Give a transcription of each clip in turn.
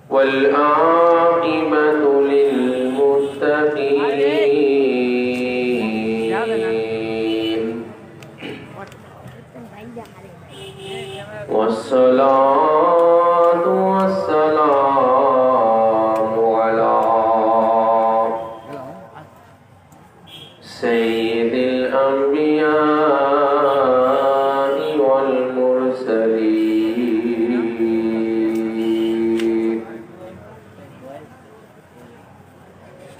والعاقبة للمتقين والصلاة والسلام على سيد الأنبياء والمرسلين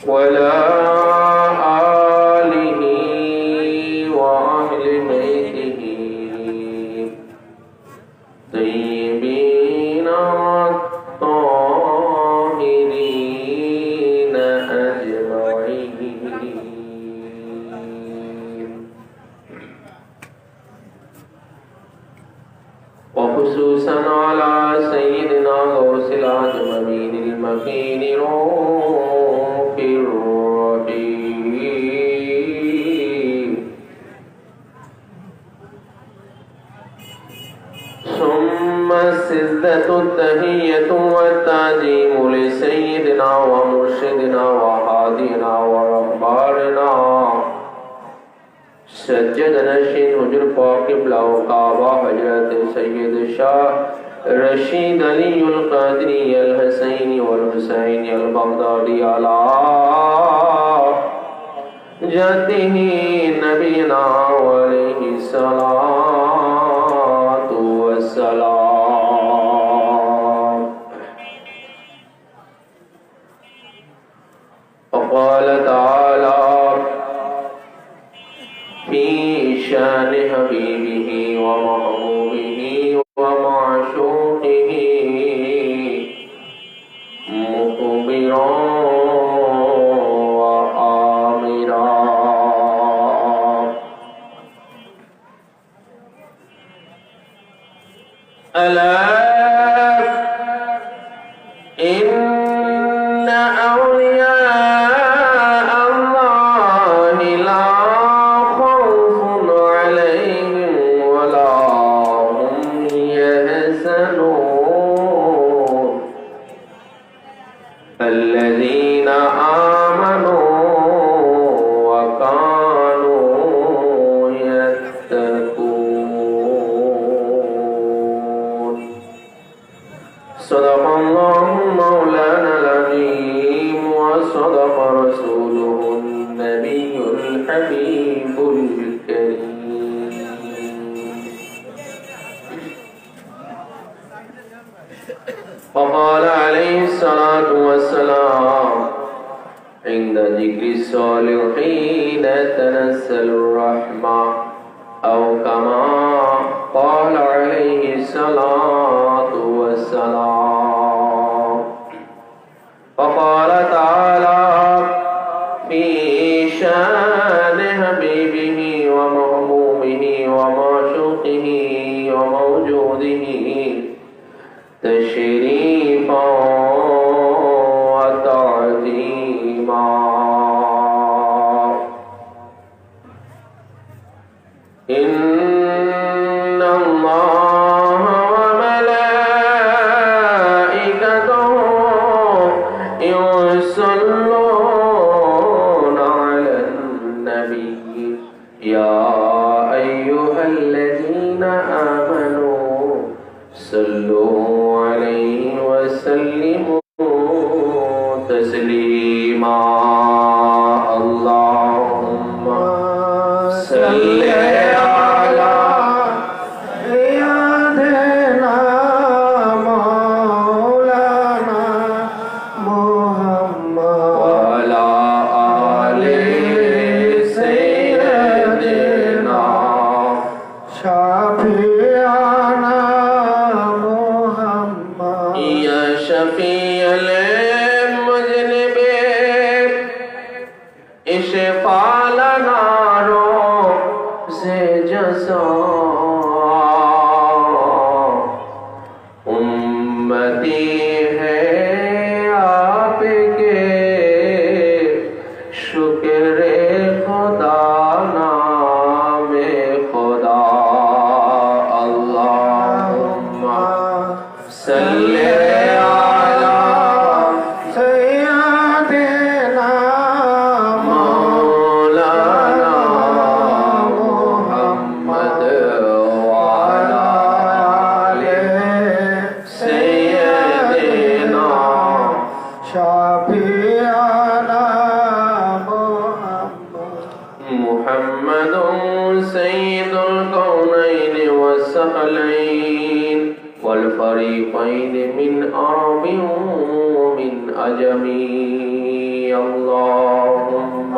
وعلى آله وأهل بيته طيبين الطاهرين أجمعين وخصوصا على سيدنا غوث الأعظمين المكين رؤوف الرحيم ثم السدة التحية والتعظيم لسيدنا ومرشدنا وهادينا ورهباننا سجدنا الشيخ حجر فاقب له كعبة حجرة سيد الشاه رشيد علي القادري الحسين والحسين البغدادي على جده نبينا عليه الصلاة والسلام. وقال تعالى في شان حبيبه ومحبوبه ومعشوقه مخبرا وآمرا ألا إن أولياء الله لا خوف عليهم ولا هم يحزنون الذين آمنوا وكانوا يتقون. صدق الله مولانا العظيم وصدق رسوله النبي الحبيب الكريم. وقال عليه الصلاة والسلام عند ذكر الصالحين تنزل الرحمة أو كما قال عليه الصلاة والسلام. وقال تعالى في شان حبيبه ومحبوبه ومعشوقه وموجوده تشريفا وتعظيما. إن الله وملائكته يصلون على النبي يا أيها الذين آمنوا صلوا عليه وسلموا تسليما. اللهم صل على سيدنا مولانا محمد وعلى آل سيدنا شفيعنا محمد يا شفيع المذنبين اشفع لنا روز جزاء उम्मती है आपके शुक्र खुदा नाम खुदा الكونين والثقلين والفريقين من عرب ومن أجم اللهم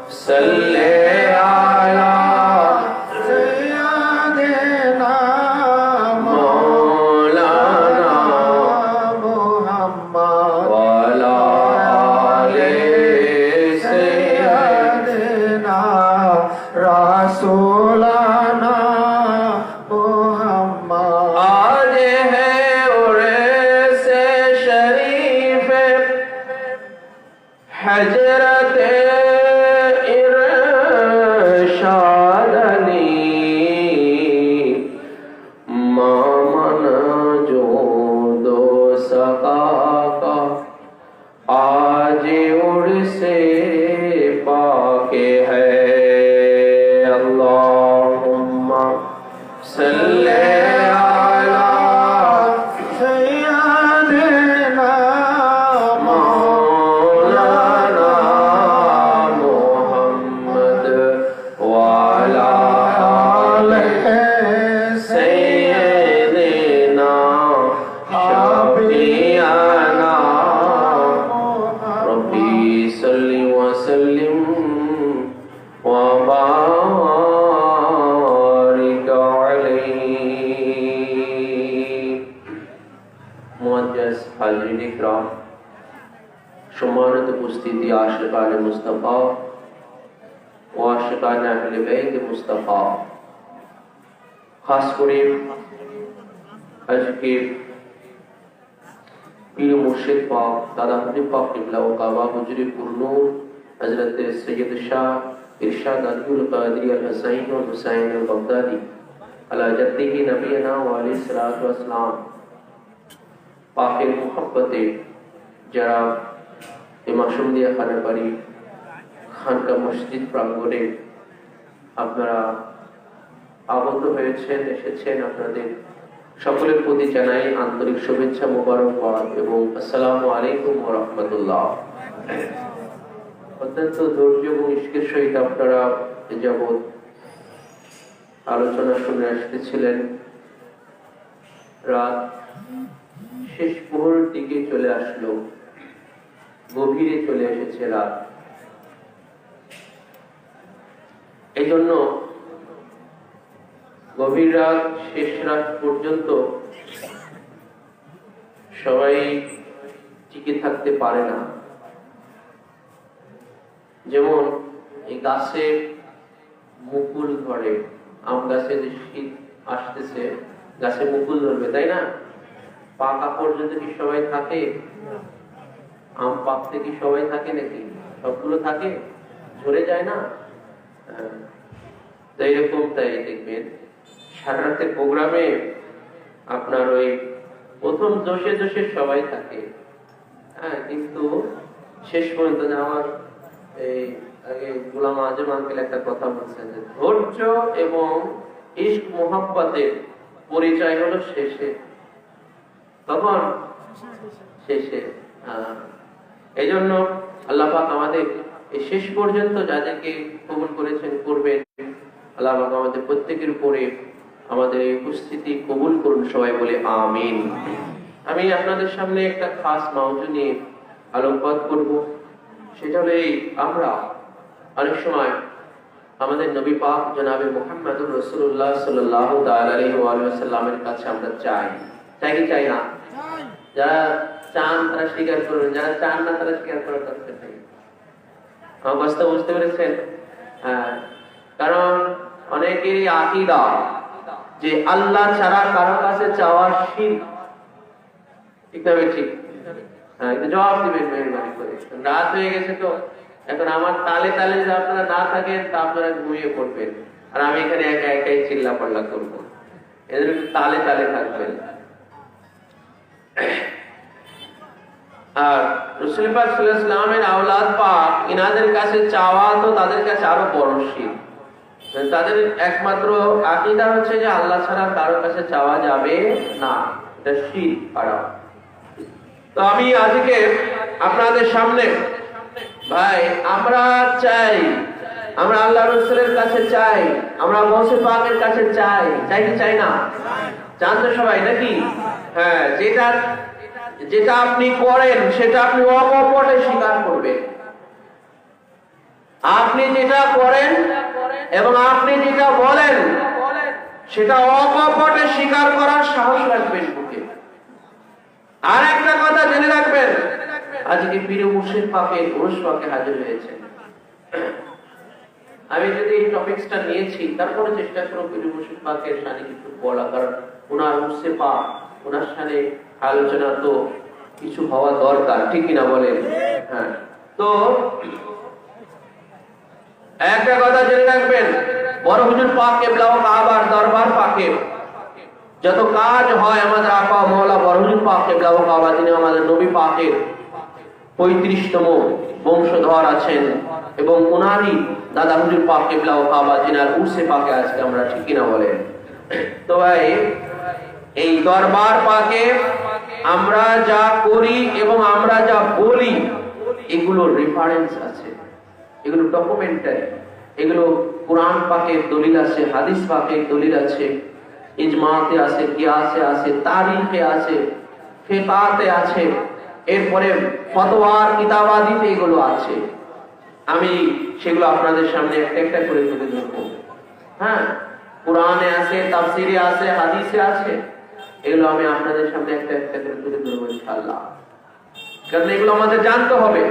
صل على سيدنا مولانا محمد وعلى آل سيدنا رسولنا محمد आज है उर्स शरीफ हजरत इरशाद अली मामन जो दो सका का आज उर्स पाके है अल्लाहुम्मा सल्ले अला सय्यदिना मौलाना मुहम्मद वअला आले सय्यदिना शफीअना रब्बी सल्लि व सल्लिम व बारिक अलैहि। मुअज्जज़ हाज़रीन इकराम, সম্মানিত উপস্থিতি, আশিকানে মুস্তাফা ও আশিকানে আহলে বাইত মুস্তাফা, খাস করে আজকে পীর মুর্শিদ পাক দাদা হুজুর পাক কিবলা ও কাবা হুজুর পুরনূর হযরত সৈয়দ শাহ ইরশাদ আব্দুল কাদির আল হুসাইন ও হুসাইন আল বাগদাদি আলা জাদ্দিহি নবিয়না ওয়া আলাইহিস সালাতু ওয়াস সালাম পাকের মুহাব্বতে যারা এই মাসুমদিয়া খানাবাড়ি খানকা মসজিদ প্রাঙ্গণে আপনারা আগত হয়েছেন, এসেছেন, আপনাদের সকলের প্রতি জানাই আন্তরিক শুভেচ্ছা, মোবারকবাদ এবং আসসালামু আলাইকুম ওয়া রাহমাতুল্লাহ। অত্যন্ত ধৈর্য এবং ইশকের সহিত আপনারা যাবৎ আলোচনা শুনে আসতেছিলেন। রাত শেষ প্রহরের দিকে চলে আসলো, গভীরে চলে এসেছে রাত। এই জন্য গভীর রাত, শেষ রাত পর্যন্ত সবাই টিকে থাকতে পারে না। যেমন এই গাছে মুকুল ধরে, আম গাছে যে শীত আসতেছে গাছে মুকুল ধরবে, তাই না? পাকা পর্যন্ত কি সবাই থাকে? আম পাকতে কি সবাই থাকে নাকি? সবগুলো থাকে, ঝরে যায় না? এইরকম তাই দেখবেন সারা রাতের প্রোগ্রামে আপনার ওই প্রথম জোশে জোশে সবাই থাকে, হ্যাঁ, কিন্তু শেষ পর্যন্ত আমার এই আগে গোলাম আজম আঙ্কেল একটা কথা বলছেন যে ধৈর্য এবং ইশক মোহাব্বতের পরিচয় হলো শেষে, তখন শেষে। এই জন্য আল্লাহ পাক আমাদের এই শেষ পর্যন্ত যাদেরকে কবুল করেছেন, করবেন, আল্লাহ পাক আমাদের প্রত্যেকের উপরে আমাদের এই উপস্থিতি কবুল করুন, সবাই বলে আমিন। আমি আপনাদের সামনে একটা খাস মাউজু নিয়ে আলোকপাত করব। সেটা হলো এই, আমরা অনেক সময় আমাদের নবী পাক জনাবে মুহাম্মদুর রাসূলুল্লাহ সাল্লাল্লাহু তাআলা আলাইহি ওয়া সাল্লামের কাছে আমরা চাই কি চাই না? যারা চান তারা স্বীকার করবেন, যারা চান না তারা স্বীকার করার দরকার নেই। আমার কথা বুঝতে পেরেছেন? হ্যাঁ, কারণ অনেকেরই আকীদা যে আল্লাহ ছাড়া কারো কাছে চাওয়া শিরক। ঠিক না? ঠিক। হ্যাঁ, একটু জবাব দিবেন মেহরবানি করে। রাত হয়ে গেছে তো, এখন আমার তালে তালে যদি আপনারা না থাকেন তা আপনারা ঘুমিয়ে পড়বেন, আর আমি এখানে একা একাই চিল্লা পাল্লা করবো। এদের তালে তালে থাকবেন। আর রাসূল পাক সাল্লাল্লাহু আলাইহি ওয়াসাল্লামের আওলাদ পাক ইনাদের কাছে চাওয়া তো তাদের কাছে আরো বড় শিরক। তাদের একমাত্র আকীদা হচ্ছে যে আল্লাহ ছাড়া কারো কাছে চাওয়া যাবে না, এটা শিরক হারাম। তো আমি আজকে আপনাদের সামনে ভাই আমরা চাই আমরা আল্লাহ রাসূলের কাছে চাই, আমরা গৌসে পাকের কাছে চাই, চাই কি চাই না? চান তো সবাই নাকি? হ্যাঁ, যেটা আপনি করেন সেটা আপনি অকপটে স্বীকার করবেন। আপনি যেটা করেন এবং আপনি যেটা বলেন সেটা অকপটে স্বীকার করার সাহস রাখবেন বুকে। আর একটা কথা জেনে রাখবেন, আজকে পীর মুর্শিদ পাকের উরুস পাকে হাজির হয়েছে। আমি যদি এই টপিকসটা নিয়েছি, তারপরে চেষ্টা করব পীর মুর্শিদ পাকের শানে কিছু বলা, কারণ ওনার উরুসে পাক, ওনার শানে আলোচনা তো কিছু হওয়া দরকার, ঠিক কিনা বলেন? হ্যাঁ, তো একটা কথা জেনে রাখবেন, বড় হুজুর পাক কিবলা ও কাবার দরবার পাকে যত কাজ হয় আমাদের আপা মাওলা বড় হুজুর পাক কিবলা ও কাবা, যিনি আমাদের নবী পাকের 35তম বংশধর আছেন, এবং ওনারই দাদা হুজুর পাক কিবলা ও কাবা, যিনার উরসে পাকে আজকে আমরা, ঠিক কিনা বলেন? তো ভাই, এই দরবার পাকে আমরা যা করি এবং আমরা যা বলি এগুলো রেফারেন্স আছে, এগুলো ডকুমেন্টারি, এগুলো কোরআন পাকের দলিল আছে, হাদিস পাকের দলিল আছে, ইজমাতে আছে, কিয়াসে আছে, তারিখে আছে, ফিকহাতে আছে, এরপরে ফতোয়ার কিতাবাদিতে এগুলো আছে। আমি সেগুলো আপনাদের সামনে একটা একটা করে তুলে ধরবো। হ্যাঁ, কোরআনে আছে, তাফসিরে আছে, হাদিসে আছে, এগুলো আমি আপনাদের সামনে একটা একটা করে তুলে ধরবো ইনশাআল্লাহ। কারণ এগুলো আমাদের জানতে হবে।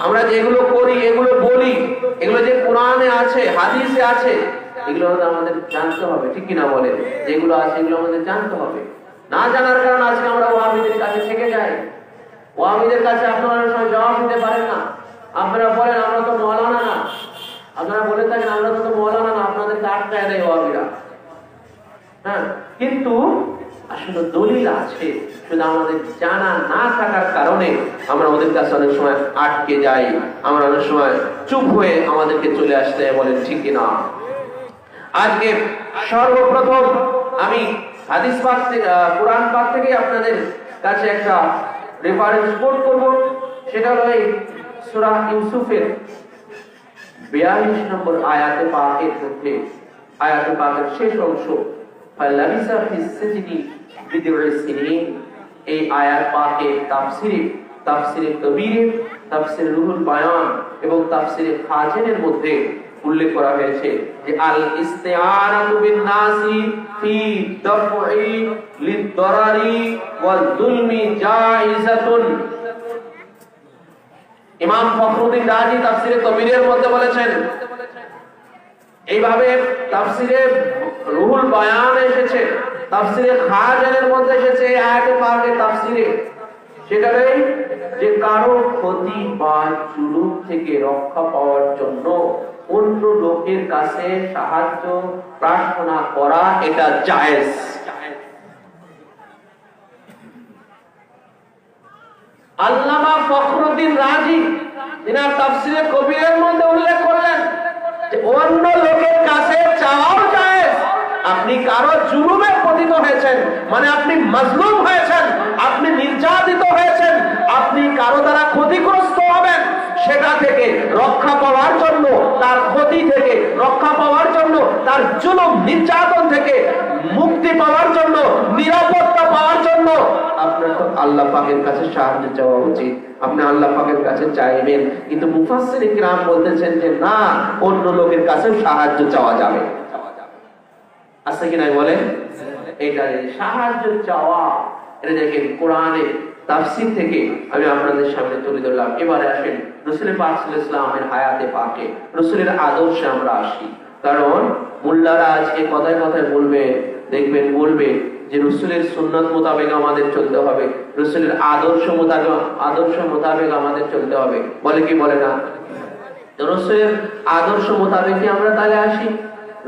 আমরা যেগুলো করি, এগুলো বলি, এগুলো যে কোরআনে আছে, হাদিসে আছে, এগুলো আমাদের জানতে হবে, ঠিক কিনা বলেন? যেগুলো আছে এগুলো আমাদের জানতে হবে। না জানার কারণে আজকে আমরা ওয়াহাবিদের কাছে থেকে যাই। ওয়াহাবিদের কাছে আপনারা সবাই জবাব দিতে পারেন না। আপনারা বলেন আমরা তো মাওলানা না, আপনারা বলে থাকেন আমরা তো মাওলানা না, আপনাদেরকে আটকায় দেয় ওয়াহাবিরা। হ্যাঁ, কিন্তু আসলে দলিল আছে, শুধু আমাদের জানা না থাকার কারণে আমরা ওদের কাছে অনেক সময় আটকে যাই, আমরা অনেক সময় চুপ হয়ে আমাদেরকে চলে আসতে বলেন, ঠিক কিনা? আজকে সর্বপ্রথম আমি হাদিস পাক থেকে, কোরআন পাক থেকে আপনাদের কাছে একটা রেফারেন্স কোট করব। সেটা হলো এই সূরা ইউসুফের 42 নম্বর আয়াতে পাকের মধ্যে, আয়াতে পাকের শেষ অংশ, ফালাবিসা ফিস সিজনি বিদউই সিনিন। এই আয়াত পাকে তাফসিরে কবির, তাফসিরে রুহুল বায়ান এবং তাফসিরে খাজিনের মধ্যে উল্লেখ করা হয়েছে যে আল ইস্তিআনাতু বিন নাসি ফি দাফই লিদ-দারারি ওয়াল যুলমি জায়েজাতুন। ইমাম ফখরুদ্দিন রাজি তাফসিরে কবিরের মধ্যে বলেছেন, এইভাবে তাফসিরে রুহুল বায়ান এসেছে, তাফসিরে খাজিনের মধ্যে এসেছে এই আয়াতে পাকে তাফসিরে, সেটাই যে কারো ক্ষতি বা জুলুম থেকে রক্ষা পাওয়ার জন্য অন্য লোকের কাছে সাহায্য প্রার্থনা করা এটা জায়েজ। আল্লামা ফখরুদ্দিন রাজি তিনার তাফসিরে কবিরের মধ্যে উল্লেখ করলেন যে অন্য লোকের কাছে চাওয়াও জায়েজ। আপনি কারো জুলুমে পতিত হয়েছেন, মানে আপনি মাজলুম হয়েছেন, আপনি নির্যাতিত হয়েছেন, আপনি কারো দ্বারা ক্ষতিগ্রস্ত হবেন, সেটা থেকে রক্ষা পাওয়ার জন্য, তার ক্ষতি থেকে রক্ষা পাওয়ার জন্য, তার জুলুম নির্যাতন থেকে মুক্তি পাওয়ার জন্য, নিরাপত্তা পাওয়ার জন্য আপনার আল্লাহ পাকের কাছে সাহায্য চাওয়া উচিত। আপনি আল্লাহ পাকের কাছে চাইবেন, কিন্তু মুফাসসির কিরাম বলতেছেন যে না, অন্য লোকের কাছে সাহায্য চাওয়া যাবে। আছে কি নাই বলেন? এটা সাহায্য চাওয়া, এটা দেখেন কোরআনে তাফসীর থেকে আমি আপনাদের সামনে তুলে ধরলাম। এবারে আসেন রাসূল পাক সাল্লাল্লাহু আলাইহি ওয়াসাল্লামের হায়াতে পাকে, রাসূলের আদর্শে আমরা আসি। কারণ মোল্লারা আজকে কথায় কথায় বলবে, দেখবেন বলবে যে রাসূলের সুন্নাত মোতাবেক আমাদের চলতে হবে, রাসূলের আদর্শ মোতাবেক আমাদের চলতে হবে, বলে কি বলে না? রাসূলের আদর্শ মোতাবেক আমরা তাহলে আসি,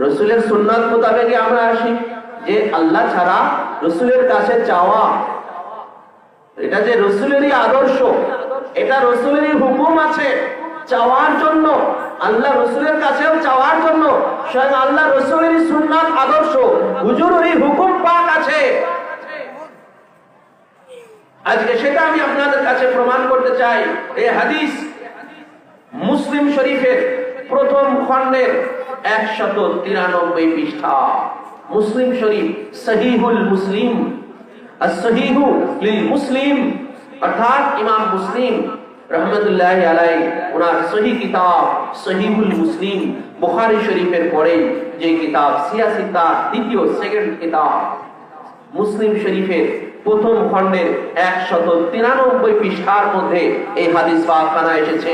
রাসূলের সুন্নাত মোতাবেক আমরা আসি, যে আল্লাহ ছাড়া রাসূলের কাছে চাওয়া, এটা যে রাসূলেরই আদর্শ, এটা রাসূলেরই হুকুম আছে চাওয়ার জন্য, আল্লাহ রাসূলের কাছেও চাওয়ার জন্য স্বয়ং আল্লাহ রাসূলেরই সুন্নাত আদর্শ, হুজুরেরই হুকুম পাক আছে। আজকে সেটা আমি আপনাদের কাছে প্রমাণ করতে চাই। এই হাদিস মুসলিম শরীফের প্রথম খণ্ডের 193 পৃষ্ঠা, মুসলিম শরীফ, সহিহুল মুসলিম, as-sahihu লিল মুসলিম, অর্থাৎ ইমাম মুসলিম রহমতুল্লাহি আলাইহি ওনার সহিহ কিতাব সহিহুল মুসলিম, বুখারী শরীফের পরে যে কিতাব সিয়াসিতা, দ্বিতীয় সেকেন্ড কিতাব মুসলিম শরীফের প্রথম খণ্ডের 193 পৃষ্ঠার মধ্যে এই হাদিস পাকখানা এসেছে।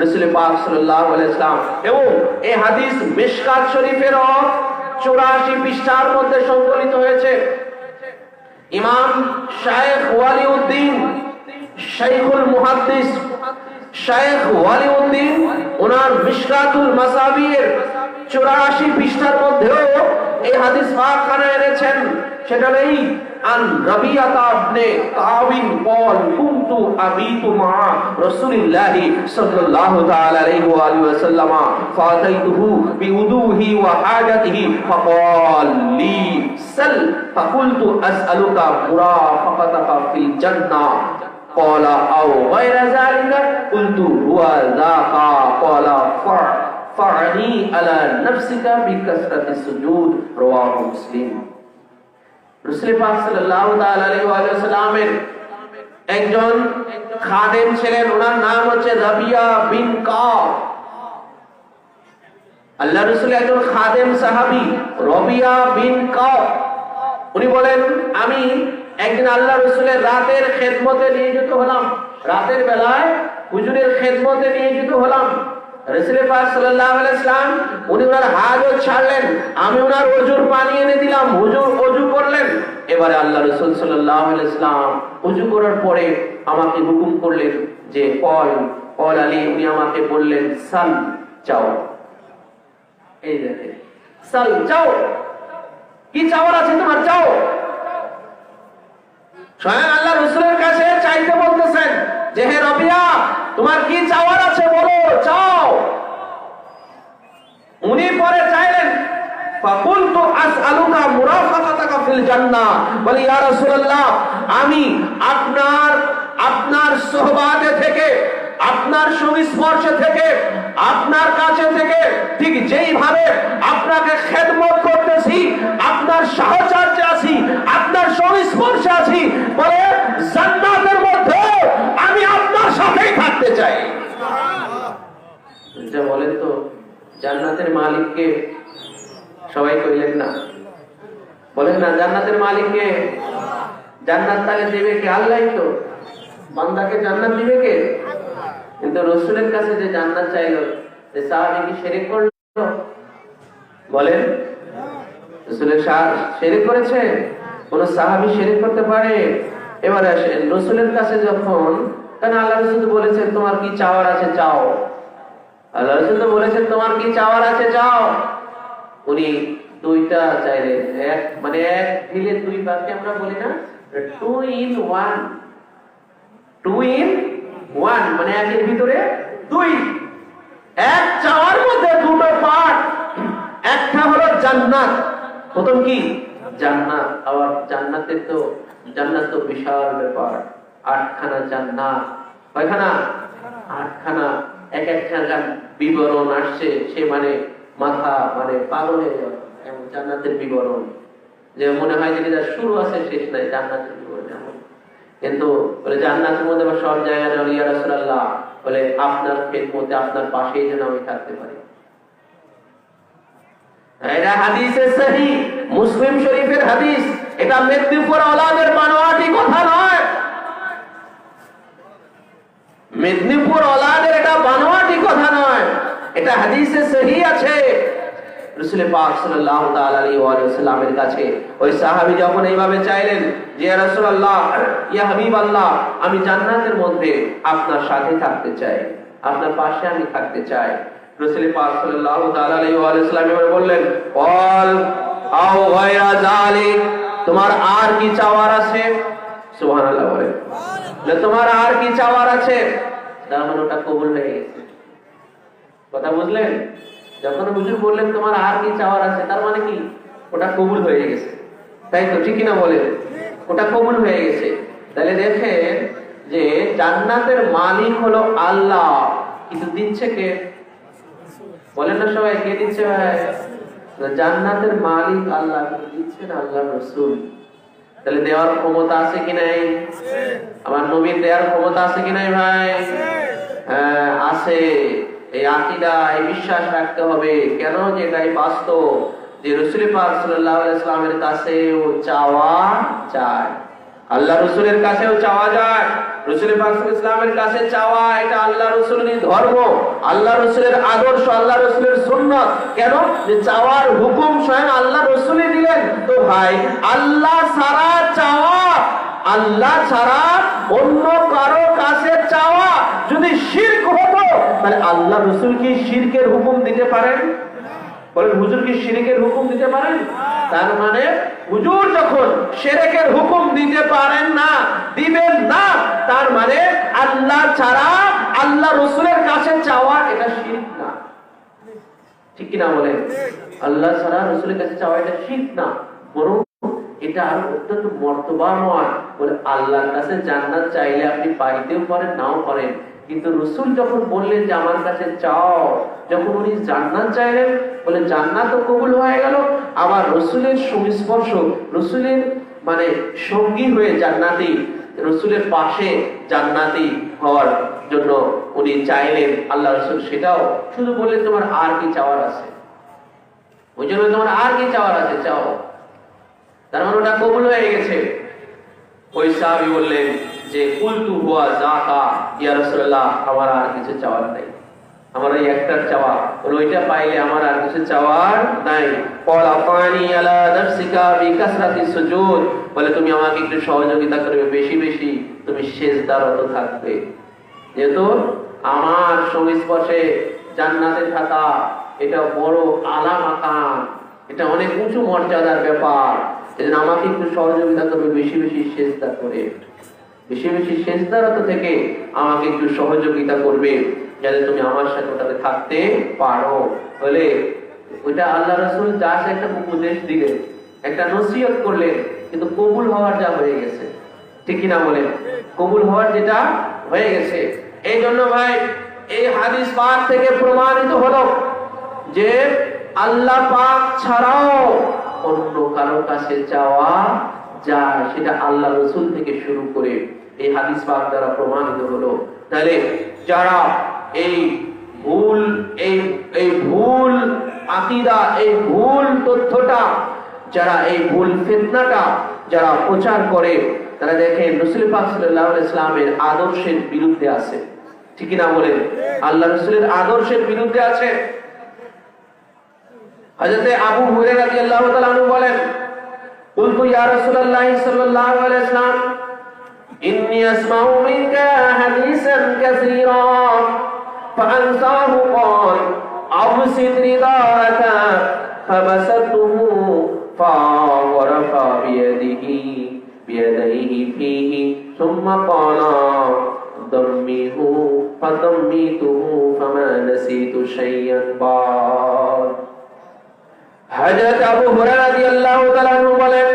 রাসূল পাক সাল্লাল্লাহু আলাইহি ওয়াসাল্লাম, এবং এই হাদিস মিশকাত শরীফের 84 পৃষ্ঠার মধ্যে সংকলিত হয়েছে। ইমাম শাইখ ওয়ালিউদ্দিন, শাইখুল মুহাদ্দিস শাইখ ওয়ালিউদ্দিন ওনার মিশকাতুল মাসাবির 84 পৃষ্ঠার মধ্যেও এই হাদিস পাকখানা এনেছেন। সেটা নেই আন রাবিয়াতা ইবনে কাবিন قال كنت ابيت مع رسول الله صلى الله تعالى عليه واله وسلم فاتيته بوضوءه وحاجته فقال لي سل فقلت اسالك مرافقتك في الجنه قال او غير ذلك قلت هو ذاك قال فعني على نفسك بكثرة السجود رواه مسلم। রাসূল পাক সাল্লাল্লাহু তাআলা আলাইহি ওয়া সাল্লামের একজন খাদেম ছিলেন, ওনার নাম হচ্ছে রাবিয়া বিন কাব। আল্লাহ রাসূল একজন খাদেম সাহাবী রাবিয়া বিন কাব, উনি বলেন আমি একদিন আল্লাহ রাসূলের রাতের খেদমতে নিয়োজিত হলাম, রাতের বেলায় হুজুরের খেদমতে নিয়োজিত হলাম। রাসূল পাক সাল্লাল্লাহু আলাইহি ওয়াসাল্লাম উনি ওনার হাজত ছাড়লেন, আমি ওনার ওযুর পানি এনে দিলাম, হুজুর ওযু করলেন। এবারে আল্লাহ রাসূল সাল্লাল্লাহু আলাইহি ওয়াসাল্লাম ওযু করার পরে আমাকে হুকুম করলেন যে কল আলী, উনি আমাকে বললেন সাল চাও। এই দেখেন, সাল চাও, কি চাওয়ার আছে তোমার চাও। স্বয়ং আল্লাহ রাসূলের কাছে চাইতে বলতেছেন যে হে রাবিয়া, তোমার কি চাওয়ার আছে বলো, চাও। উনি পরে চাইলেন ফাকুলতু আসআলুকা মুরাফাকাতাকা ফিল জান্নাহ, বলি ইয়া রাসূলুল্লাহ, আমি আপনার সোহবাতে থেকে, আপনার সংস্পর্শে থেকে, আপনার কাছে থেকে ঠিক যেইভাবে আপনাকে খেদমত করতেছি, আপনার সাহচর্যে আছি, আপনার সংস্পর্শে আছি, বলে জান্নাতের মধ্যে আমি আপনার সাথেই থাকতে চাই। যা বলেন তো, জান্নাতের মালিককে সবাই কইলেন না, বলেন না জান্নাতের মালিককে। জান্নাত তাকে দেবে কে? আল্লাহই তো। বান্দাকে জান্নাত দিবে কে? কিন্তু রাসূলের কাছে যে জান্নাত চাইলো, যে সাহাবী কি শিরক করলো? বলেন, রাসূলের শিরক করেছে? কোন সাহাবী শিরক করতে পারে? এবার আসেন রাসূলের কাছে যখন, কারণ আল্লাহ রাসূল বলেছেন তোমার কি চাওয়ার আছে চাও। আল্লাহ রাসূল তো বলেছেন তোমার কি চাওয়ার আছে চাও। উনি দুইটা চাইলেন, এক মানে এক ঢিলে দুই পাখি আমরা বলি না, 2 in 1, 2 in 1 মানে একের ভিতরে দুই। এক চাওয়ার মধ্যে দুটো পার্ট, একটা হলো জান্নাত। প্রথম কি? জান্নাত। আবার জান্নাত তো বিশাল ব্যাপার, 8খানা জান্নাত। কয়খানা? 8খানা। এক একটা বিবরণ আসছে, সে মানে মাথা মানে পাগল হয়ে যাবে এমন জান্নাতের বিবরণ, যে মনে হয় যে এটা শুরু আছে শেষ নাই জান্নাতের বিবরণ এমন। কিন্তু বলে জান্নাতের মধ্যে বা সব জায়গায় ইয়া রাসূলুল্লাহ, বলে আপনার খেদমতে, আপনার পাশেই যেন আমি থাকতে পারি। এটা হাদিসে সহিহ, মুসলিম শরীফের হাদিস। এটা মেদিনীপুর ওলাদের বানোয়াটি কথা নয়, মেদিনীপুর ওলাদের এটা বানোয়াটি কথা নয়, এটা হাদিসে সহিহ আছে। রাসূল পাক সাল্লাল্লাহু তাআলা আলাইহি ওয়া সাল্লামের কাছে ওই সাহাবী যখন এইভাবে চাইলেন যে ইয়া রাসূলুল্লাহ, ইয়া হাবিবাল্লাহ, আমি জান্নাতের মধ্যে আপনার সাথে থাকতে চাই, আপনার পাশে আমি থাকতে চাই। রাসূল পাক সাল্লাল্লাহু তাআলা আলাইহি ওয়া সাল্লাম বললেন কল আও গায়রা যালিক, তোমার আর কি চাওয়ার আছে? সুবহানাল্লাহ বলেন, তোমার আর কি চাওয়ার আছে? তার মানে ওটা কবুল হয়ে গেছে। কথা বুঝলেন? যখন হুজুর বললেন তোমার আর কি চাওয়ার আছে, তার মানে কি ওটা কবুল হয়ে গেছে, তাই তো? ঠিক না বলেন? ওটা কবুল হয়ে গেছে। তাহলে দেখেন যে জান্নাতের মালিক হলো আল্লাহ, কিন্তু দিচ্ছে কে? বলেন না সবাই, কে দিচ্ছে ভাই? জান্নাতের মালিক আল্লাহ, দিচ্ছেন আল্লাহ রাসূল। তাহলে দেওয়ার ক্ষমতা আছে কি নাই? আমার নবীর দেওয়ার ক্ষমতা আছে কি নাই ভাই? হ্যাঁ আছে। এই আকীদা, এই বিশ্বাস রাখতে হবে। কেন? যে এটাই বাস্তব যে রাসূল পাক সাল্লাল্লাহু আলাইহি ওয়াসাল্লামের কাছেও চাওয়া যায়, আল্লাহ রাসূলের কাছেও চাওয়া যায়। রাসূল পাক সাল্লাল্লাহু আলাইহি ওয়াসাল্লামের কাছে চাওয়া এটা আল্লাহ রাসূলের ধর্ম, আল্লাহ রাসূলের আদর্শ, আল্লাহ রাসূলের সুন্নাত। কেন? যে চাওয়ার হুকুম স্বয়ং আল্লাহ রাসূলই দিলেন। তো ভাই আল্লাহ ছাড়া চাওয়া, আল্লাহ ছাড়া অন্য কারো কাছে চাওয়া যদি শিরক হতো, তাহলে আল্লাহ রাসূল কি শিরকের হুকুম দিতে পারেন? বলেন হুজুর কি শিরকের হুকুম দিতে পারেন? তার মানে হুজুর যখন শিরকের হুকুম দিতে পারেন না, দিবেন না, তার মানে আল্লাহ ছাড়া আল্লাহ রাসূলের কাছে চাওয়া এটা শিরক না। ঠিক কি না বলেন? আল্লাহ ছাড়া রাসূলের কাছে চাওয়া এটা শিরক না, বরং এটা আর অত্যন্ত মর্তবাময়। বলে আল্লাহর কাছে জান্নাত চাইলে আপনি পাইতেও পারেন, নাও পারেন, কিন্তু রাসূল যখন বললেন যে আমার কাছে চাও, যখন উনি জান্নাত চাইলেন, বলে জান্নাতও কবুল হয়ে গেল। আবার রাসূলের সংস্পর্শ, রাসূলের মানে সঙ্গী হয়ে জান্নাতি, রাসূলের পাশে জান্নাতি হওয়ার জন্য উনি চাইলেন আল্লাহ রাসূল। সেটাও শুধু বললেন তোমার আর কি চাওয়ার আছে, ওই জন্য তোমার আর কি চাওয়ার আছে চাও। তার মানে ওটা কবুল হয়ে গেছে। ওই সাহাবী বললেন যে কুলতু হুয়া যাকা ইয়া রাসূলুল্লাহ, আমার আর কিছু চাওয়ার নাই, আমার এই একটা চাওয়া, ওইটা পাইলে আমার আর কিছু চাওয়ার নাই। ক্বালা ফানি আলা নাফসিকা বিকাসরাতি সুজুদ, বলে তুমি আমাকে একটু সহযোগিতা করবে, বেশি বেশি তুমি সিজদারত থাকবে। যেহেতু আমার সংস্পর্শে জান্নাতে থাকা এটা বড় আলা মাকাম, এটা অনেক উঁচু মর্যাদার ব্যাপার, এজন্য আমাকে একটু সহযোগিতা করবে, বেশি বেশি সিজদা করে, বেশি বেশি সিজদারত থেকে আমাকে একটু সহযোগিতা করবে, যাতে তুমি আমার সাথে ওটাতে থাকতে পারো। বলে ওইটা আল্লাহ রাসূল জাস্ট একটা উপদেশ দিলেন, একটা নসিহত করলেন, কিন্তু কবুল হওয়ার যা হয়ে গেছে। ঠিক কি না বলেন? কবুল হওয়ার যেটা হয়ে গেছে। এই জন্য ভাই এই হাদিস পাক থেকে প্রমাণিত হলো যে আল্লাহ পাক ছাড়াও অন্য কারো কাছে চাওয়া যায়, সেটা আল্লাহ রাসূল থেকে শুরু করে এই হাদিস পাক দ্বারা প্রমাণিত হলো। তাহলে যারা এই ভুল আকীদা, এই ভুল তথ্যটা, যারা এই ভুল ফিতনাটা যারা প্রচার করে, তারা দেখেন রাসূল পাক সাল্লাল্লাহু আলাইহি ওয়াসাল্লামের আদর্শের বিরুদ্ধে আছে। ঠিক না বলেন? আল্লাহ রাসূলের আদর্শের বিরুদ্ধে আছে। হযরত আবু হুরায়রা রাদিয়াল্লাহু তাআলা আনহু বলেন, কুলতু ইয়া রাসূলুল্লাহ সাল্লাল্লাহু আলাইহি ওয়াসাল্লাম ইন্নী আসমাউ মিনকা হাদিসান কাসীরা ফাআনসাহু ক্বাল আবসিত রিদাকা ফাবাসাতুহু ফাওয়ারাফা বিয়াদিহি ফীহি সুম্মা ক্বালা দাম্মিহু ফাদাম্মিতুহু ফামা নাসিতু শাইয়ান বাদ। হযরত আবু হুরায়রা রাদিয়াল্লাহু তাআলা আনহু বলেন,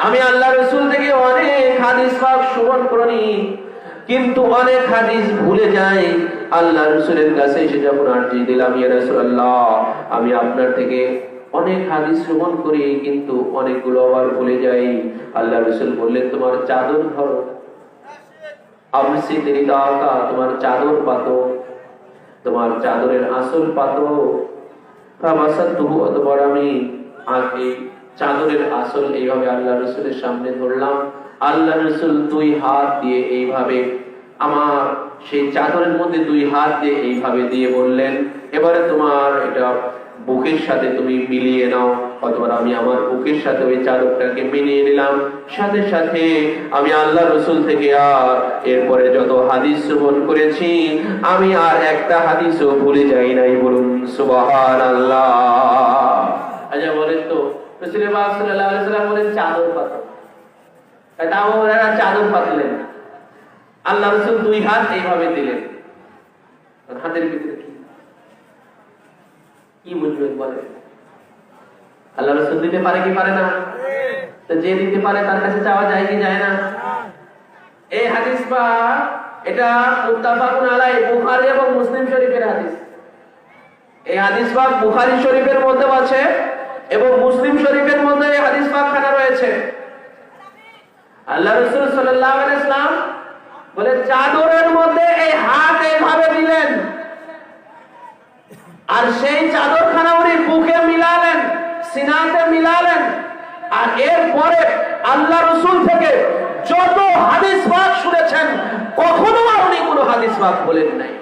আমি আল্লাহর রাসূল থেকে অনেক হাদিস পাক শ্রবণ করি, কিন্তু অনেক হাদিস ভুলে যাই। আল্লাহর রাসূলের কাছে এসে যখন আরজি দিলাম, ইয়া রাসূলুল্লাহ আমি আপনার থেকে অনেক হাদিস শ্রবণ করি, কিন্তু অনেকগুলো আবার ভুলে যাই। আল্লাহর রাসূল বললেন, তোমার চাদর ধরো, আবসিত রিদাকা, তোমার চাদর পাতো, তোমার চাদরের আঁচল পাতো। ফাবাসাতুহু, অতঃপর আমি আগে চাদরের আঁচল এইভাবে আল্লাহ রাসূলের সামনে ধরলাম। আল্লাহ রাসূল দুই হাত দিয়ে এইভাবে আমার সেই চাদরের মধ্যে দুই হাত দিয়ে এইভাবে দিয়ে বললেন, এবারে তোমার এটা বুকের সাথে তুমি মিলিয়ে নাও। অতঃপর আমি আমার বুকের সাথে ওই চাদরটাকে মিলিয়ে নিলাম। সাথে সাথে আমি আল্লাহ রাসূল থেকে আর এরপরে যত হাদিস শ্রবণ করেছি, আমি আর একটা হাদিসও ভুলে যাই নাই। বলুন সুবহানাল্লাহ। আচ্ছা বলেন তো, রাসূল পাক সাল্লাল্লাহু আলাইহি ওয়াসাল্লাম বলেন চাদর পাতো, এটা আমরা চাদর পাতলেন, আল্লাহ রাসূল দুই হাত এইভাবে দিলেন। হাতের ভিতরে কি বুঝবেন বলেন? আল্লাহ রাসূল দিতে পারে কি পারে না? তো যে দিতে পারে তার কাছে চাওয়া যায় কি যায় না? এই হাদিস বা এটা মুত্তাফাকুন আলাইহি, বুখারী এবং মুসলিম শরীফের হাদিস। এই হাদিস পাক বুখারী শরীফের মধ্যে আছে এবং মুসলিম শরীফের মধ্যে এই হাদিস পাকখানা রয়েছে। আল্লাহ রাসূল সাল্লাল্লাহু আলাইহি ওয়াসাল্লাম বলে চাদরের মধ্যে এই হাত এইভাবে দিলেন আর সেই চাদরখানা উনি বুকে মিলালেন, সিনাতে মিলালেন, আর এরপরে আল্লাহ রাসূল থেকে যত হাদিস পাক শুনেছেন কখনো আর উনি কোনো হাদিস পাক বলেন নাই।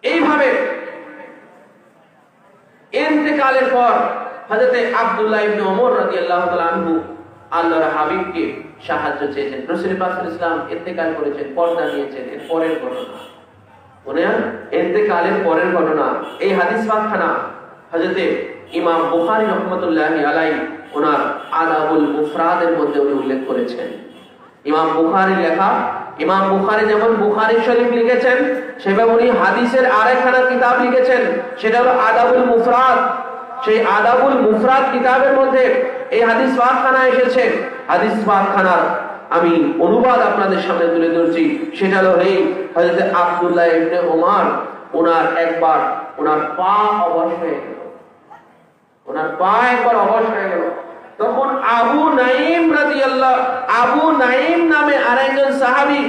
এইভাবে ইন্তেকালের পর হযরত আব্দুল্লাহ ইবনে ওমর রাদিয়াল্লাহু তাআলা আনহু আল্লাহর হাবিবকে সাহায্য চেয়েছেন। রাসূল পাক সাল্লাল্লাহু আলাইহি ওয়াসাল্লাম ইন্তেকাল করেছেন, পর্দা নিয়েছেন, এর পরের ঘটনা ওনার ইন্তেকালের পরের ঘটনা। এই হাদিস পাকখানা হযরত ইমাম বুখারী রাহমাতুল্লাহি আলাইহি ওনার আদাবুল মুফরাদের মধ্যে উনি উল্লেখ করেছেন। ইমাম বুখারী লেখা, ইমাম বুখারী যেমন বুখারী শরীফ লিখেছেন সেভাবে উনি হাদিসের আরেকখানা কিতাব লিখেছেন, সেটা হলো আদাবুল মুফরাদ। সেই আদাবুল মুফরাদ কিতাবের মধ্যে এই হাদিস পাকখানা এসেছে। হাদিস পাকখানার আমি অনুবাদ আপনাদের সামনে তুলে ধরছি। সেটা হলো এই হযরত আব্দুল্লাহ ইবনে ওমর ওনার একবার ওনার পা অবশ হয়ে গেল, ওনার পা একবার অবশ হয়ে গেল। তখন আবু নাঈম নামে আরেকজন সাহাবী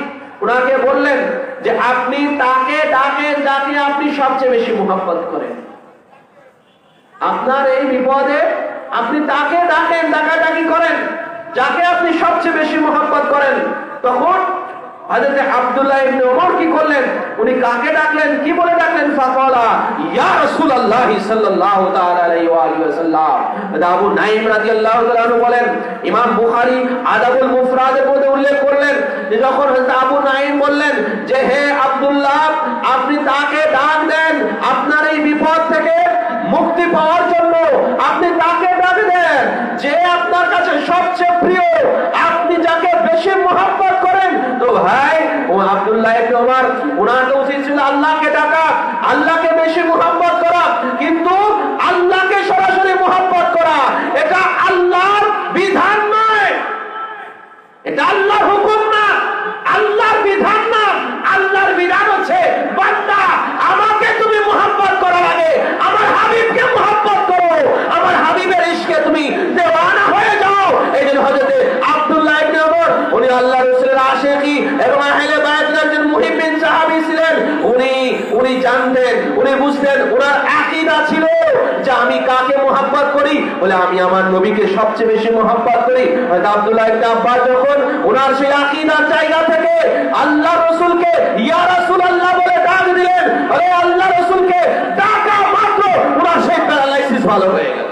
ওনাকে বললেন যে আপনি তাকে ডাকেন যাকে আপনি সবচেয়ে বেশি মুহাব্বত করেন। আপনার এই বিপদে আপনি তাকে ডাকেন, ডাকাডাকি করেন যাকে আপনি সবচেয়ে বেশি মুহাব্বত করেন। তখন হযরত আব্দুল্লাহ ইবনে ওমর কি করলেন, উনি কাকে ডাকলেন, কি বলে ডাকলেন? ফাকালা ইয়া রাসূলুল্লাহ সাল্লাল্লাহু তাআলা আলাইহি ওয়া আলিহি ওয়াসাল্লাম। আবু নাঈম রাদিয়াল্লাহু তাআলা আনহু বলেন, ইমাম বুখারী আদাবুল মুফরাদের মধ্যে উল্লেখ করলেন যে যখন হযরত আবু নাঈম বললেন যে হে আব্দুল্লাহ আপনি তাকে ডাক দেন আপনার এই বিপদ থেকে মুক্তি পাওয়ার জন্য, আপনি তাকে ডাক দেন যে আপনার কাছে সবচেয়ে প্রিয়, আপনি যাকে বেশি মুহাব্বত করেন। তো ভাই ও আব্দুল্লাহ ইবনে ওমর ওনাকে উচিত ছিল আল্লাহকে ডাকা, আল্লাহকে বেশি মুহাব্বত করা, কিন্তু আল্লাহকে সরাসরি মুহাব্বত করা এটা আল্লাহর বিধান নয়, এটা আল্লাহর হুকুম না, আল্লাহর বিধান না। আল্লাহর বিধান হচ্ছে বান্দা আমাকে তুমি মুহাব্বত করার আগে আমার হাবিবকে মুহাব্বত করো, আমার হাবিবের ইশকে তুমি দেওয়ানা হয়ে যাও। এইজন্য হযরত আব্দুল্লাহ ইবনে ওমর উনি আল্লাহর রাসূলের আশিকি এবং আহলে বায়াতের একজন মুহিব্বিন সাহাবী ছিলেন। উনি জানতেন, উনি বুঝতেন, ওনার আকীদা ছিল যে আমি কাকে মুহাব্বত করি, বলে আমি আমার নবীকে সবচেয়ে বেশি মুহাব্বত করি। হযরত আব্দুল্লাহ ইবনে আব্বাস যখন ওনার সেই আকীদার জায়গা থেকে আল্লাহর রাসূলকে ইয়া রাসূলুল্লাহ বলে ডাক দিলেন, আরে আল্লাহর রাসূলকে ডাকা মাত্র ওনার সেই প্যারালাইসিস ভালো হয়ে গেল,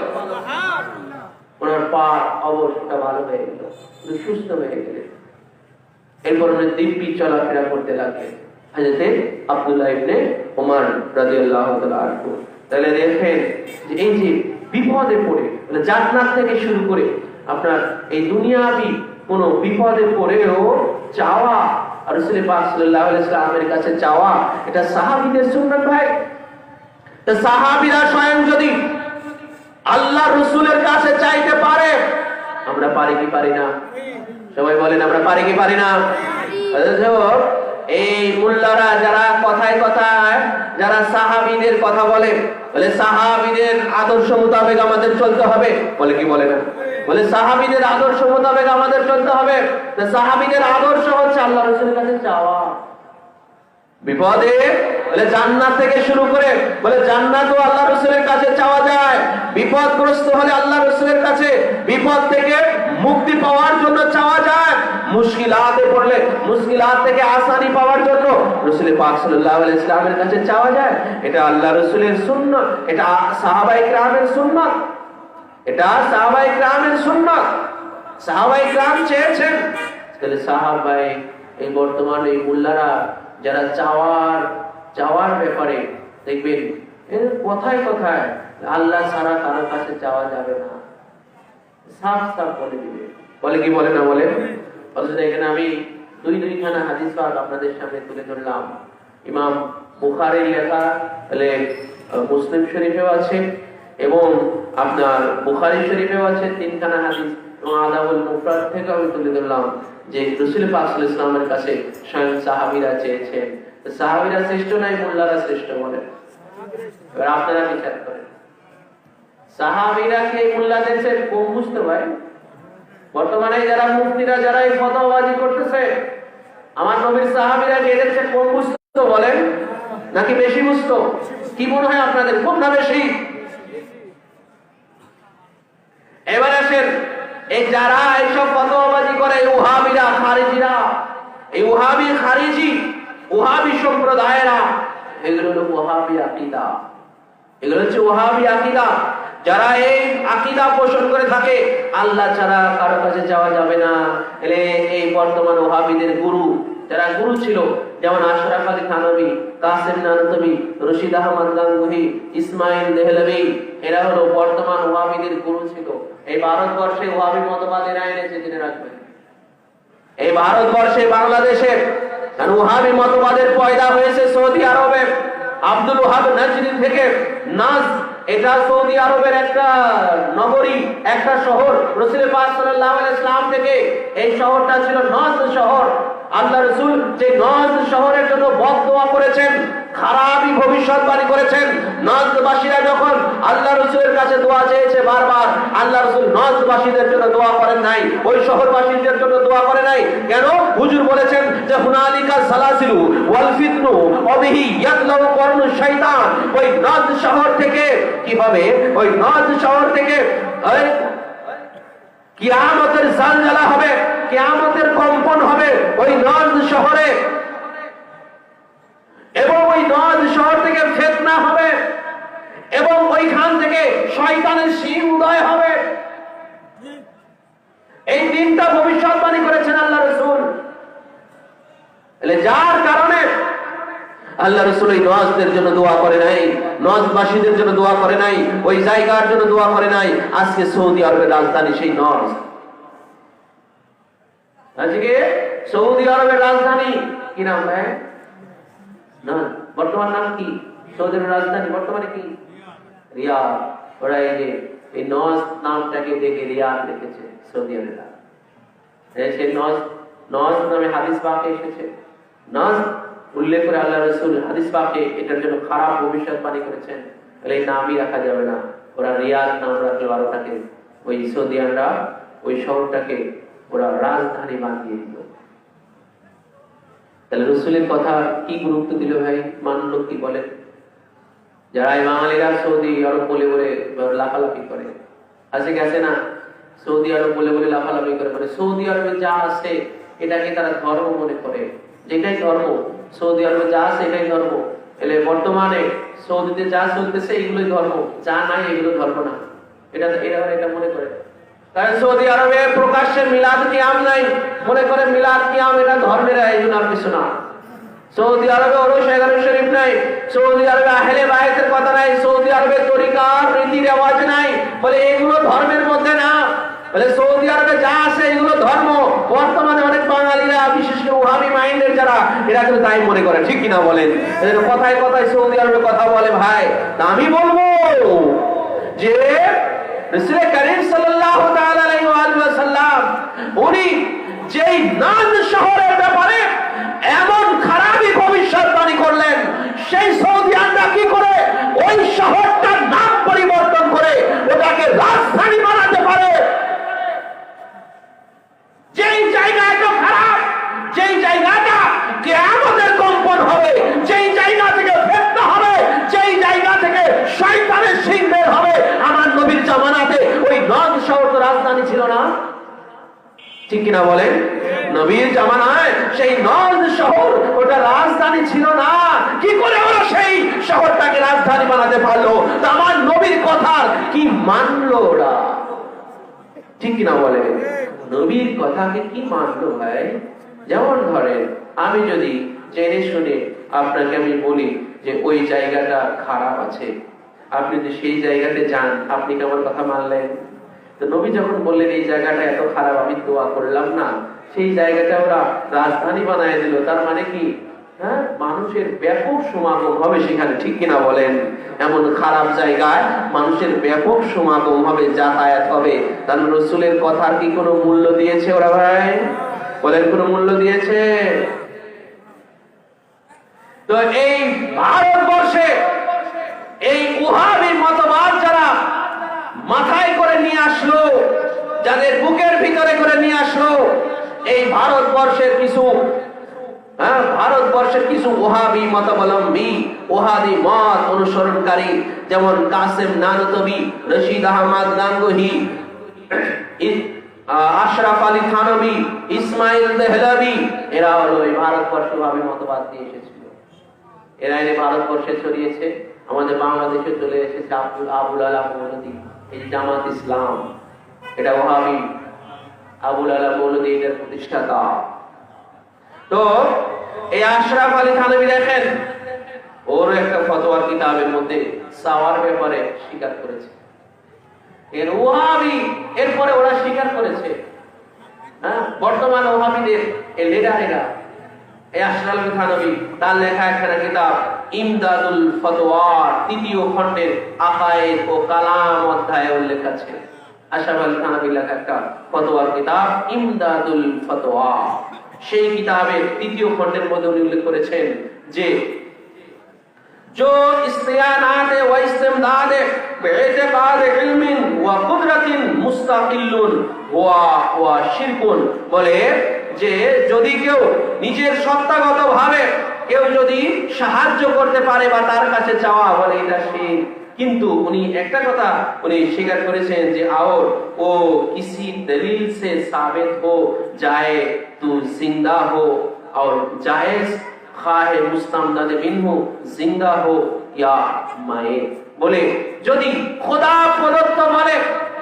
ওনার পা অবস্থা ভালো হয়ে গেল, উনি সুস্থ হয়ে গেলেন। এরপর উনি দিব্যি চলাফেরা করতে লাগলেন হযরত আব্দুল্লাহ ইবনে ওমর রাদিয়াল্লাহু তাআলা আনহু। তাহলে দেখেন যে এই যে বিপদে পড়ে জান্নাত থেকে শুরু করে আপনার এই দুনিয়াবি কোন বিপদে পড়েও চাওয়া রাসূল পাক সাল্লাল্লাহু আলাইহি ওয়াসাল্লামের কাছে চাওয়া, এটা সাহাবীদের সুন্নাত ভাই। তো সাহাবীরা স্বয়ং যদি আল্লাহ রাসূলের কাছে চাইতে পারে, আমরা পারি কি পারি না? সবাই বলেন আমরা পারি কি পারি না? এই মুল্লারা যারা কথায় কথায় যারা সাহাবীদের কথা বলে, বলে সাহাবীদের আদর্শ মোতাবেক আমাদের চলতে হবে, বলে কি বলে না? বলে সাহাবীদের আদর্শ মোতাবেক আমাদের চলতে হবে। সাহাবীদের আদর্শ হচ্ছে আল্লাহ রাসূলের কাছে চাওয়া। বিপদে বলে জান্নাত থেকে শুরু করে বলে জান্নাতও আল্লাহ রাসূলের কাছে চাওয়া যায়। বিপদগ্রস্ত হলে আল্লাহ রাসূলের কাছে বিপদ থেকে মুক্তি পাওয়ার জন্য চাওয়া যায়। মুশকিলাতে পড়লে মুশকিলাত থেকে আসানি পাওয়ার জন্য রাসূল পাক সাল্লাল্লাহু আলাইহি ওয়াসাল্লামের কাছে চাওয়া যায়। এটা আল্লাহ রাসূলের সুন্নাত, এটা সাহাবায়ে কেরামের সুন্নাত, এটা সাহাবায়ে কেরামের সুন্নাত। সাহাবায়ে কেরাম চেয়েছেন। তাহলে সাহাবায়ে এই বর্তমানে এই মুল্লারা যারা চাওয়ার ব্যাপারে দেখবেন কথায় কথায় আল্লাহ ছাড়া কারোর কাছে চাওয়া যাবে না, সাফ সাফ বলে দিবে, বলে কি বলে না বলে। এখানে আমি দুইখানা হাদিস পাক আপনাদের সামনে তুলে ধরলাম। ইমাম বুখারীর লেখা মুসলিম শরীফেও আছে এবং আপনার বুখারী শরীফেও আছে তিনখানা হাদিস। এবং আদাবুল মুফরাদ থেকে আমি তুলে ধরলাম যে রাসূল পাক সাল্লাল্লাহু আলাইহি ওয়াসাল্লামের কাছে স্বয়ং সাহাবীরা চেয়েছেন। সাহাবীরা শ্রেষ্ঠ নাই, মোল্লারা শ্রেষ্ঠ বলেন? এবার আপনারা বিচার করেন, সাহাবীরা কে মোল্লাদের চেয়ে কম বুঝতে পারে? বর্তমানে যারা মুফতিরা যারা এই ফতোয়াবাজি করতেছে, আমার নবীর সাহাবীরা কে এদের চেয়ে কম বুঝতো বলেন নাকি বেশি বুঝতো? কি মনে হয় আপনাদের, কোনটা বেশি? এবার আসেন, এই যারা এইসব ফতোয়াবাজি করে, ওহাবিরা, খারিজিরা, এই ওহাবি খারিজি ওহাবি সম্প্রদায়েরা, এগুলো হলো ওহাবি আকীদা। এগুলো হচ্ছে ওহাবি আকীদা। যারা এই আকীদা পোষণ করে থাকে আল্লাহ ছাড়া কারো কাছে যাওয়া যাবে না, এলে এই বর্তমান ওহাবিদের গুরু যারা গুরু ছিল, যেমন আশরাফ আলী থানভী, কাসেম নানতবী, রশিদ আহমদ গাঙ্গুহি, ইসমাইল দেহলভী, এরা হলো বর্তমান ওহাবিদের গুরু ছিল। এই ভারতবর্ষে ওহাবি মতবাদ এরা এনেছে, জেনে রাখবেন। এই ভারতবর্ষে, বাংলাদেশে ওহাবি মতবাদের পয়দা হয়েছে সৌদি আরবে, আব্দুল ওহাব নাজরি থেকে। নাজ এটা সৌদি আরবের একটা নগরী, একটা শহর। রাসূল পাক সাল্লাল্লাহু আলাইহি ওয়াসাল্লাম থেকে এই শহরটা ছিল নাজ শহর। আল্লাহ রাসূল যে নাজ শহরের জন্য বদদোয়া করেছেন, খারাপই ভবিষ্যৎবাণী করেছেন। নাজবাসীরা যখন আল্লাহ রাসূলের কাছে দোয়া চেয়েছে বারবার, আল্লাহ রাসূল নাজবাসীদের জন্য দোয়া করেন নাই, ওই শহরবাসীদের জন্য দোয়া করে নাই। কেন? হুজুর বলেছেন যে হুনালিকা সালাসিলু ওয়াল ফিতনু ওয়াবিহি ইয়াতলাউ করনু শাইতান। ওই নাজ শহর থেকে কিভাবে, ওই নাজ শহর থেকে কিয়ামতের জালজালা হবে, কিয়ামতের কম্পন হবে ওই নাজ শহরে, এবং ওই নাজ শহর থেকে ফিতনা হবে, এবং ওইখান থেকে শয়তানের শিং উদয় হবে। এই দিনটা ভবিষ্যৎবাণী করেছেন আল্লাহ রাসূল। যার কারণে আল্লাহ রাসূল এই নাজদের জন্য দোয়া করে নাই, নাজবাসীদের জন্য দোয়া করে নাই, ওই জায়গার জন্য দোয়া করে নাই। আজকে সৌদি আরবের রাজধানী সেই নাজ। আজকে সৌদি আরবের রাজধানী কি নাম ভাই? না, বর্তমান নাম কি? সৌদি আরবের রাজধানী বর্তমানে কি? রিয়াদ। ওরা এই যে এই নাজ নামটাকে দেখে রিয়াদ রেখেছে সৌদি আরবের। সেই নাজ নামে হাদিস পাকে এসেছে। নাজ উল্লেখ করে আল্লাহ রাসূল হাদিস পাকে এটার জন্য খারাপ ভবিষ্যৎবাণী করেছেন। এই নামই রাখা যাবে না, ওরা রিয়াদ নাম রাখলো। আর ওটাকে ওই সৌদিয়ানরা ওই শহরটাকে ওরা রাজধানী বানিয়ে দিল। তাহলে রাসূলের কথা কি গুরুত্ব দিল ভাই, মানল কি বলেন? যারা বাঙালিরা সৌদি আরব বলে বলে লাফালাফি করে, আছে গেছে না? সৌদি আরব বলে বলে লাফালাফি করে, মানে সৌদি আরবে যা আছে এটাকে তারা ধর্ম মনে করে, যেটাই ধর্ম। সৌদি আরবে যা আছে এটাই ধর্ম। এলে বর্তমানে সৌদিতে যা চলতেছে এগুলোই ধর্ম, যা নাই এগুলো ধর্ম না, এটা এটা মনে করে। কারণ সৌদি আরবে প্রকাশ্যে মিলাদ কিয়াম নাই, মনে করে মিলাদ কিয়াম এটা ধর্মের আয়োজন, আর কিছু না। সৌদি আরবে ওরস 11 শরীফ নাই, সৌদি আরবে আহলে বায়তের কথা নাই, সৌদি আরবে তরিকার রীতি রেওয়াজ নাই, বলে এগুলো ধর্মের মধ্যে না। বলে সৌদি আরবে যা আছে এগুলো ধর্ম। বর্তমানে অনেক বাঙালিরা, বিশেষ করে ওহাবি মাইন্ডের যারা, এরা কিন্তু তাই মনে করে, ঠিক কিনা বলেন? এদের কথায় কথায় সৌদি আরবে কথা বলে ভাই। আমি বলবো যে রাসূল করিম সাল্লাল্লাহু তাআলা আলাইহি ওয়া সাল্লাম উনি যেই নাজ শহরের ব্যাপারে এমন খারাপই ভবিষ্যৎবাণী করলেন, সেই সৌদিয়ানরা কি করে ওই শহরটার নাম পরিবর্তন করে ওটাকে রাজধানী বানাতে পারে? যেই জায়গাটা খারাপ, যেই জায়গাটা কিয়ামতের কম্পন হবে, যেই জায়গা থেকে ফিতনা হবে, যেই জায়গা থেকে শয়তানের শিং বের হবে, আমার নবীর জামানাতে ওই নাজ শহর তো রাজধানী ছিল না, ঠিক কিনা বলেন? নবীর জামানায় সেই নাজ শহর ওটা রাজধানী ছিল না। কি করে ওরা সেই শহরটাকে রাজধানী বানাতে পারলো? আমার নবীর কথা কি মানলো ওরা, ঠিক কিনা বলেন? নবীর কথাকে কি মানলো ভাই? যেমন ধরেন, আমি যদি জেনে শুনে আপনাকে আমি বলি যে ওই জায়গাটা খারাপ আছে, আপনি যদি সেই জায়গাতে যান, আপনি কি আমার কথা মানলেন? তো নবী যখন বললেন এই জায়গাটা এত খারাপ, আমি দোয়া করলাম না, সেই জায়গাটা ওরা রাজধানী বানায় দিল, তার মানে কি হ্যাঁ, মানুষের ব্যাপক সমাগম হবে সেখানে, ঠিক কিনা বলেন? এমন খারাপ জায়গায় মানুষের ব্যাপক সমাগম হবে, যাতায়াত হবে। তাহলে রসুলের কথার কি কোনো মূল্য দিয়েছে ওরা ভাই? বলেন, কোনো মূল্য দিয়েছে? তো এই ভারতবর্ষে এই ওহাবী মতবাদ যারা মাথায় করে নিয়ে আসলো, যাদের বুকের ভিতরে করে নিয়ে আসলো, এই ভারতবর্ষের কিছু ওহাবী মতাবলম্বী, ওহাবী মত অনুসরণকারী, যেমন কাসেম নানতবী, রশিদ আহমদ গাঙ্গুহি, আশরাফ আলী থানবী, ইসমাইল দেহলভী, এরা হলো এই ভারতবর্ষে ওহাবী মতবাদ নিয়ে এসেছিল। এরা এনে ভারতবর্ষে ছড়িয়েছে, আমাদের বাংলাদেশে চলে এসেছে আবুল আলা মৌলভী, এই জামাত ইসলাম, এটা ওহাবী। আবুল আলা মৌলভী এটার প্রতিষ্ঠাতা। তো এই আশরাফ আলী থানবী দেখেন, ওর একটা ফতোয়ার কিতাবের মধ্যে সাওয়ার ব্যাপারে স্বীকার করেছে, এর ওহাবী। এরপরে ওরা স্বীকার করেছে, হ্যাঁ, বর্তমান ওহাবীদের এই লিডারেরা, এই আশরাফ আলী থানবী, তার লেখা একটা কিতাব ইমদাদুল ফতোয়া, ৩য় খণ্ডের আকায়েদ ও কালাম অধ্যায়ে উল্লেখ আছে। আশরাফ আলী থানবীর লেখা একটা ফতোয়ার কিতাব ইমদাদুল ফতোয়া। সেই কিতাবের ৩য় খণ্ডের মধ্যে উনি উল্লেখ করেছেন যে जो इस्तियानात व इस्तिमदाद बिइतिकाद इल्मिन व कुदरतिन मुस्ताकिल्लुन व शिरकुन, বলে যে যদি কেউ নিজের সত্তাগতভাবে কেউ যদি সাহায্য করতে পারে বা তার কাছে চাওয়া, বলে এটা শিরক। কিন্তু উনি একটা কথা উনি স্বীকার করেছেন যে और वो किसी दलील से साबित हो जाए तो जिंदा हो और जायज खाहे मुस्तमदद मिनहु जिंदा हो या माये, বলে যদি খোদা প্রদত্ত বলে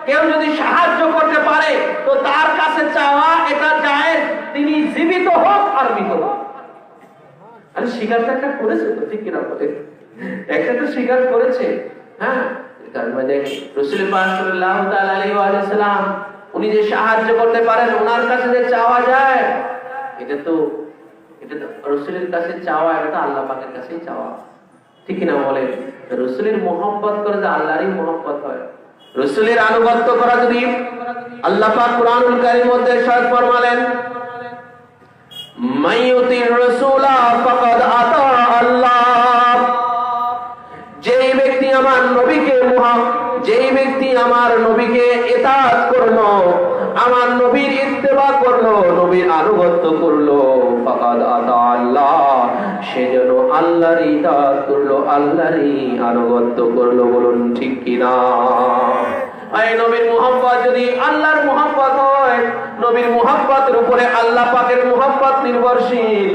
কেউ যদি সাহায্য করতে পারে তো তার কাছে চাওয়া এটা জায়েজ, তিনি জীবিত হোক আর মৃত হোক। আরে স্বীকারটা একটা করেছে তো, ঠিক কিনা বলে? একটা তো স্বীকার করেছে। হ্যাঁ, তার মানে রাসূল পাক সাল্লাল্লাহু তাআলা আলাইহি ওয়া সাল্লাম উনি যে সাহায্য করতে পারেন, ওনার কাছে যে চাওয়া যায়, এটা তো রাসূলের কাছে চাওয়া, এটা তো আল্লাহ পাকের কাছেই চাওয়া, ঠিক কিনা বলে? রাসূলের মহব্বত করে যে আল্লাহরই মহব্বত হয়। রাসূলের আনুগত্য করা যদি আল্লাহ পাক কুরআনুল কারীমের মধ্যে ইরশাদ ফরমালেন, মাইয়ুতির রাসূলা ফাকাদ আতা আল্লাহ, যেই ব্যক্তি আমার নবীকে ইতাআত করলো, আমার নবীর ইত্তেবা করলো, নবীর আনুগত্য করলো, ফাকাদ আতা আল্লাহ, সে যেন আল্লাহর ইতাআত করলো, আল্লাহরই আনুগত্য করলো। বলুন ঠিক কিনা? এই নবীর মুহাব্বত যদি আল্লাহর মুহাব্বত হয়, নবীর মুহাব্বতের উপরে আল্লাহ পাকের মুহাব্বত নির্ভরশীল।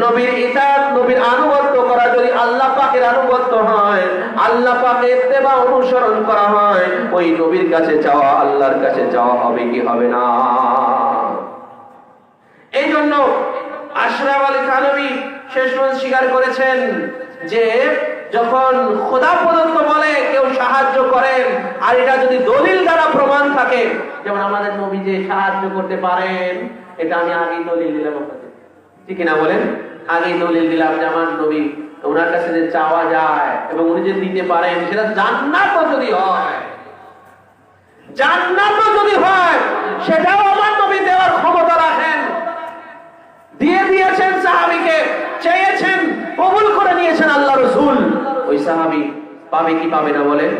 নবীর ইতাআত, নবীর আনুগত্য করা যদি আল্লাহ পাকের আনুগত্য হয়, আল্লাহ পাকের ইত্তেবা অনুসরণ করা হয়, ওই নবীর কাছে চাওয়া আল্লাহর কাছে চাওয়া হবে কি হবে না? এই জন্য আশরাফ আলী থানবী শেষ পর্যন্ত স্বীকার করেছেন যে যখন খোদা প্রদত্ত বলে কেউ সাহায্য করেন, আর এটা যদি দলিল দ্বারা প্রমাণ থাকে, যেমন আমাদের নবী যে সাহায্য করতে পারেন, এটা আমি আগেই দলিল দিলাম আপনাদের, ঠিক কিনা বলেন? আগেই দলিল দিলাম যে আমার নবী, ওনার কাছে যে চাওয়া যায় এবং উনি যে দিতে পারেন, সেটা জান্নাতও যদি হয়, সেটাও আমার নবী দেওয়ার ক্ষমতা রাখেন। দিয়ে দিয়েছেন সাহাবীকে, চেয়েছেন, কবুল করে নিয়েছেন আল্লাহ রাসূল। ওই সাহাবী পাবে কি পাবে না বলেন?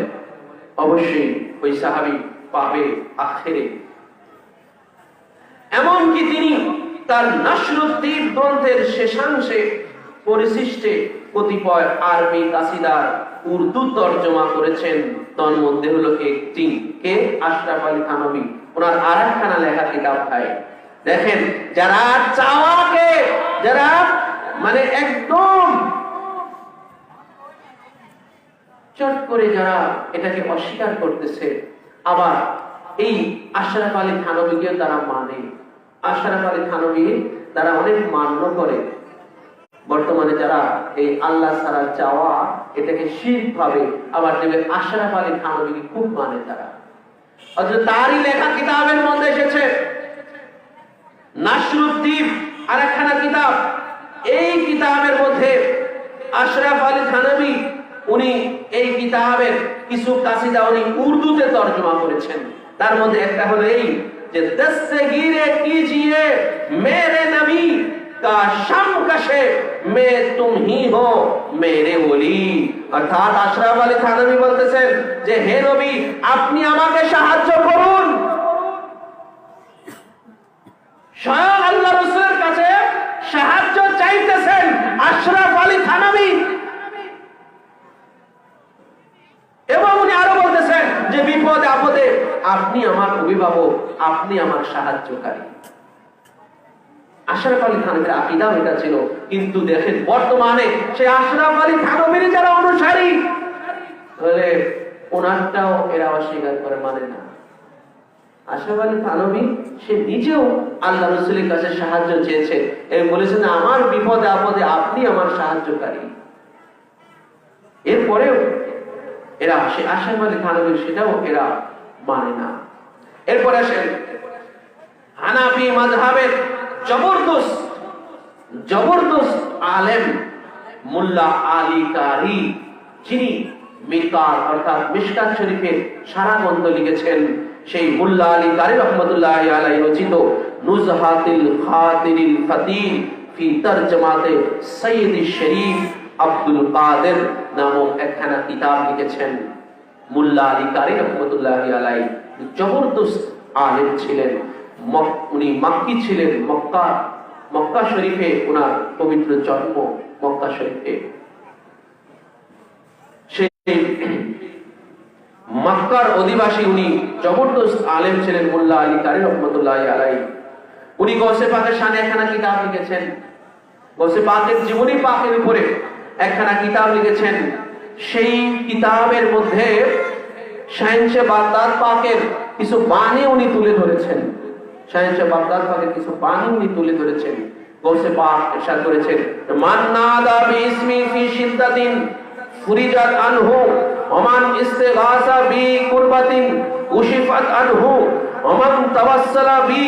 অবশ্যই ওই সাহাবী পাবে আখিরে। এমনকি তিনি তার নাসরুদ্দীন গ্রন্থের শেষাংশে পরিশিষ্টে কতিপয় আরবি কাসিদার উর্দু তর্জমা করেছেন। তার মধ্যে হলো একটি, কে? আশরাফ আলী থানবী, ওনার আরেকখানা লেখা কিতাব খায়। দেখেন, যারা চাওয়াকে, যারা মানে একদম চট করে যারা এটাকে অস্বীকার করতেছে, আবার এই আশরাফ আলী থানবীকে তারা মানে, আশরাফ আলী থানবী তারা অনেক মান্য করে। বর্তমানে যারা এই আল্লাহ ছাড়া চাওয়া এটাকে শিরক ভাবে, আবার দেখবেন আশরাফ আলী থানবীকে খুব মানে তারা। অথচ তারই লেখা কিতাবের মধ্যে এসেছে নাসরুদ্দীন আরেকখানা কিতাব, এই কিতাবের মধ্যে আশরাফ আলী থানভী উনি এই কিতাবের কিছু কাসিদা উনি উর্দুতে তরজমা করেছেন। তার মধ্যে একটা হলো এই যে দস্তগীরে কিজিয়ে মেরে নবী কা শামকশে মে তুম হি হো মেরে ওলি। অর্থাৎ আশরাফ আলী থানভী বলতেছেন যে হে নবী, আপনি আমাকে সাহায্য করুন। স্বয়ং আল্লাহ রাসূলের কাছে সাহায্য চাইতেছেন আশরাফ আলী থানভী। এবং উনি আরো বলতেছেন যে বিপদে আপদে আপনি আমার অভিভাবক, আপনি আমার সাহায্যকারী। আশরাফ আলী থানভীর আকীদা এটা ছিল। কিন্তু দেখেন বর্তমানে সেই আশরাফ আলী থানভীর যারা অনুসারী বলে ওনারটাও এরা অস্বীকার করে, মানে না। আশরাফ আলী থানভী সে নিজেও আল্লাহ রাসূলের কাছে সাহায্য চেয়েছে, এবং বলেছেন আমার বিপদে আপদে আপনি আমার সাহায্যকারী। এরপরেও এরা সে আশরাফ আলী থানভী সেটাও এরা মানে না। এরপরে আসেন হানাফি মাযহাবের জবরদস্ত আলেম মোল্লা আলী কারি, যিনি মিরকাত অর্থাৎ মিশকাত শরীফের সারা গ্রন্থ লিখেছেন, সেই মোল্লা আলী কারি রাহমাতুল্লাহি আলাইহি রচিত নুজহাতুল খাতিরিল ফাতিহ ফি তরজমাতে সৈয়দ শরীফ আব্দুল কাদের নামক একখানা কিতাব লিখেছেন। মোল্লা আলী কারি রাহমাতুল্লাহি আলাইহি জবরদস্ত আলেম ছিলেন। উনি মাক্কি ছিলেন। মক্কা শরীফে ওনার পবিত্র জন্ম মক্কা শরীফে। সেই মক্কার অধিবাসী উনি জবরদস্ত আলেম ছিলেন মোল্লা আলী কারি রাহমাতুল্লাহি আলাইহি। উনি গৌসে পাকের শানে একখানা কিতাব লিখেছেন। গৌসে পাকের জীবনী পাকের উপরে একখানা কিতাব লিখেছেন। সেই কিতাবের মধ্যে শাহেনশে বাগদাদ পাকের কিছু বাণী উনি তুলে ধরেছেন। শাহেনশে বাগদাদ পাকের কিছু বাণী উনি তুলে ধরেছেন। গৌসে পাক ইরশাদ করেছেন, মান নাদা বিইসমি ফি শিদ্দাতিন ফুরিজাত আনহু ওমান ইস্তিগাসা বি কুরবাতিন উশিফাত আনহু ওমান তাওয়াসসালা বি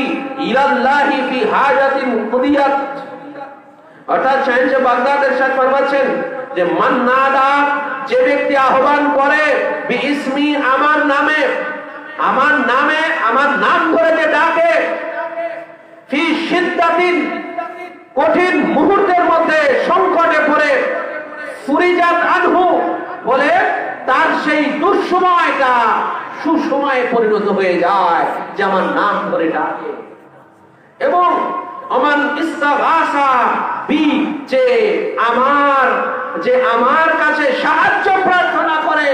ইলাল্লাহি ফি হাজাতিন কুদিয়াত। অর্থাৎ শাহেনশে বাগদাদ ইরশাদ ফরমাচ্ছেন যে মান নাদা, যে ব্যক্তি আহ্বান করে বিইসমি আমার নামে, আমার নাম ধরে যে ডাকে, ফি শিদ্দাতিন কঠিন মুহূর্তের মধ্যে সংকটে পড়ে, ফুরিজাত আনহু বলে তার সেই দুঃসময়টা সুসময়ে পরিণত হয়ে যায় যে আমার নাম ধরে ডাকে। এবং আমান ইস্তাগাসা বি, যে আমার কাছে সাহায্য প্রার্থনা করে,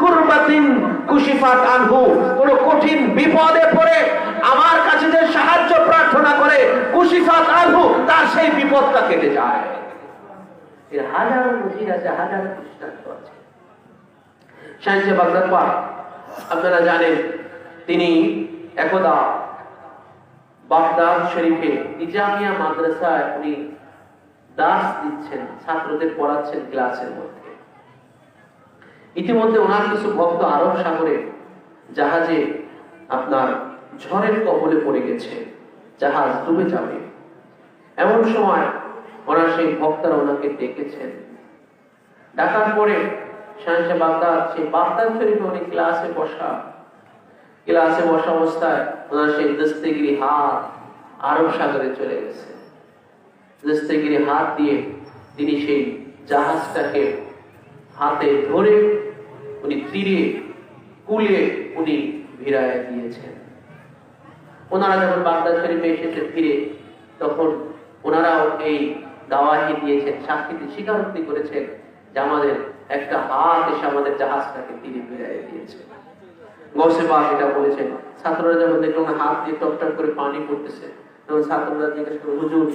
কুরবাতিন কুশিফাত আনহু, কোন কঠিন বিপদে পড়ে আমার কাছে যে সাহায্য প্রার্থনা করে, কুশিফাত আনহু, তার সেই বিপদটা কেটে যায়। এর হাজারো নজির আছে, হাজারো দৃষ্টান্ত আছে। শাহেনশে বাগদাদ পাক আপনারা জানেন, তিনি একদা বাগদাদ শরীফে নিজামিয়া মাদ্রাসায় উনি দার্স দিচ্ছেন, ছাত্রদের পড়াচ্ছেন ক্লাসের মধ্যে। ইতিমধ্যে ওনার কিছু ভক্ত আরব সাগরে জাহাজে আপনার ঝড়ের কবলে পড়ে গেছে, জাহাজ ডুবে যাবে। এমন সময় ওনার সেই ভক্তরা ওনাকে ডেকেছেন। ডাকার পরে শাহেনশে বাগদাদ সেই বাগদাদ শরীফে উনি ক্লাসে বসা অবস্থায় ওনার সেই দস্তগিরি হাত আরব সাগরে চলে গেছে। দস্তগিরি হাত দিয়ে তিনি সেই জাহাজটাকে হাতে ধরে উনি তীরে কুলে উনি ভিড়ায় দিয়েছেন। ওনারা যখন বাগদাদ শরীফে এসেছে ফিরে, তখন ওনারাও এই দাওয়াহি দিয়েছেন, সাক্ষীতে স্বীকারোক্তি করেছেন যে আমাদের একটা হাত এসে আমাদের জাহাজটাকে তীরে ভিড়ায় দিয়েছে। গৌসে পাক এটা বলেছেন। ছাত্ররা যখন দেখলো না হাত দিয়ে টপটপ করে পানি পড়তেছে, তখন ছাত্ররা জিজ্ঞেস করল, হুজুর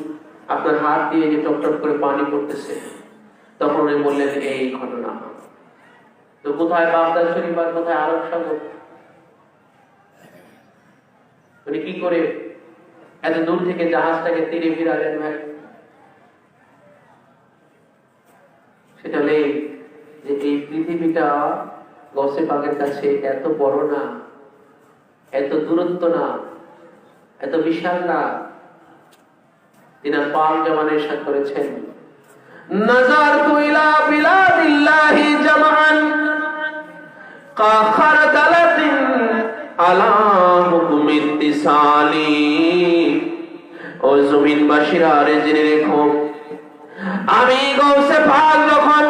আপনার হাত দিয়ে যে টপটপ করে পানি পড়তেছে, তখন উনি বললেন এই ঘটনা। তো কোথায় বাগদাদ শরীফ আর কোথায় আরব সাগর? উনি কি করে এত দূর থেকে জাহাজটাকে তীরে ভিড়ালেন ভাই? সেটা নেই যে এই পৃথিবীটা গৌসে পাকের কাছে এত বড় না, এত দূরত্ব না, এত বিশাল না। তিনি পাক জবানে ইরশাদ করেছেন, নাযারতু ইলা বিলাদিল্লাহি জামআন কা খারদালাতিন আলা হুকমি ইত্তিসালি। ও জমিনবাসীরা, রে জেনে রেখো, আমি গৌসে পাক যখন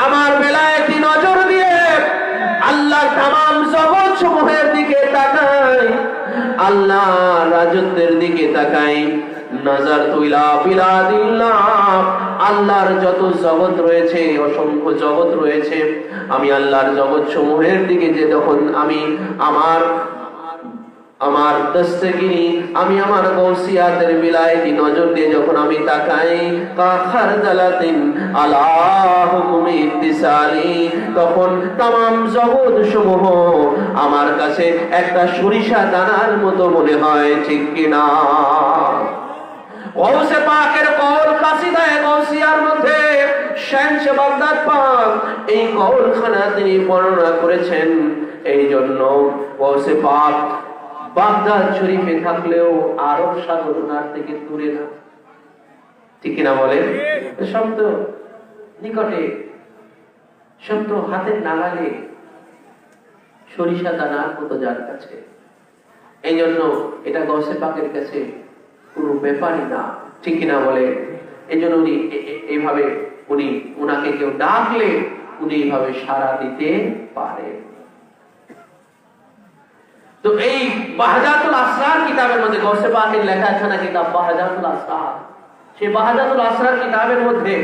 আমার বেলায়েতি নজর দিয়ে আল্লাহর তামাম জগৎ সমূহের দিকে তাকাই, আল্লাহ রাজত্বের দিকে তাকাই, নাযারতু ইলা বিলাদিল্লাহ, আল্লাহর যত জগৎ রয়েছে, অসংখ্য জগৎ রয়েছে, আমি আল্লাহর জগৎ সমূহের দিকে যে যখন আমি আমার দস্তগিরি, আমি আমার গৌসিয়াতের বিলায়েতি নজর দিয়ে যখন আমি তাকাই, কা খারদালাতিন আলা হুকমি ইত্তিসালি, তখন তামাম জগৎ সমূহ আমার কাছে একটা সরিষা দানার মতো মনে হয়, ঠিক কিনা? গৌসে পাকের কওল কাসিদায়ে গৌসিয়ার মধ্যে শামসে বাগদাদ পাক এই কওলখানা তিনি বর্ণনা করেছেন। এই জন্য গৌসে পাক বাগদাদ শরীফে থাকলেও আরব সাগর ওনার থেকে দূরে না, ঠিক কিনা বলেন? শব্দ নিকটে, শব্দ হাতের নাগালে, সরিষা দানার মতো যার কাছে। এই জন্য এটা গৌসে পাকের কাছে কোনো ব্যাপারই না, ঠিক কিনা বলে? এই জন্য উনি এইভাবে উনাকে কেউ ডাকলে উনি এইভাবে সাড়া দিতে পারে। তো এই বাহজাতুল আসরার কিতাবের মধ্যে গৌসে পাকের লেখা আছে না কিতাব বাহজাতুল আসরার, সেই বাহজাতুল আসরার কিতাবের মধ্যে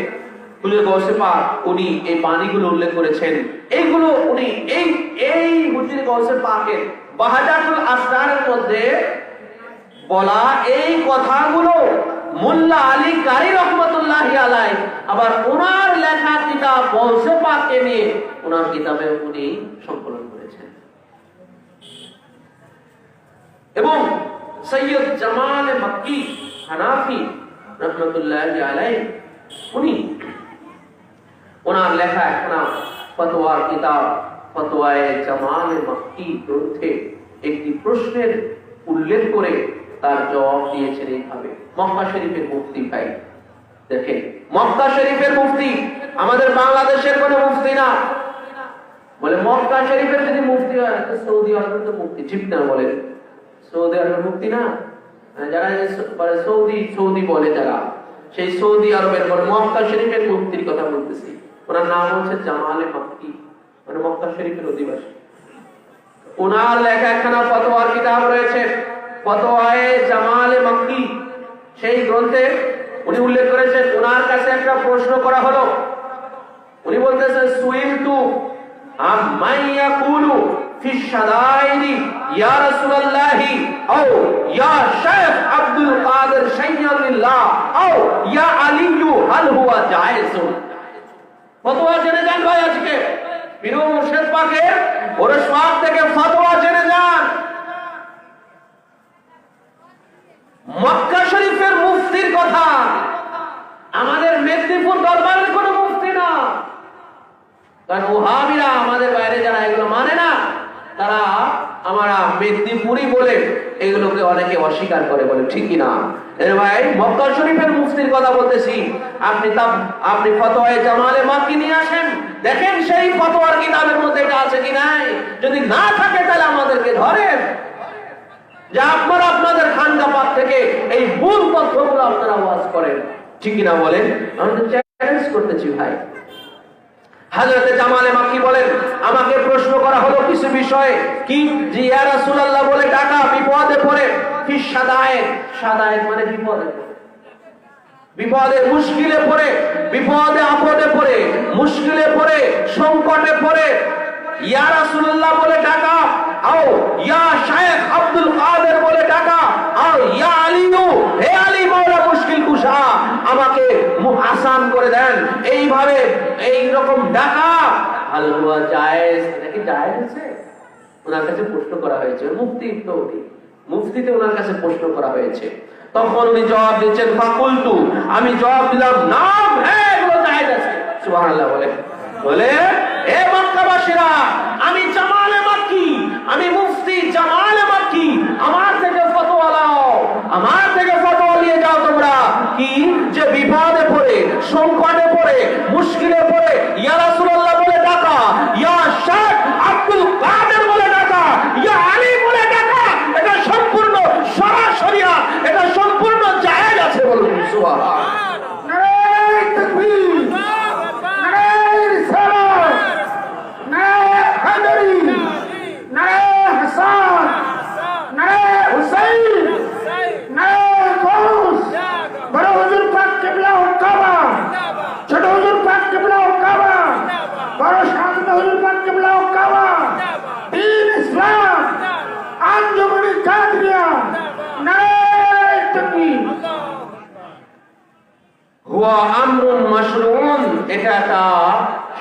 গৌসে পাক উনি এই বাণীগুলো উল্লেখ করেছেন। এইগুলো উনি এই হুজুর গৌসে পাকের বাহজাতুল আসরারের মধ্যে বলা এই কথাগুলো মোল্লা আলী কারি রহমতুল্লাহি আলাইহি আবার ওনার লেখা কিতাব গৌসে পাককে নিয়ে ওনার কিতাবে উনি সংকলন করেছেন। এবং সৈয়দ জামাল মক্কি হানাফি রহমতুল্লাহি আলাইহি উনি ওনার লেখা একটা ফতোয়ার কিতাব ফতোয়ায়ে জামাল মক্কি গ্রন্থে একটি প্রশ্নের উল্লেখ করে তার জবাব দিয়েছেন এইভাবে। মক্কা শরীফের মুফতি ভাই দেখেন, মক্কা শরীফের মুফতি আমাদের বাংলাদেশের কোনো মুফতি না। বলে মক্কা শরীফের যদি মুফতি হয় তো সৌদি আরবের তো মুফতি, ঠিক না বলেন? সৌদি আরবের মুফতি না, যারা সৌদি বলে যারা, সেই সৌদি আরবের পর মক্কা শরীফের মুফতির কথা বলতেছি। ওনার নাম হচ্ছে জামালে মক্কি, মানে মক্কা শরীফের অধিবাসী। ওনার লেখা একখানা ফতোয়ার কিতাব রয়েছে ফতোয়ায়ে জামালে মক্কি। সেই গ্রন্থে উনি উল্লেখ করেছেন, ওনার কাছে একটা প্রশ্ন করা হলো। উনি বলতেছেন, সুইলতু আম্মান ইয়াকুলু ফি শাদাইদি ইয়া রাসূলুল্লাহি আও ইয়া শাইখ আব্দুল কাদের শাইয়ুল্লাহ আও ইয়া আলিয়ু হাল হুয়া জায়েজুন। ফতোয়া জেনে যান ভাই, আজকে পীর ও মুর্শিদ পাকের ওরস পাক থেকে ফতোয়া জেনে যান। মক্কা শরীফের মুফতির কথা, আমাদের মেদিনীপুর দরবারের কোনো মুফতি না। কারণ ওহাবিরা আমাদের বাইরে যারা এগুলো মানে না, তারা আমরা মেদিনীপুরি বলে এগুলোকে অনেকে অস্বীকার করে, বলে ঠিকই না। ভাই মক্কা শরীফের মুফতির কথা বলতেছি, আপনি ফতোয়ায়ে জামালে মক্কি নিয়ে আসেন, দেখেন সেই ফতোয়ার কিতাবের মধ্যে এটা আছে কি নাই। যদি না থাকে তাহলে আমাদেরকে ধরেন যে আপনারা আপনাদের খানকাপাক থেকে এই ভুল তথ্যগুলো আপনারা ওয়াজ করেন, ঠিক না বলেন? আমি তো চ্যালেঞ্জ করতেছি ভাই। হযরত জামালে মক্কি বলেন, আমাকে প্রশ্ন করা হলো কিছু বিষয়ে, কি যে ইয়া রাসূলুল্লাহ বলে ডাকা বিপদে পড়ে, ফি শাদায়েদ, শাদায়েদ মানে বিপদে পড়ে, বিপদে মুশকিলে পড়ে, বিপদে আপদে পড়ে, মুশকিলে পড়ে, সংকটে পড়ে ইয়া রাসূলুল্লাহ বলে ডাকা, আও ইয়া শাইখ আব্দুল কাদের বলে ডাকা, আও ইয়া আলিয়ু, হে আলী মাওলা মুশকিল কুশা, আমাকে আসান করে দেন, এইভাবে এই রকম ডাকা হাল হুয়া জায়েজ, এটা কি জায়েজ আছে? ওনার কাছে প্রশ্ন করা হয়েছে, মুফতিতে ওনার কাছে প্রশ্ন করা হয়েছে। তখন উনি জবাব দিচ্ছেন, ফাকুলতু, আমি জবাব দিলাম, নাম, হ্যাঁ এগুলো জায়েজ আছে। সুবহানাল্লাহ বলে এ মক্কাবাসীরা, আমি জামালে মক্কি, আমি মুফতি জামালে মক্কি, আমার থেকে ফতোয়া নাও, আমার থেকে ফতোয়া নিয়ে যাও তোমরা। কি হায়দারি, নারে হাসান, নারে হুসাইন, নারে গৌস, বড় হুজুর পাক কিবলা ও কাবা, ছোট হুজুর পাক কিবলা ও কাবা, বড় শান্ত হুজুর পাক কিবলা ও কাবা, দ্বীন ইসলাম, আঞ্জুমানে কাদরিয়া, নারে তাকবীর। হুয়া আমরুন মাশরুউন, এটা একটা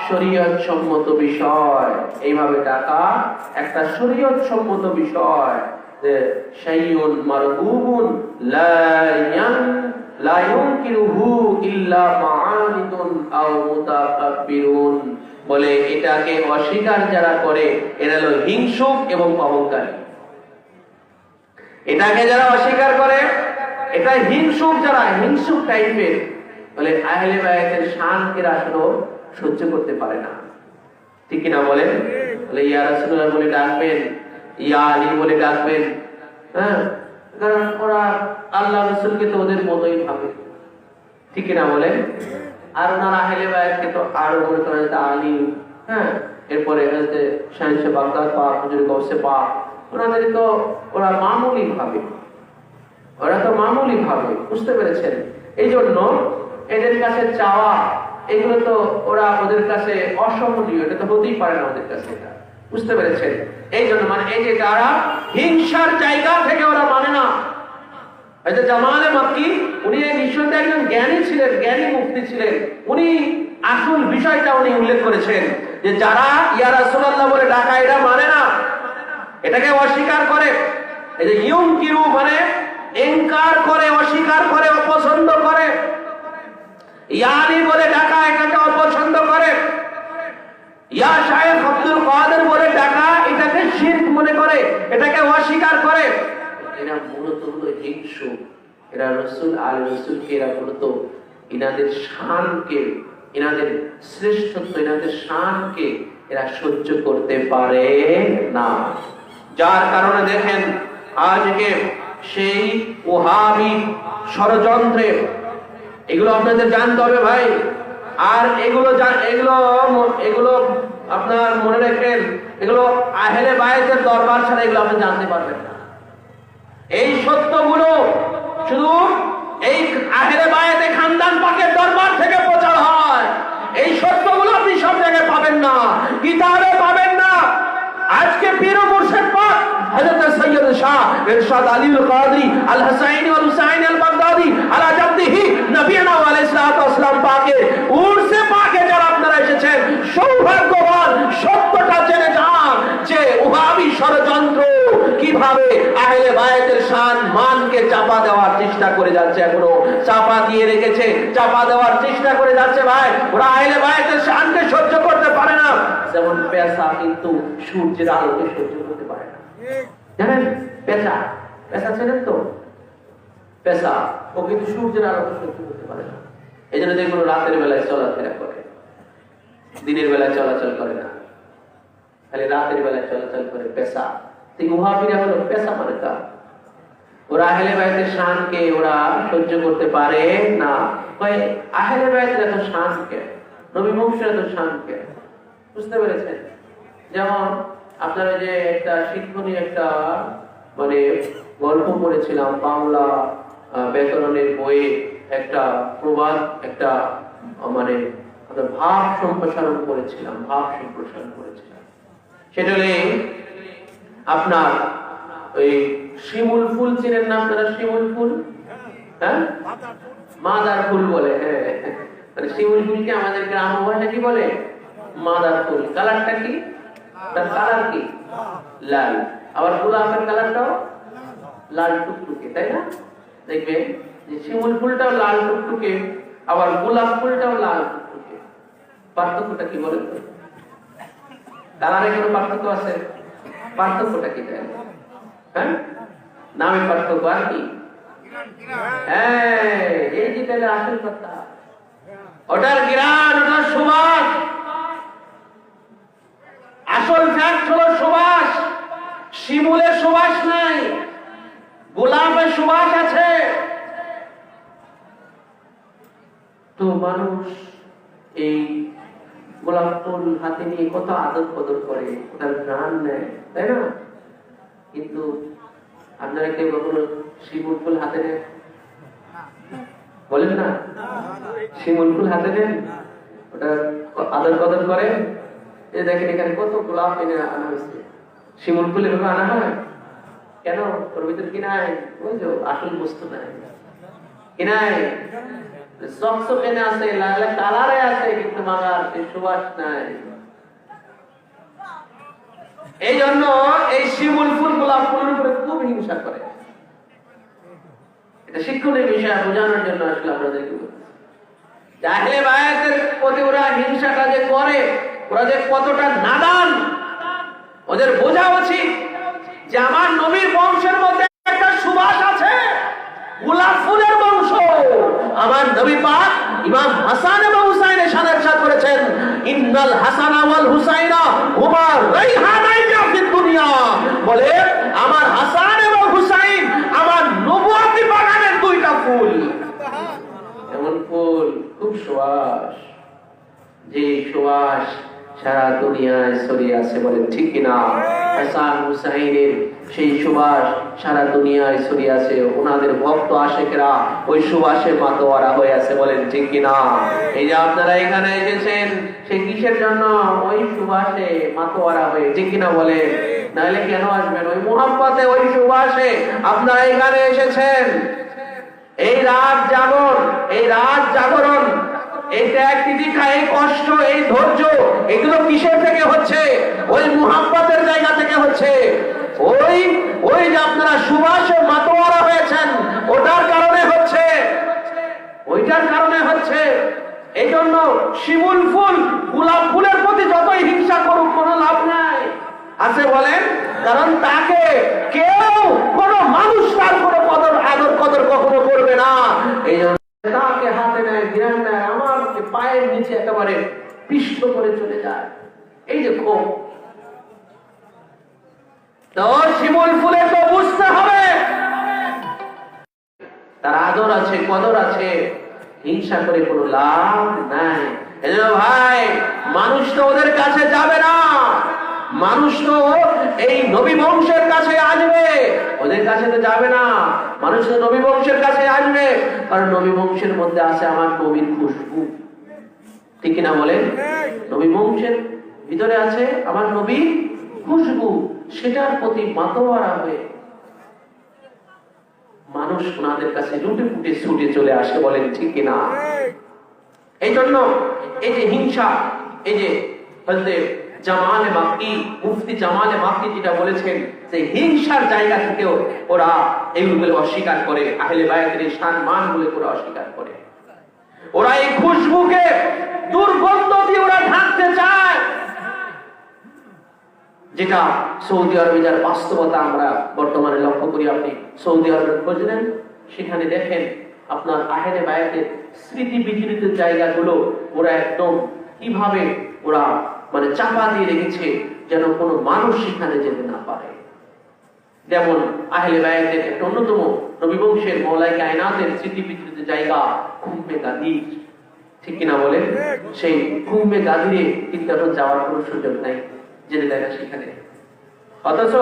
শরীয়ত সম্মত বিষয়। এইভাবে ডাকা একটা শরীয়ত সম্মত বিষয় যে শাইউন মারগুবুন লা ইউনকিরুহু ইল্লা মুআনিদুন আও মুতাকাব্বিরুন, বলে এটাকে অস্বীকার যারা করে এরা হলো হিংসুক এবং অহংকারী। এটাকে যারা অস্বীকার করে এটা হিংসুক, যারা হিংসুক টাইপের, বলে আহলে বায়াতের শানকে আসলে সহ্য করতে পারে না। ঠিক কিনা বলেন? বলে ইয়া রাসূলুল্লাহ বলে ডাকবেন, ইয়া আলী বলে ডাকবেন, হ্যাঁ, কারণ ওরা আল্লাহ রাসূলকে তো ওদের মতোই ভাবে। ঠিক কিনা বলেন? আর ওনার আহলে বায়াতকে তো আরো মনে করেন আলী, হ্যাঁ, এরপরে হচ্ছে শাহেনশাহ বাগদাদ পাক, হুজুর গৌসে পাক, ওনাদের তো ওরা মামুলি ভাবে, ওরা তো মামুলি ভাবে। বুঝতে পেরেছেন? এই জন্য এদের কাছে চাওয়া এগুলো তো ওরা ওদের কাছে অসহনীয়, এটা তো হতেই পারে না ওদের কাছে। এটা বুঝতে পেরেছেন? এই জন্য মানে এই যে যারা হিংসার জায়গা থেকে ওরা মানে না। এই যে জামালে মাক্কি, উনি এই বিষয়টা একজন জ্ঞানী ছিলেন, জ্ঞানী মুফতি ছিলেন। উনি আসল বিষয়টা উনি উল্লেখ করেছেন যে যারা ইয়া রাসূলুল্লাহ বলে ডাকা এরা মানে না, এটাকে অস্বীকার করে। এই যে ইউনকিরু মানে ইনকার করে, অস্বীকার করে, অপছন্দ করে। ইয়ানি বলে ডাকা এটাকে অপছন্দ করে। ইয়া শায়েখ আব্দুল কাদের বলে ডাকা এটাকে শিরক মনে করে, এটাকে অস্বীকার করে। এরা মূলত হলো হিংসু। এরা রাসূল আল রাসূলকে, এরা মূলত ইনাদের শানকে, ইনাদের শ্রেষ্ঠত্ব, ইনাদের শানকে এরা সহ্য করতে পারে না। যার কারণে দেখেন আজকে সেই ওহাবি ষড়যন্ত্রে, এগুলো আপনাদের জানতে হবে ভাই। আর এগুলো এগুলো আপনার মনে রাখেন, এগুলো আহলে বায়াতের দরবার ছাড়া এগুলো আপনি জানতে পারবেন না। এই সত্যগুলো শুধু এই আহলে বায়াতে খানদান পাকের দরবার থেকে প্রচার হয়। এই সত্যগুলো আপনি সব জায়গায় পাবেন না, কিতাবে পাবেন না। আজকে পীর ও মুর্শিদ পাক হযরত সৈয়দ শাহ ইরশাদ আলী আল কাদরি আল হুসাইনি ওয়াল হুসাইনি আল বাগদাদি আলা জাদ্দিহি নবিয়না আলাইহিস সালাতু ওয়াস সালাম পাকে উরসে পাকে যারা আপনারা এসেছেন, সৌভাগ্যবান, সত্যটা জেনে যান যে ওহাবি ষড়যন্ত্র কিভাবে আহলে বায়াতের শান মানকে চাপা দেওয়ার চেষ্টা করে যাচ্ছে, এখনো চাপা দিয়ে রেখেছে, চাপা দেওয়ার চেষ্টা করে যাচ্ছে। ভাই, ওরা আহলে বায়াতের শানকে সহ্য করতে পারে না। যেমন পেশা কিন্তু সূর্যের আলোকে সহ্য করতে পারে না। জানেন পেশা, পেশা ছিলেন তো, পেশা ও কিন্তু সূর্যের আলোকে সহ্য করতে পারে না। এই জন্য দেখুন রাতের বেলায় চলাফেরা করে, দিনের বেলায় চলাচল করে না, খালি রাতের বেলায় চলাচল করে। পেশা ওহাবিরা হলো পেশা মানে তা। ওরা আহলে বায়াতের শানকে ওরা সহ্য করতে পারে না। আহলে বায়াতের এত শানকে, নবী মুহাম্মদের এত শানকে, বুঝতে পেরেছেন? যেমন আপনারা যে একটা শিক্ষণীয় একটা মানে গল্প পড়েছিলাম বাংলা ব্যাকরণের বইয়ে, একটা প্রবাদ, একটা মানে ভাব সম্প্রসারণ করেছিলাম, সেটা হলে আপনার ওই শিমুল ফুল চিনেন না আপনারা? শিমুল ফুল, হ্যাঁ, মাদার ফুল বলে। হ্যাঁ, মানে শিমুল ফুলকে আমাদের গ্রাম্য ভাষা কি বলে? মাদার ফুল। কালারটা কি? তার কালার কি? লাল। আবার গোলাপের কালারটাও লাল টুকটুকে, তাই না? দেখবেন যে শিমুল ফুলটাও লাল টুকটুকে, আবার গোলাপ ফুলটাও লাল টুকটুকে। পার্থক্যটা কি বলেন তো? কালারে কোনো পার্থক্য আছে? পার্থক্যটা কি দেয়? হ্যাঁ, নামে পার্থক্য, আর কি? হ্যাঁ, এই যে তাহলে আসল কথা, ওটার ঘ্রাণ, ওটার সুবাস। আসল ফ্যাক্ট হলো সুবাস। শিমুলের সুবাস নাই, গোলাপের সুবাস আছে। তো মানুষ এই গোলাপ ফুল হাতে নিয়ে কত আদর কদর করে, তার প্রাণ নেয়, তাই না? কিন্তু আপনারা কেউ কখনো শিমুল ফুল হাতে নেন? বলেন না, শিমুল ফুল হাতে নেন, ওটা আদর কদর করে। এই দেখেন এখানে কত গোলাপ এনে আনা হয়েছে, শিমুল ফুল এভাবে আনা হয় কেন? ওর ভিতরে কি নাই? ওই যে আসল বস্তু নাই, কি নাই? চকচকে আছে, লাল কালারে আছে, কিন্তু মাগার সুবাস নাই। এই জন্য এই শিমুল ফুল গোলাপ ফুলের উপরে খুব হিংসা করে। এটা শিক্ষণীয় বিষয় বোঝানোর জন্য আসলে আপনাদেরকে বলছি। আহলে বায়াতের প্রতি ওরা হিংসাটা যে করে, ওরা যে কতটা নাদান, ওদের বোঝা উচিত যে আমার নবীর বংশের মধ্যে একটা সুবাস আছে, গোলাপ ফুলের বংশ। আমার নবী পাক ইমাম হাসান এবং হুসাইনের সাথে ইরশাদ করেছেন, ইন্নাল হাসান ওয়াল হুসাইনা হুমা রাইহানাইয়া ফিদ দুনিয়া। বলে আমার হাসান এবং হুসাইন আমার নবুয়তি বাগানের দুইটা ফুল। এমন ফুল, খুব সুবাস, যে সুবাস সারা দুনিয়ায় ছড়িয়ে আছে, বলেন ঠিক কিনা? হাসান হুসাইনের সেই সুবাস সারা দুনিয়ায় ছড়িয়ে আছে, ওনাদের ভক্ত আশেকেরা ওই সুবাসে মাতোয়ারা হয়ে আছে, বলেন ঠিক কিনা? এই যে আপনারা এখানে এসেছেন, সে কিসের জন্য? ওই সুবাসে মাতোয়ারা হয়ে, ঠিক কিনা বলেন? নাহলে কেন আসবেন? ওই মুহাব্বতে, ওই সুবাসে আপনারা এখানে এসেছেন। এই রাত জাগরণ, এই রাত জাগরণ, এই ত্যাগ তিতিক্ষা, এই কষ্ট, এই ধৈর্য, এগুলো কিসের থেকে হচ্ছে? ওই মুহাব্বতের জায়গা থেকে হচ্ছে। ওই ওই যে আপনারা সুবাসে মাতোয়ারা হয়েছেন, ওটার কারণে হচ্ছে, ওইটার কারণে হচ্ছে। এই জন্য শিমুল ফুল গোলাপ ফুলের প্রতি যতই হিংসা করুক কোনো লাভ নাই, আছে বলেন? কারণ তাকে কেউ, কোনো মানুষ তার কোনো কদর আদর কদর কখনো করবে না। এই জন্য তাকে হাতে নেয়, ঘিরান নেয়, আমার পায়ের নিচে একেবারে পিষ্ট করে চলে যায়। এই যে ক্ষোভ, তো শিমুল ফুলের তো বুঝতে হবে তার আদর আছে, কদর আছে, হিংসা করে কোনো লাভ নাই। এজন্য ভাই, মানুষ তো ওদের কাছে যাবে না, মানুষ তো এই নবী বংশের কাছে আসবে, ওদের কাছে তো যাবে না। মানুষ তো নবী বংশের কাছে আসবে, কারণ নবী বংশের মধ্যে আছে আমার নবীর খুশবু, ঠিক কিনা বলেন? নবী বংশের ভিতরে আছে আমার নবীর খুশবু, সেটার প্রতি মাতোয়ারা হয়ে মানুষ ওনাদের কাছে লুটে ফুটে ছুটে চলে আসে, বলেন ঠিক কিনা? এই জন্য এই যে হিংসা, এই যে হযরত জামালে মাক্কি, মুফতি জামালে মাক্কি যেটা বলেছেন, যে হিংসার জায়গা থেকেও ওরা এইগুলো অস্বীকার করে, আহলে বায়াতের শান মান বলে ওরা অস্বীকার করে। ওরা এই খুশবুকে দুর্গন্ধ দিয়ে ওরা ঢাকতে চায়, যেটা সৌদি আরবে যার বাস্তবতা আমরা বর্তমানে লক্ষ্য করি। আপনি সৌদি আরবের খোঁজ নেন, সেখানে দেখেন আপনার আহলে বায়াতের স্মৃতি বিজড়িত জায়গাগুলো ওরা একদম কিভাবে ওরা মানে চাপা দিয়ে রেখেছে, যেন কোনো মানুষ সেখানে যেতে না পারে। যেমন আহলে বায়াতের একটা অন্যতম নবী বংশের মওলাই কায়নাতের স্মৃতি বিজড়িত জায়গা খুম্বে গাদির, ঠিক কিনা বলেন? সেই খুম্বে গাদিরে কিন্তু এখন যাওয়ার কোনো সুযোগ নাই, জেনে দেয় না সেখানে। অথচ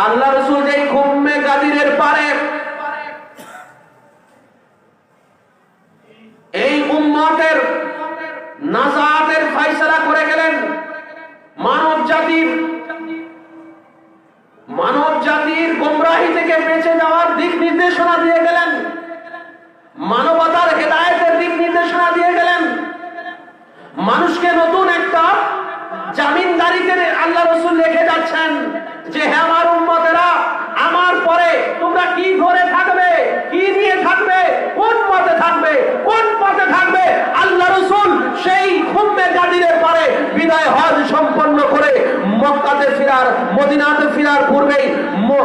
আল্লাহ রাসূল যে খুম্বে গাদিরের পারে এই উম্মতের নাজাতের ফয়সালা করে গেলেন, মানব জাতির গোমরাহি থেকে বেঁচে যাওয়ার দিক নির্দেশনা দিয়ে গেলেন, মানবতার হেদায়েতের দিক নির্দেশনা দিয়ে গেলেন, মানুষকে নতুন একটা জামিনদারিতে আল্লাহ রাসূল রেখে যাচ্ছেন যে হে আমার উম্মতেরা, আমার পরে তোমরা কি ধরে থাকবে, কি নিয়ে থাকবে, কোন পথে থাকবে, কোন পথে থাকবে। আল্লাহ রাসূল সেই খুম্বে গাদিরের পরে বিদায় হজ সম্পন্ন করে মক্কাতে ফিরার, মদিনাতে ফিরার পূর্বেই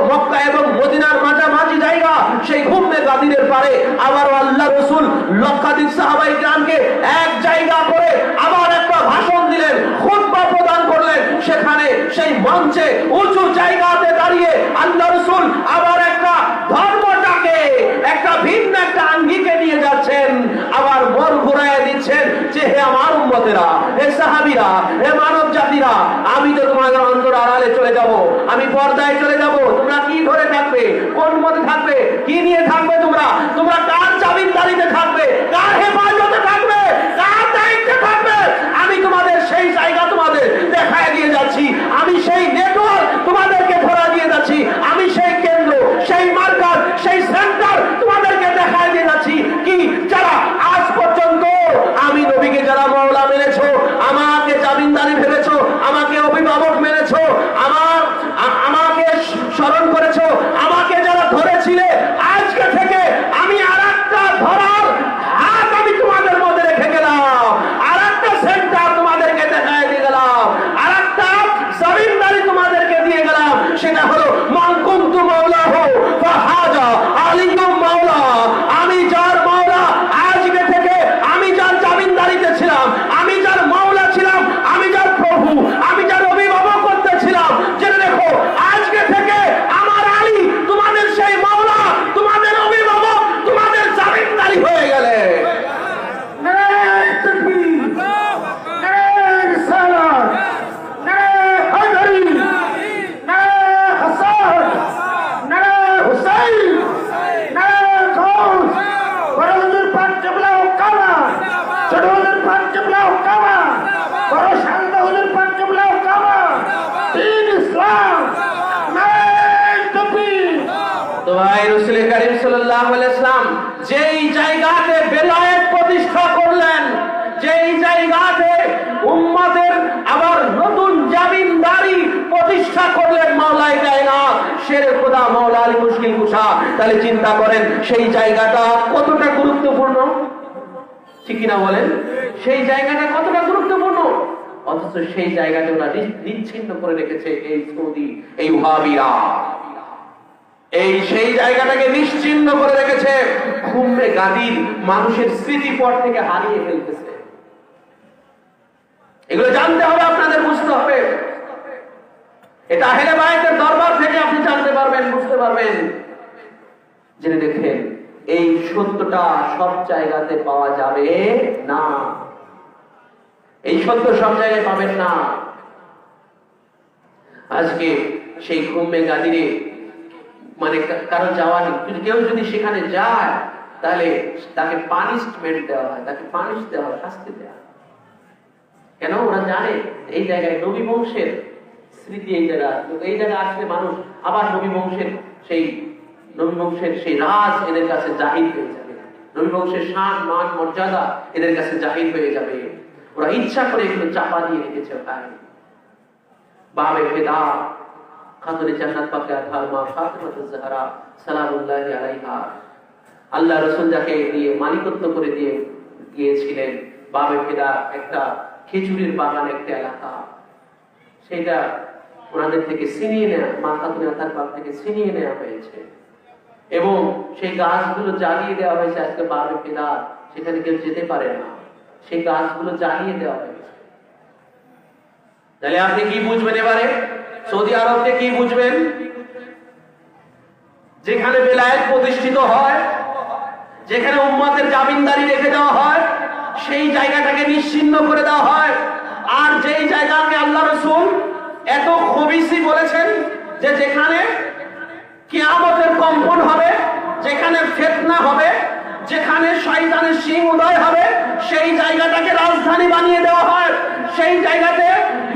মক্কা এবং মদিনার মাঝামাঝি জায়গা সেই খুম্বে গাদিরের পরে আবার আল্লাহ রাসূল লক্ষাধিক সাহাবায়ে কিরামকে এক জায়গা করে আবার একটা ভাষণ দিলেন, খুতবা প্রদান করলেন। সেখানে সেই মঞ্চে উঁচু জায়গাতে দাঁড়িয়ে আল্লাহ রাসূল আবার একটা ধর্মটাকে একটা ভিন্ন একটা আঙ্গিকে নিয়ে যাচ্ছেন, আবার মন ঘুরাইয়া দিচ্ছেন যে হে আমার উম্মতেরা, বোনেরা, হে সাহাবীরা, হে মানব জাতিরা, আমি তো তোমাদের অন্তর আড়ালে চলে যাব, আমি পর্দায় চলে যাব। তোমরা কি ধরে থাকবে, কোন মতে থাকবে, কি নিয়ে থাকবে? তোমরা কার জামিনদারিতে থাকবে, কার হেফাজতে থাকবে, কার দায়িত্বে থাকবে? আমি তোমাদের সেই জায়গা তোমাদের দেখায় দিয়ে যাচ্ছি, আমি সেই নেটওয়ার্ক তোমাদেরকে ধরা দিয়ে যাচ্ছি, আমি সেই কেন্দ্র, সেই মার্কার, সেই সেন্টার তোমাদেরকে দেখায় দিয়ে যাচ্ছি। কি যারা আজ পর্যন্ত আমি নবীকে যারা মাওলা মেনেছো, আমাকে জামিনদারি ভেবেছো, আমাকে অভিভাবক মেনেছো, আমাকে স্মরণ করেছো, আমাকে যারা ধরেছিলে, আজকে থেকে আমি আরেকটা ধরার হাত আমি তোমাদের মধ্যে রেখে গেলাম, আরেকটা সেন্টার তোমাদেরকে দেখায় দিয়ে গেলাম, আরেকটা জামিনদারি তোমাদেরকে দিয়ে গেলাম। সেটা হলো মান কুনতু মাওলাহু ফাহাজা আলিয়ুম মাওলা। আমি যার মাওলা, আজকে থেকে আমি যার জামিনদারিতে ছিলাম, আমি যার মাওলা ছিলাম, আমি যার প্রভু, আমি যার অভিভাবক করতে ছিলাম, জেনে রেখো আজকে থেকে আমার আলী তোমাদের সেই মাওলা, তোমাদের অভিভাবক, তোমাদের জামিনদারি হয়ে গেলে। নারায়ে তাকবীর, নারায়ে রিসালাত, নারায়ে হায়দারি, নারায়ে হাসান, নারায়ে হুসাইন, নারায়ে গাউস, বড় হুজুর পাক কিবলা ও কাবা, ছোট হুজুর পাক কিবলা ও কাবা, বড় শান্ত হুজুর পাক কিবলা ও কাবা, দ্বীন ইসলাম, নারায়ে তাকবীর। তো ভাই রাসূল করিম সাল্লাল্লাহু আলাইহি ওয়াসাল্লাম যেই জায়গাতে বেলায়েত প্রতিষ্ঠা করলেন, যেই জায়গাতে উম্মতের আবার নতুন জামিনদারি প্রতিষ্ঠা করলেন মাওলাই কায়নাত শেরে খোদা মাওলা আলী মুশকিল কুশা, তাহলে চিন্তা করেন সেই জায়গাটা কতটা গুরুত্বপূর্ণ, ঠিক কিনা বলেন? সেই জায়গাটা কতটা গুরুত্বপূর্ণ, অথচ সেই জায়গাটা ওরা নিচ্ছিন্ন করে রেখেছে এই সৌদি, এই ওয়াহাবিরা সেই জায়গাটাকে নিশ্চিহ্ন করে রেখেছে। খুম্বে গাদির মানুষের স্মৃতিপট থেকে হারিয়ে ফেলতেছে। এগুলো জানতে হবে, আপনাদের বুঝতে হবে। এটা আহলে বায়তের দরবার থেকে আপনি জানতে পারবেন, বুঝতে পারবেন। জেনে দেখেন এই সত্যটা সব জায়গাতে পাওয়া যাবে না, এই সত্য সব জায়গায় পাবেন না। আজকে সেই খুম্বে গাদিরে মানে কারো যাওয়া নেই, কেউ যদি সেখানে যায় তাহলে তাকে পানিশমেন্ট দেওয়া হয়, তাকে পানিশ দেওয়া হয়, শাস্তি দেওয়া হয়। কেন? ওরা জানে এই জায়গায় নবী বংশের স্মৃতি, এই জায়গায় আসলে মানুষ আবার নবী বংশের সেই রাজ এদের কাছে জাহির হয়ে যাবে, নবী বংশের শান মান মর্যাদা এদের কাছে জাহির হয়ে যাবে। ওরা ইচ্ছা করে এগুলো চাপা দিয়ে রেখেছে। বাবে ফিদা খাতুনে জান্নাত পাকে আথার মা ফাতেমাতুজ জাহরা সালামুল্লাহি আলাইহা, আল্লাহ রাসূল যাকে দিয়ে মালিকত্ব করে দিয়ে গিয়েছিলেন, বাবে ফিদা একটা খেজুরের বাগান, একটা এলাকা, সেটা ওনাদের থেকে ছিনিয়ে নেওয়া, মা খাতুনে আথার পাক থেকে ছিনিয়ে নেওয়া হয়েছে এবং সেই গাছগুলো জ্বালিয়ে দেওয়া হয়েছে। আজকে বাবে ফিদা সেখানে কেউ যেতে পারে না, সেই গাছগুলো জ্বালিয়ে দেওয়া হয়েছে। তাহলে আপনি কি বুঝবেন এবারে? সৌদি আরবকে কি বুঝবেন? যেখানে বেলায়েত প্রতিষ্ঠিত হয়, যেখানে উম্মতের জামিনদারি রেখে দেওয়া হয়, সেই জায়গাটাকে নিশ্চিহ্ন করে দেওয়া হয়। আর যেই জায়গাকে আল্লাহ রাসূল এত খবিসি বলেছেন যে যেখানে কিয়ামতের কম্পন হবে, যেখানে ফিতনা হবে, যেখানে শয়তানের সিং উদয় হবে, সেই জায়গাটাকে রাজধানী বানিয়ে দেওয়া হয়। সেই জায়গাতে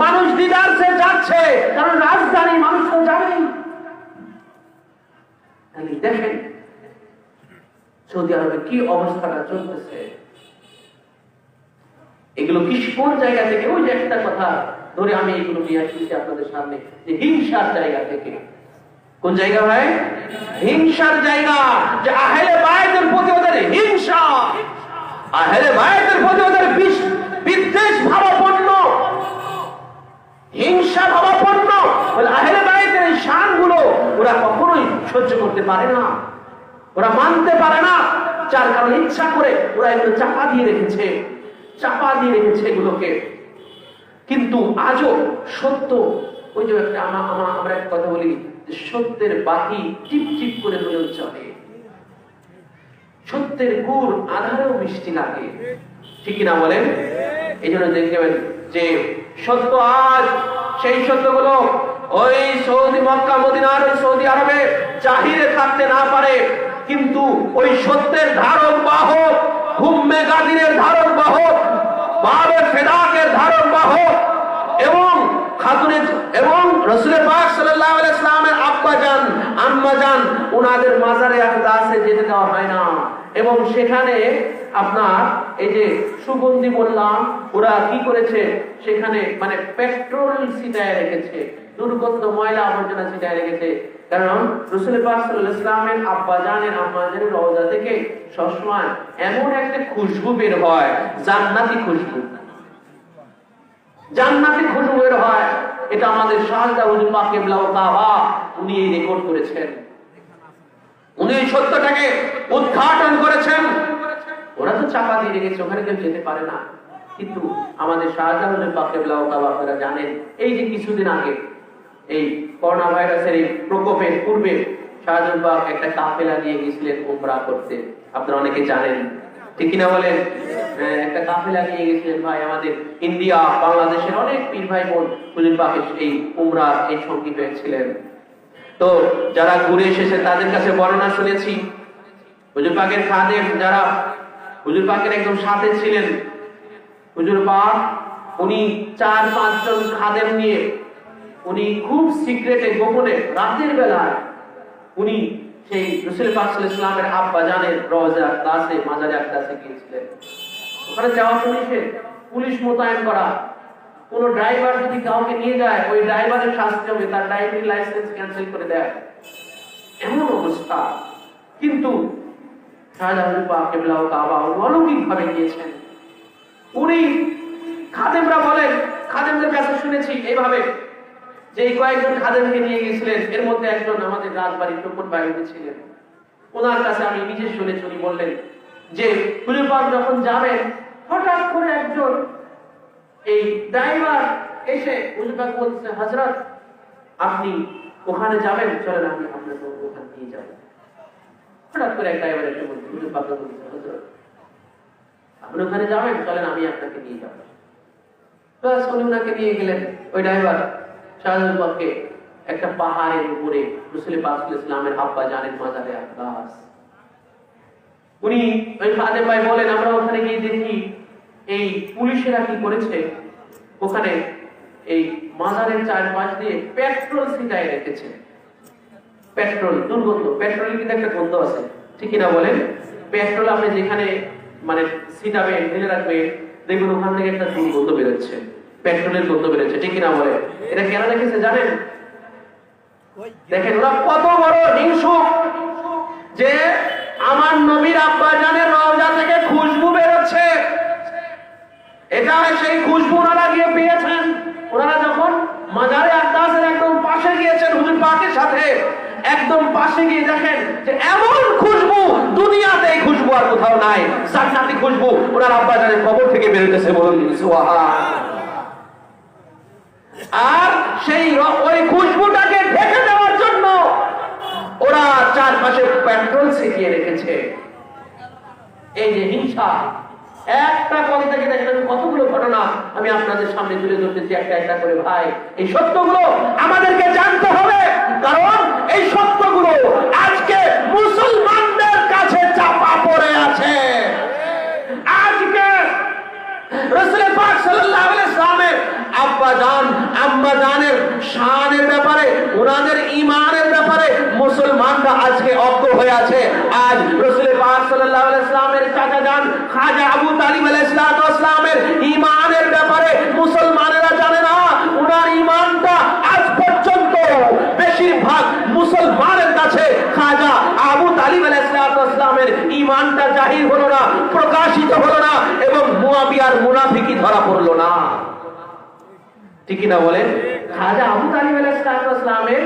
মানুষ দিদারসে যাচ্ছে, কারণ রাজধানী মানুষ তো জানেই। দেখেন সৌদি আরবে কি অবস্থাটা চলতেছে, এগুলো কি কোন জায়গা থেকে? ওই যে একটা কথা ধরে আমি এগুলো নিয়ে আসছি আপনাদের সামনে, যে হিংসার জায়গা থেকে। কোন জায়গা ভাই? হিংসার জায়গা। যে আহলে বায়তের প্রতি ওদের হিংসা, আহলে বায়তের প্রতি ওদের বিদ্বেষ ভাবাপন্ন, হিংসা ভাবাপন্ন। আহলে বায়তের এই শানগুলো ওরা কখনোই সহ্য করতে পারে না, ওরা মানতে পারে না। যার কারণে ইচ্ছা করে ওরা এগুলো চাপা দিয়ে রেখেছে, চাপা দিয়ে রেখেছে এগুলোকে। কিন্তু আজও সত্য, ওই যে একটা আমরা একটা কথা বলি, সত্যের বাতি টিপ টিপ করে নজর চলে, সত্যের গুড় আধারেও মিষ্টি লাগে, ঠিক কিনা বলেন? এই জন্য দেখবেন যে সত্য আজ সেই সত্যগুলো ওই সৌদি মক্কা মদিনার সৌদি আরবে জাহিরে থাকতে না পারে, কিন্তু ওই সত্যের ধারক বাহক, হুম্মে গাদিনের ধারক বাহক, বাবে ফেদাকের ধারক বাহক এবং খাতুনের এবং রাসূল পাক সাল্লাল্লাহু আলাইহি ওয়াসাল্লামের আব্বা জান আম্মা জান ওনাদের মাজারে আকদাসে যেতে দেওয়া হয় না। এবং সেখানে আপনার এই যে সুগন্ধি বললাম, ওরা কি করেছে সেখানে মানে পেট্রোল ছিটায় রেখেছে, দুর্গন্ধ ময়লা আবর্জনা ছিটায় রেখেছে। কারণ রাসূল পাক সাল্লাল্লাহু আলাইহি ওয়াসাল্লামের আব্বা জানের আম্মা জানের রওজা থেকে সবসময় এমন একটা খুশবু বের হয়, জান্নাতি খুশবু, জান্নাতি খুশবু বের হয়। এটা আমাদের শাহজাদা হুজুর পাক কিবলা ও কাবা উনি রেকর্ড করেছেন, উনি এই সত্যটাকে উদ্ঘাটন করেছেন। ওরা তো চাপা দিয়ে রেখেছে, ওখানে কেউ যেতে পারে না। কিন্তু আমাদের শাহজাদা হুজুর পাক কিবলা ও কাবা আপনারা জানেন, এই যে কিছুদিন আগে এই করোনা ভাইরাসের এই প্রকোপের পূর্বে শাহজাদা পাক একটা কাফেলা নিয়ে গিয়েছিলেন উমরা করতে, আপনারা অনেকে জানেন, ঠিক কিনা বলেন? একটা কাফেলা নিয়ে গেছিলেন ভাই, আমাদের ইন্ডিয়া বাংলাদেশের অনেক পীর ভাই বোন হুজুর পাকের এই উমরা এই সঙ্গী হয়েছিলেন। তো যারা ঘুরে এসেছে তাদের কাছে বর্ণনা শুনেছি, হুজুর পাকের খাদেম যারা হুজুর পাকের একদম সাথে ছিলেন, হুজুর পাক উনি 4-5 জন খাদেম নিয়ে উনি খুব সিক্রেটে গোপনে রাতের বেলায় উনি সেই রাসূল পাক সাল্লাল্লাহু আলাইহি ওয়াসাল্লামের আব্বা জানের রওজা আকদাসে মাজারে আকদাসে গিয়েছিলেন। ওখানে যাওয়ার জন্য পুলিশ মোতায়েন করা, কোন ড্রাইভার যদি কাউকে নিয়ে যায় ওই ড্রাইভারের শাস্তি হবে, তার ড্রাইভিং লাইসেন্স ক্যান্সেল করে দেয়, এমন অবস্থা। কিন্তু শাহজাদা হুজুর পাক কিবলা ও কাবা অলৌকিক ভাবে গিয়েছেন। উনি খাদেমরা বলেন, খাদেমদের কাছে শুনেছি এইভাবে যে এই কয়েকজন খাদেমকে নিয়ে গেছিলেন, এর মধ্যে একজন আমাদের রাজবাড়ির টোকন বাইরে ছিলেন। ওনার কাছে আমি নিজে শুনেছি, উনি বললেন যে হুজুর পাক যখন যাবেন হঠাৎ করে একজন এই ড্রাইভার এসে হুজুর পাক বলছে, হযরত আপনি ওখানে যাবেন, চলেন আমি আপনাকে ওখানে নিয়ে যাব। হঠাৎ করে এক ড্রাইভার এসে বলছে, হুজুর পাক বলছে, হযরত আপনি ওখানে যাবেন, চলেন আমি আপনাকে নিয়ে যাব। বাস উনি ওনাকে নিয়ে গেলেন। ওই ড্রাইভার শাহজাদা পাককে একটা পাহাড়ের উপরে রাসূল পাক সাল্লাল্লাহু আলাইহি ওয়াসাল্লামের আব্বা জানের মাজারে আকদাস, উনি ওই খাদেম ভাই বলেন আমরা ওখানে গিয়ে দেখি এই পুলিশেরা কি করেছে, ওখানে এই মাজারের চারপাশ দিয়ে পেট্রোল ছিটায় রেখেছে। পেট্রোল, দুর্গন্ধ, পেট্রোলের কিন্তু একটা গন্ধ আছে, ঠিক কিনা বলেন? পেট্রোল আপনি যেখানে মানে ছিটাবেন, ঢেলে রাখবেন, দেখুন ওখান থেকে একটা দুর্গন্ধ বেরোচ্ছে, পেট্রোলের গন্ধ বেরোচ্ছে, ঠিক কিনা বলে? এটা কেন রেখেছে জানেন? দেখেন ওরা কত বড় হিংসুক যে আমার নবীর আব্বা জানের রওজা থেকে খুশবু বেরোচ্ছে, এটা সেই খুশবু ওনারা গিয়ে পেয়েছেন। ওনারা যখন মাজারে আকদাসের একদম পাশে গিয়েছেন হুজুর পাকের সাথে, একদম পাশে গিয়ে দেখেন যে এমন খুশবু দুনিয়াতে এই খুশবু আর কোথাও নাই, জান্নাতি খুশবু ওনার আব্বা জানের কবর থেকে বেরোতেছে, বলুন সুবহানাল্লাহ। আর সেই ওই খুশবুটাকে ঢেকে দেওয়ার জন্য ওরা চারপাশে পেট্রোল ছিটিয়ে রেখেছে। এই যে হিংসা, একটা কথা থেকে দেখেন কতগুলো ঘটনা আমি আপনাদের সামনে তুলে ধরতেছি একটা একটা করে। ভাই এই সত্যগুলো আমাদেরকে জানতে হবে, কারণ এই সত্যগুলো আজকে মুসলমানদের কাছে চাপা পড়ে আছে। আজকে রাসূল পাক সাল্লাল্লাহু আলাইহি ওয়াসাল্লামের আব্বা জান আম্মা জানের শানের ব্যাপারে, ওনাদের ঈমানের ব্যাপারে মুসলমানরা আজকে অজ্ঞ হয়ে আছে। আজ রাসূল পাক সাল্লাল্লাহু আলাইহি ওয়াসাল্লামের চাচা জান খাজা আবু তালিব আলাইহিস সালামের ঈমানের ব্যাপারে মুসলমানেরা জানে না। ওনার ঈমানটা আজ পর্যন্ত বেশিরভাগ মুসলমানের কাছে খাজা আবু তালিব আলাইহিস সালামের ঈমানটা জাহির হলো না, প্রকাশিত হলো না, এবং মুয়াবিয়ার মুনাফিকি ধরা পড়লো না, ঠিক না বলেন? খাজা আবু তালিব আলাইহিস সালামের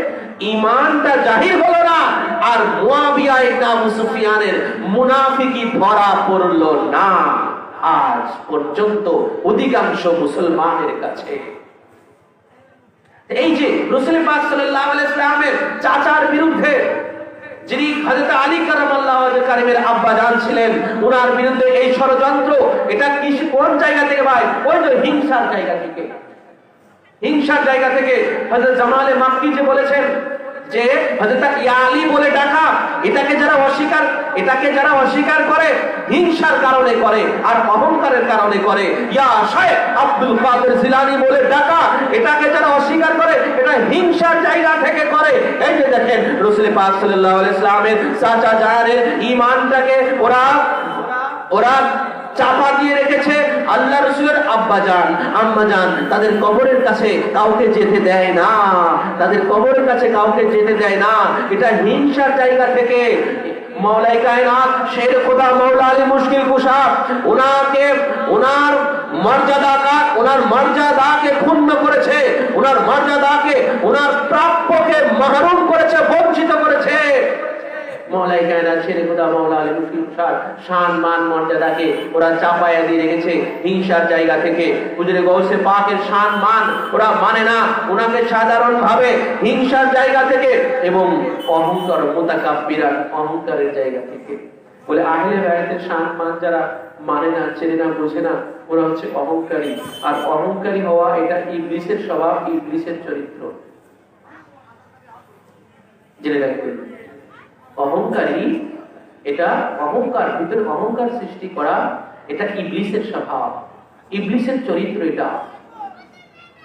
ঈমানটা জাহির হলো না, আর মুয়াবিয়া ইবনে আবু সুফিয়ানের মুনাফিকি ধরা পড়লো না আজ পর্যন্ত অধিকাংশ মুসলমানের কাছে। এই যে রাসূল পাক সাল্লাল্লাহু আলাইহি ওয়াসাল্লামের চাচার বিরুদ্ধে যিনি হযরত আলী কারামাল্লাহু ওয়াজহার আব্বা জান ছিলেন, ওনার বিরুদ্ধে এই ষড়যন্ত্র, এটা কি কোন জায়গা থেকে ভাই? ওই যে হিংসার জায়গা থেকে। হিংসার জায়গা থেকে হযরত জামালে মাক্কি যে বলেছেন যে হযরত ইয়া আলী বলে ডাকা, এটাকে যারা অস্বীকার করে হিংসার কারণে করে আর অহংকারের কারণে করে। ইয়া শাইখ আব্দুল কাদের জিলানী বলে ডাকা, এটাকে যারা অস্বীকার করে এটা হিংসার জায়গা থেকে করে। এই যে দেখেন রাসূল পাক সাল্লাল্লাহু আলাইহি ওয়াসাল্লামের চাচা জানের ঈমানটাকে ওরা চাপা দিয়ে রেখেছে। আল্লাহ রাসূলের আব্বা জান আম্মা জান তাদের কবরের কাছে কাউকে যেতে দেয় না, তাদের কবরের কাছে কাউকে যেতে দেয় না। এটা হিংসার জায়গা থেকে। মওলাই কায়নাত শের খোদা মওলা আলী মুশকিল কুশা ওনার মর্যাদাকে ক্ষুণ্ণ করেছে, ওনার মর্যাদাকে, ওনার প্রাপ্যকে মাহরুম করেছে, বঞ্চিত করেছে। মওলাই কায়নাত শের খোদা মওলা আলী মুশকিল কুশার শান মান মর্যাদাকে ওরা চাপায়া দিয়ে রেখেছে হিংসার জায়গা থেকে। হুজুরে গৌসে পাকের শান মান ওরা মানে না, ওনাকে সাধারণ ভাবে হিংসার জায়গা থেকে এবং অহংকার মুতাকাব্বিরান অহংকারের জায়গা থেকে। বলে আহলে বায়াতের শান মান যারা মানে না, চেনে না, বোঝে না, ওরা হচ্ছে অহংকারী। আর অহংকারী হওয়া এটা ইবলিসের স্বভাব, ইবলিসের চরিত্র। জেনে রাখবেন, অহংকারী এটা অহংকার, ভিতরে অহংকার সৃষ্টি করা এটা ইবলিসের স্বভাব, ইবলিসের চরিত্র।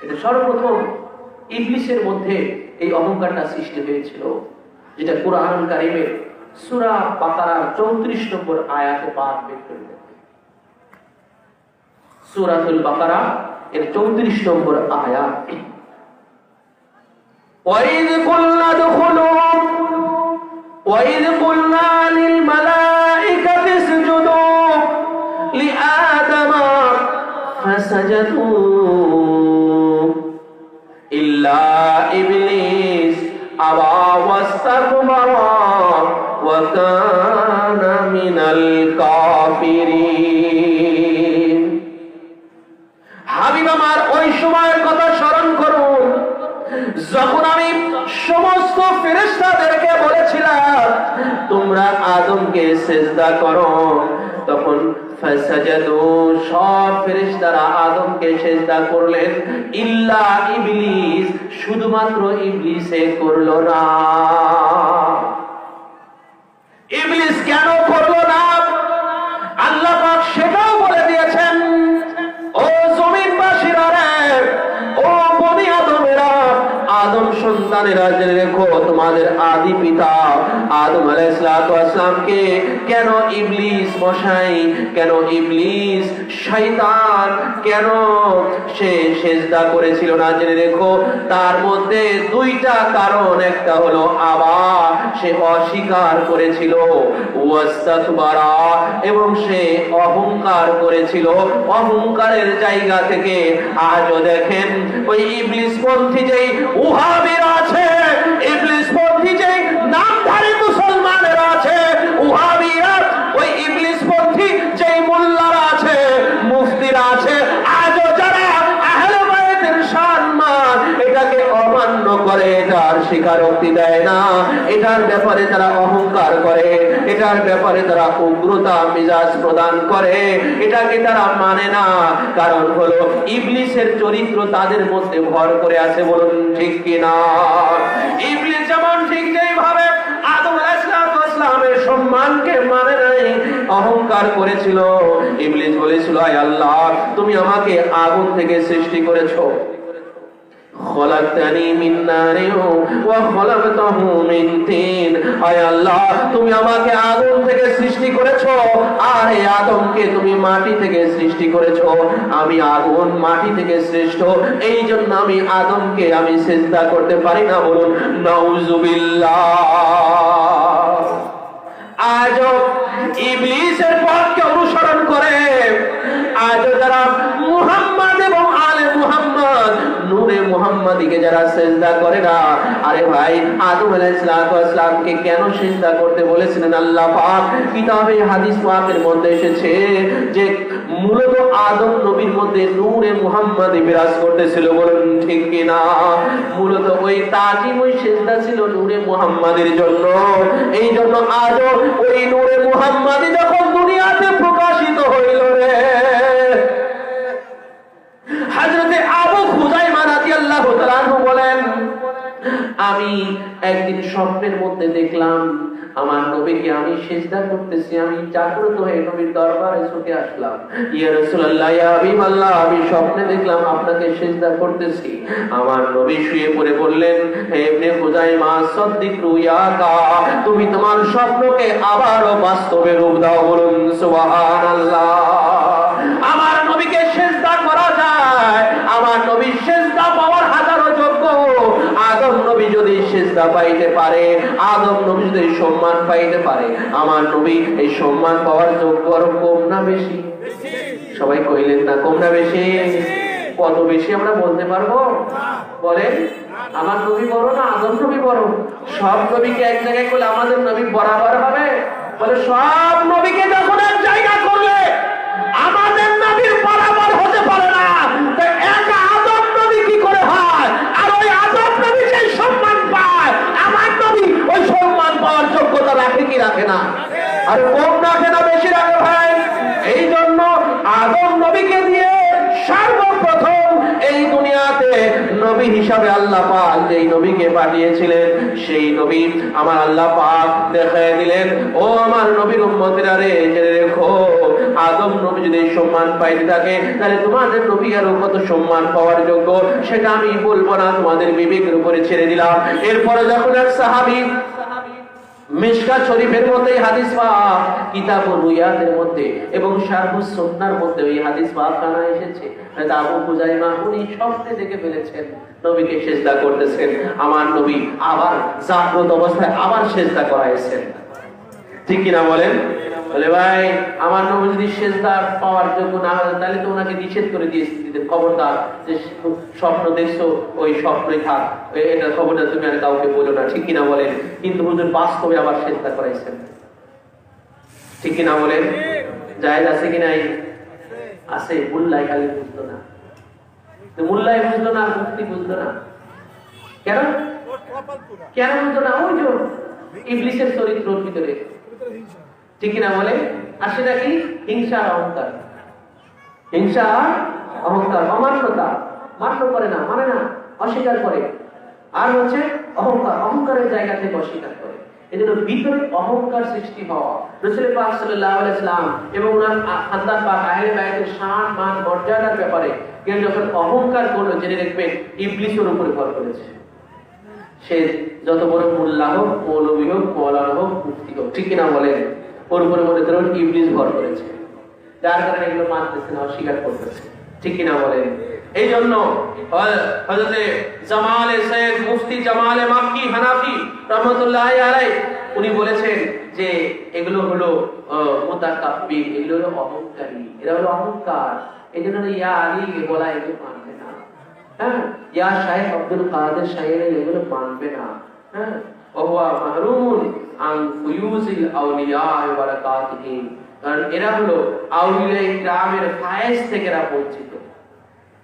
এটা সর্বপ্রথম ইবলিসের মধ্যে এই অহংকারটা সৃষ্টি হয়েছিল, যেটা কুরআন কারীমের সূরা বাকারার 34 নম্বর আয়াতে পাক বের করে দেয়। সূরাতুল বাকারা এর 34 নম্বর আয়াত। ওয়াইদ কুল্লা দুখুলু وَإِذْ قُلْنَا لِلْمَلَائِكَةِ اسْجُدُوا لِآدَمَ فَسَجَدُوا إِلَّا إِبْلِيسَ أَبَى وَاسْتَكْبَرَ وَكَانَ مِنَ الْكَافِرِينَ। হাবিব আমার ওই সময়ের কথা স্মরণ করুন যখন আমি সমস্ত ফেরেশতাদেরকে বলেছিলাম তোমরা আদমকে সিজদা করো, তখন ফাসাজাদু সব ফেরেশতারা আদমকে সিজদা করলেন, ইল্লা ইবলিস শুধুমাত্র ইবলিসে করলো না। ইবলিস কেন করলো না আল্লাহ পাক সেটাও বলে দিয়েছেন। ও জমিনবাসীরা রে, ও বনি আদমেরা, আদম সন্তানেরা, জেনে রেখো তোমাদের আদি পিতা আদম আলাইহিস সালামকে কেন ইবলিস মশাই, কেন ইবলিস শয়তান, কেন সে সিজদা করেছিল না, জেনে রেখো তার মধ্যে দুইটা কারণ। একটা হলো আবা, সে অস্বীকার করেছিল, ওয়াস্তাকবারা এবং সে অহংকার করেছিল। অহংকারের জায়গা থেকে আজও দেখেন ওই ইবলিস পন্থী যেই ওহাবিরা আছে, ইবলিস পন্থী যেই নামধারী মুসলমানেরা আছে, ওহাবিরা, ওই ইবলিস পন্থী যেই মোল্লারা আছে, মুফতিরা আছে, আজও যারা আহলে বায়াতের সম্মান এটাকে অমান্য করে, এটার স্বীকারোক্তি দেয় না, এটার ব্যাপারে তারা অহংকার করে, এটার ব্যাপারে তারা উগ্রতা মিজাজ প্রদান করে, এটাকে তারা মানে না। কারণ হলো ইবলিসের চরিত্র তাদের মধ্যে ভর করে আছে। বলুন ঠিক কিনা? ইবলিস যেমন ঠিক যেভাবে আদম আলাইহিস সালামের সম্মানকে মানে নাই, অহংকার করেছিল, ইবলিস বলেছিল আয় আল্লাহ তুমি আমাকে আগুন থেকে সৃষ্টি করেছো, খলাকতানি মিন নারিন ওয়া খলাকতাহু মিন তিন। আয় আল্লাহ তুমি আমাকে আগুন থেকে সৃষ্টি করেছো আর এই আদমকে তুমি মাটি থেকে সৃষ্টি করেছো। আমি আগুন মাটি থেকে সৃষ্ট, এই জন্য আমি আদমকে আমি সিজদা করতে পারি না। বলুন নাউযুবিল্লাহ। আজও ইবলিসের পথকে অনুসরণ করে আজও যারা মুহাম্মদ এবং আলে মুহাম্মদ নূরে মুহাম্মাদিকে যারা সিজদা করে না, আরে ভাই আদম আলাইহিস সালামকে কেন সিজদা করতে বলেছিলেন আল্লাহ পাক? কিতাবে হাদিস পাকের মধ্যে এসেছে যে মূলত আদম নবীর মধ্যে নূরে মুহাম্মাদি বিরাজ করতেছিল, বলেন ঠিক কিনা? মূলত ওই তাজিম, ওই সিজদা ছিল নূরে মুহাম্মাদের জন্য। এই জন্য আজও ওই নূরে মুহাম্মাদি যখন দুনিয়াতে প্রকাশিত হইল রে, হযরতে আবু খুযাইমা রাদিয়াল্লাহু তাআলা আনহু বলেন, আমি একদিন স্বপ্নের মধ্যে দেখলাম আমার নবীকে আমি সিজদা করতেছি। আমি জাগ্রত হয়ে নবীর দরবারে ছুটে আসলাম, ইয়া রাসূলুল্লাহ, ইয়া হাবিবাল্লাহ, আমি স্বপ্নে দেখলাম আপনাকে সিজদা করতেছি। আমার নবী শুয়ে পড়ে বললেন, হে ইবনে খুযাইমা, সাদ্দিক রুয়াকা, তুমি তোমার স্বপ্নকে আবারও বাস্তবে রূপ দাও, বলুন সুবহানাল্লাহ। আমার নবীকে সিজদা করা যায়, আমার নবী সিজদা পাওয়ার হাজারো যোগ্য। আদম নবী যদি সিজদা পাইতে পারে, আদম নবী যদি সম্মান পাইতে পারে, আমার নবী এই সম্মান পাওয়ার যোগ্য আর কম না বেশি? সবাই কইলেন না কম না বেশি? কত বেশি আমরা বলতে পারবো? বলেন, আমার নবী বড় না আদম নবী বড়? সব নবীকে এক জায়গায় করলে আমাদের নবী বরাবর হবে? বলে সব নবীকে যখন এক জায়গা করলে আমাদের নবীর বরাবর হতে পারে না, তো এক আদম নবী কি করে হয়? আর ওই আদম নবী সেই সম্মান পায়, আমার নবী ওই সম্মান পাওয়ার যোগ্যতা রাখে কি রাখে না? আর কম রাখে না বেশি রাখে ভাই? এই জন্য আদম নবীকে দিয়ে সর্বপ্রথম এই দুনিয়াতে নবী হিসাবে আল্লাহ পাক যেই নবীকে পাঠিয়েছিলেন, সেই নবী আমার আল্লাহ পাক দেখায় দিলেন, ও আমার নবীর উম্মতেরা রে, জেনে রেখো, আদম নবী যদি সম্মান পাইতে থাকে, তাহলে তোমাদের নবী আরো কত সম্মান পাওয়ার যোগ্য সেটা আমি বলবো না, তোমাদের বিবেকের উপরে ছেড়ে দিলাম। এরপরে যখন এক সাহাবী মিশকাত শরীফের মধ্যে হাদিস পাক, কিতাবুর রুয়াতের মধ্যে এবং শারহুস সুন্নাহর মধ্যে এই হাদিস পাক কানা এসেছে, আবু খুযাইমা উনি স্বপ্নে দেখে ফেলেছেন নবীকে সিজদা করতেছেন। আমার নবী আবার জাগ্রত অবস্থায় আবার সিজদা করাইছেন, ঠিক কিনা বলেন? বলে ভাই, আমার নবী যদি সিজদার পাওয়ার যোগ্য না হয় তাহলে তো ওনাকে নিষেধ করে দিয়েছেন, খবরদার, যে স্বপ্ন দেখছো ওই স্বপ্নই থাক, এটা খবরটা তুমি আর কাউকে বলো না, ঠিক কিনা বলেন? কিন্তু হুজুর বাস্তবে আবার সিজদা করাইছেন, ঠিক কিনা বলেন? জায়েজ আছে কি নাই? আছে। মুল্লাই খালি বুঝতো না, মুল্লাই বুঝতো না, মুফতি বুঝতো না। কেন কেন বুঝতো না? ওই যে ইবলিসের চরিত্রের ভিতরে, ঠিক না বলে? আসে নাকি হিংসা আর অহংকার, হিংসা আর অহংকার, অমান্যতা, মান্য করে না, মানে না, অস্বীকার করে। আর হচ্ছে অহংকার, অহংকারের জায়গা থেকে অস্বীকার করে। এজন্য ভিতরে অহংকার সৃষ্টি হওয়া, রাসূল পাক সাল্লাল্লাহু আলাইহি ওয়াসাল্লাম এবং ওনার খানদান পাক আহলে বায়তের শান মান মর্যাদার ব্যাপারে কেউ যখন অহংকার করলো, জেনে রাখবেন ইবলিসের উপরে ভর করেছে। সে যত বড় মোল্লা হোক, মৌলবী হোক, মৌলানা হোক, মুফতি হোক, ঠিক কিনা বলেন? ওর উপরে মনে করেন ইবলিস ভর করেছে, যার কারণে এগুলো মানতেছে না, অস্বীকার করতেছে, ঠিক কিনা বলেন? এই জন্য হযরতে জামালে সৈয়দ মুফতি জামালে মাক্কি হানাফি রাহমাতুল্লাহি আলাইহি উনি বলেছেন যে এগুলো হলো মুতাকাব্বির, এগুলো হলো অহংকারী, এরা হলো অহংকার। এই জন্য ইয়া আলী বলা এগুলো মানবে না, হ্যাঁ, ইয়া শাইখ আব্দুল কাদের শাইখ এগুলো মানবে না, হ্যাঁ, ওয়া মাহরুমুন আন ফুয়ুজিল আউলিয়া ওয়া বারাকাতিহিম, কারণ এরা হলো আউলিয়া ইকরামের ফায়েজ থেকে এরা বঞ্চিত।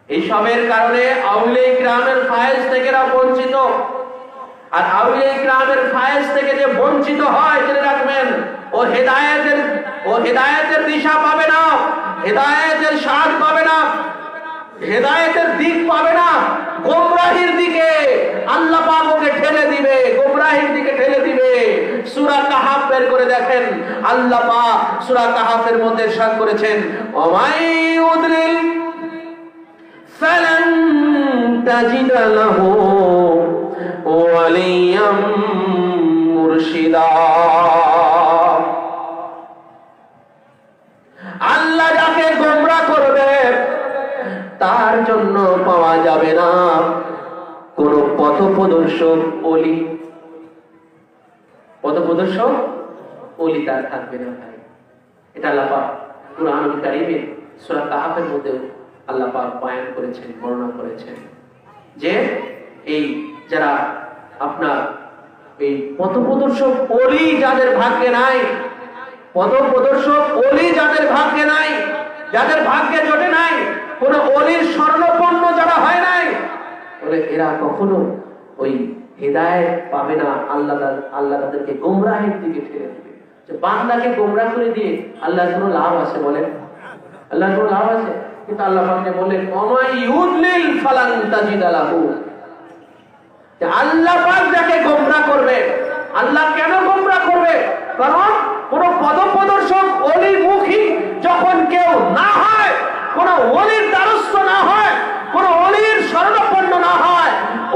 এই সবের কারণে আউলিয়া ইকরামের ফায়েজ থেকে এরা বঞ্চিত। আর আউলিয়া ইকরামের ফায়েজ থেকে যে বঞ্চিত হয়, জেনে রাখবেন, ও হেদায়েতের দিশা পাবে না, হেদায়েতের স্বাদ পাবে না, হেদায়েতের দিক পাবে না, গোমরাহির দিকে আল্লাহ পাক ওকে ঠেলে দিবে, গোমরাহির দিকে ঠেলে দিবে। সূরা কাহাফ বের করে দেখেন, আল্লাহ পাক সূরা কাহাফের মধ্যে ইরশাদ করেছেন, ওমাই উদলিল ফালান তাজিদ লাহু ওয়ালিয়াম মুরশিদা। আল্লাহ যাকে গোমরা করবে তার জন্য পাওয়া যাবে না কোন পথপ্রদর্শক ওলি, পথপ্রদর্শক ওলি তার থাকবে না ভাই। এটা আল্লাহ পাক কুরআনুল কারীমে সূরা কাহাফের মধ্যে আল্লাহ পাক বয়ান করেছেন, বর্ণনা করেছেন যে এই যারা আপনার এই পথপ্রদর্শক ওলি যাদের ভাগ্যে নাই, পথপ্রদর্শক ওলি যাদের ভাগ্যে নাই, যাদের ভাগ্যে জোটে নাই, কোন ওলির স্বর্ণপন্ন যারা হয় নাই, বলে এরা কখনো ওই হেদায়েত পাবে না। আল্লাহ তাদেরকে গোমরাহের দিকে ঠেলে দিবে। যে বান্দাকে গোমরাহ করে দিয়ে আল্লাহর কোনো লাভ আছে বলেন? আল্লাহর কোনো লাভ আছে? কিন্তু আল্লাহ পাক বলেন ওমাই ইউদলিল ফালান তাজিদা লাহু, যে আল্লাহ পাক যাকে গোমরাহ করবে, আল্লাহ কেন গোমরাহ করবে? কারণ কোন পদপ্রদর্শক অলিমুখী যখন কেউ না হয়, কোন অলির দ্বারস্থ না হয়, কোন অলির শরণাপন্ন না হয়,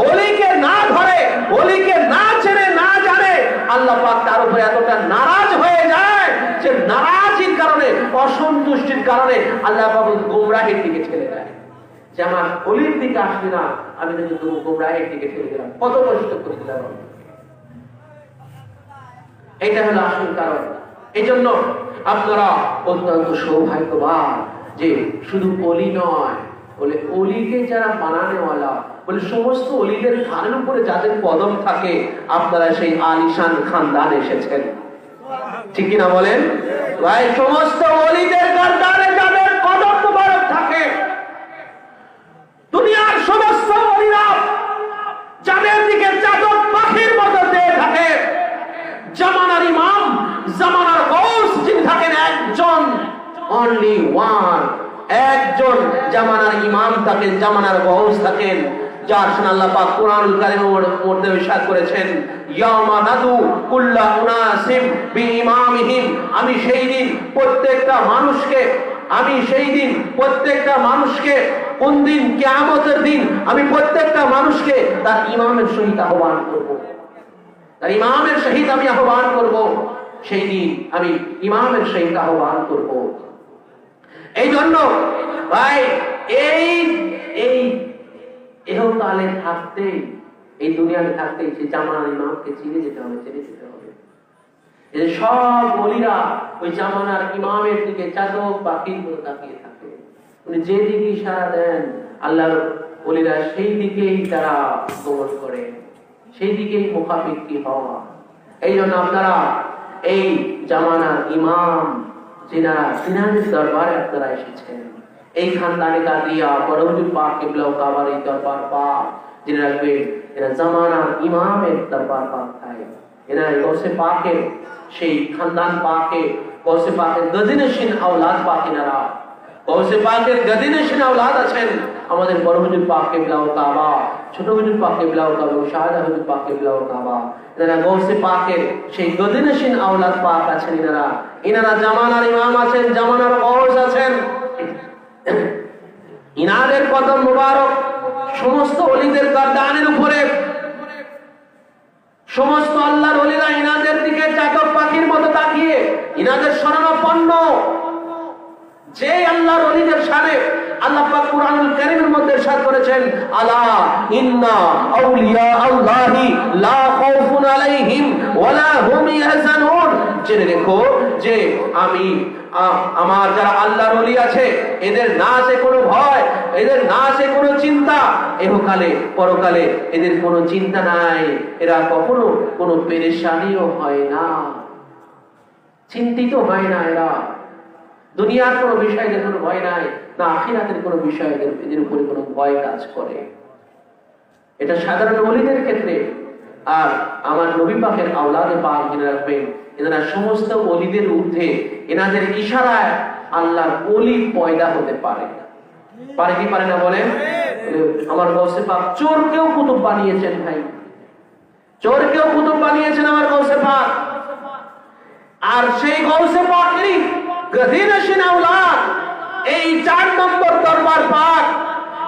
অলিকে না ধরে, অলিকে না চেনে না জানে, আল্লাহ পাক তার উপরে এতটা নারাজ হয়ে যায় যে নারাজির কারণে, অসন্তুষ্টির কারণে আল্লাহ পাক গোমরাহের দিকে ঠেলে দেয়। যে আমার অলির দিকে আসবে না, আমি যদি তুমি গোমরাহের দিকে ঠেলে দিলাম, কত কষ্ট করে দিলাম। এটা হলো আসল কারণ। এই জন্য আপনারা অত্যন্ত সৌভাগ্যবান যে শুধু অলি নয়, বলে অলিকে যারা বানানোওয়ালা, বলে সমস্ত অলিদের ঘাড়ের উপরে যাদের কদম থাকে, আপনারা সেই আলিশান খানদান এসেছেন, ঠিক কিনা বলেন ভাই? সমস্ত অলিদের গার্দানে যাদের কদম মুবারক থাকে, দুনিয়ার সমস্ত অলিরা যাদের দিকে চাতক পাখির মতো চেয়ে থাকে, জামানার ইমাম, জামানার গৌস যিনি থাকেন একজন, অনলি ওয়ান, একজন জামানার ইমাম থাকেন, জামানার গৌস থাকেন, যার শুনে আল্লাহ পাক কুরআনুল কারীমের মধ্যে ইরশাদ করেছেন ইয়াউমা নাদু কুল্লা উনাসিম বিইমামিহিম, আমি সেই দিন প্রত্যেকটা মানুষকে, কোন দিন? কিয়ামতের দিন আমি প্রত্যেকটা মানুষকে তার ইমামের সহিত আহ্বান করব, তার ইমামের সহিত আমি আহ্বান করব, সেই দিন আমি ইমামের সহিত আহ্বান করব। এই জন্য ভাই এই ইহকালে থাকতে, এই দুনিয়াতে থাকতে সে জামানার ইমামকে চিনে যেতে হবে, চিনে যেতে হবে। এই সব ওলিরা ওই জামানার ইমামের দিকে চাতক পাখির মতো তাকিয়ে থাকে, উনি যে দিকে ইশারা দেন আল্লাহর ওলিরা সেই দিকেই তারা গমন করে, সেই দিকেই মুখাপেক্ষী হওয়া। এই জন্য আপনারা এই জামানার ইমাম যিনাদের দরবারে আপনারা এসেছেন, এই খানদানে কাদিয়া বড়হুজুর পাক কিবলা ও কাবার এই দরবার পাক, যিনি রাখবেন এরা জামানার ইমামের দরবার পাক থাকে, এরা গৌসে পাকের সেই খানদান পাকে, গৌসে পাকের গদিনশীন আওলাদ পাক, এনারা গৌসে পাকের গদিনশীন আওলাদ আছেন। আমাদের বড় হুজুর পাক কিবলা ও কাবা, ছোট হুজুর পাক কিবলা ও কাবা, শাহাদা হুজুর পাক কিবলা ও কাবা, এনারা গৌসে পাকের সেই গদিনশীন আওলাদ পাক আছেন। এনারা জামানার ইমাম আছেন, জামানার গৌস আছেন। ইনাদের কদম মুবারক সমস্ত ওলিদের গার্দানের উপরে, সমস্ত আল্লাহর ওলিরা ইনাদের দিকে চাতক পাখির মতো তাকিয়ে ইনাদের শরণাপন্ন। যে আল্লাহর ওলিদের শানে আল্লাহ পাক কুরআনুল কারীমের মধ্যে ইরশাদ করেছেন আলা ইন্না আউলিয়া আল্লাহি লা খাউফুন আলাইহিম ওয়ালা হুম ইয়াহজানুন, জেনে রেখো যে আমার যারা আল্লাহর ওলি আছে, এদের না আছে কোনো ভয়, এদের না আছে কোনো চিন্তা, ইহকালে পরকালে এদের কোনো চিন্তা নাই, এরা কখনো কোনো পেরেশানিও হয় না, চিন্তিত হয় না, এরা দুনিয়ার কোনো বিষয়ে এদের কোনো ভয় নাই, না আখিরাতের কোনো বিষয়ে এদের উপরে কোনো ভয় কাজ করে। এটা সাধারণ ওলিদের ক্ষেত্রে। আর আমার নবী পাকের আওলাদে পাক যিনি রাখবেন, এনারা সমস্ত ওলিদের ঊর্ধ্বে, এনাদের ইশারায় আল্লাহর ওলি পয়দা হতে পারে কি পারে না বলেন? আমার গৌসে পাক চোরকেও কুতুব বানিয়েছেন ভাই, চোরকেও কুতুব বানিয়েছেন আমার গৌসে পাক। আর সেই গৌসে পাকেরই গদিনশীন আওলাদ এই 4 নম্বর দরবার পাক।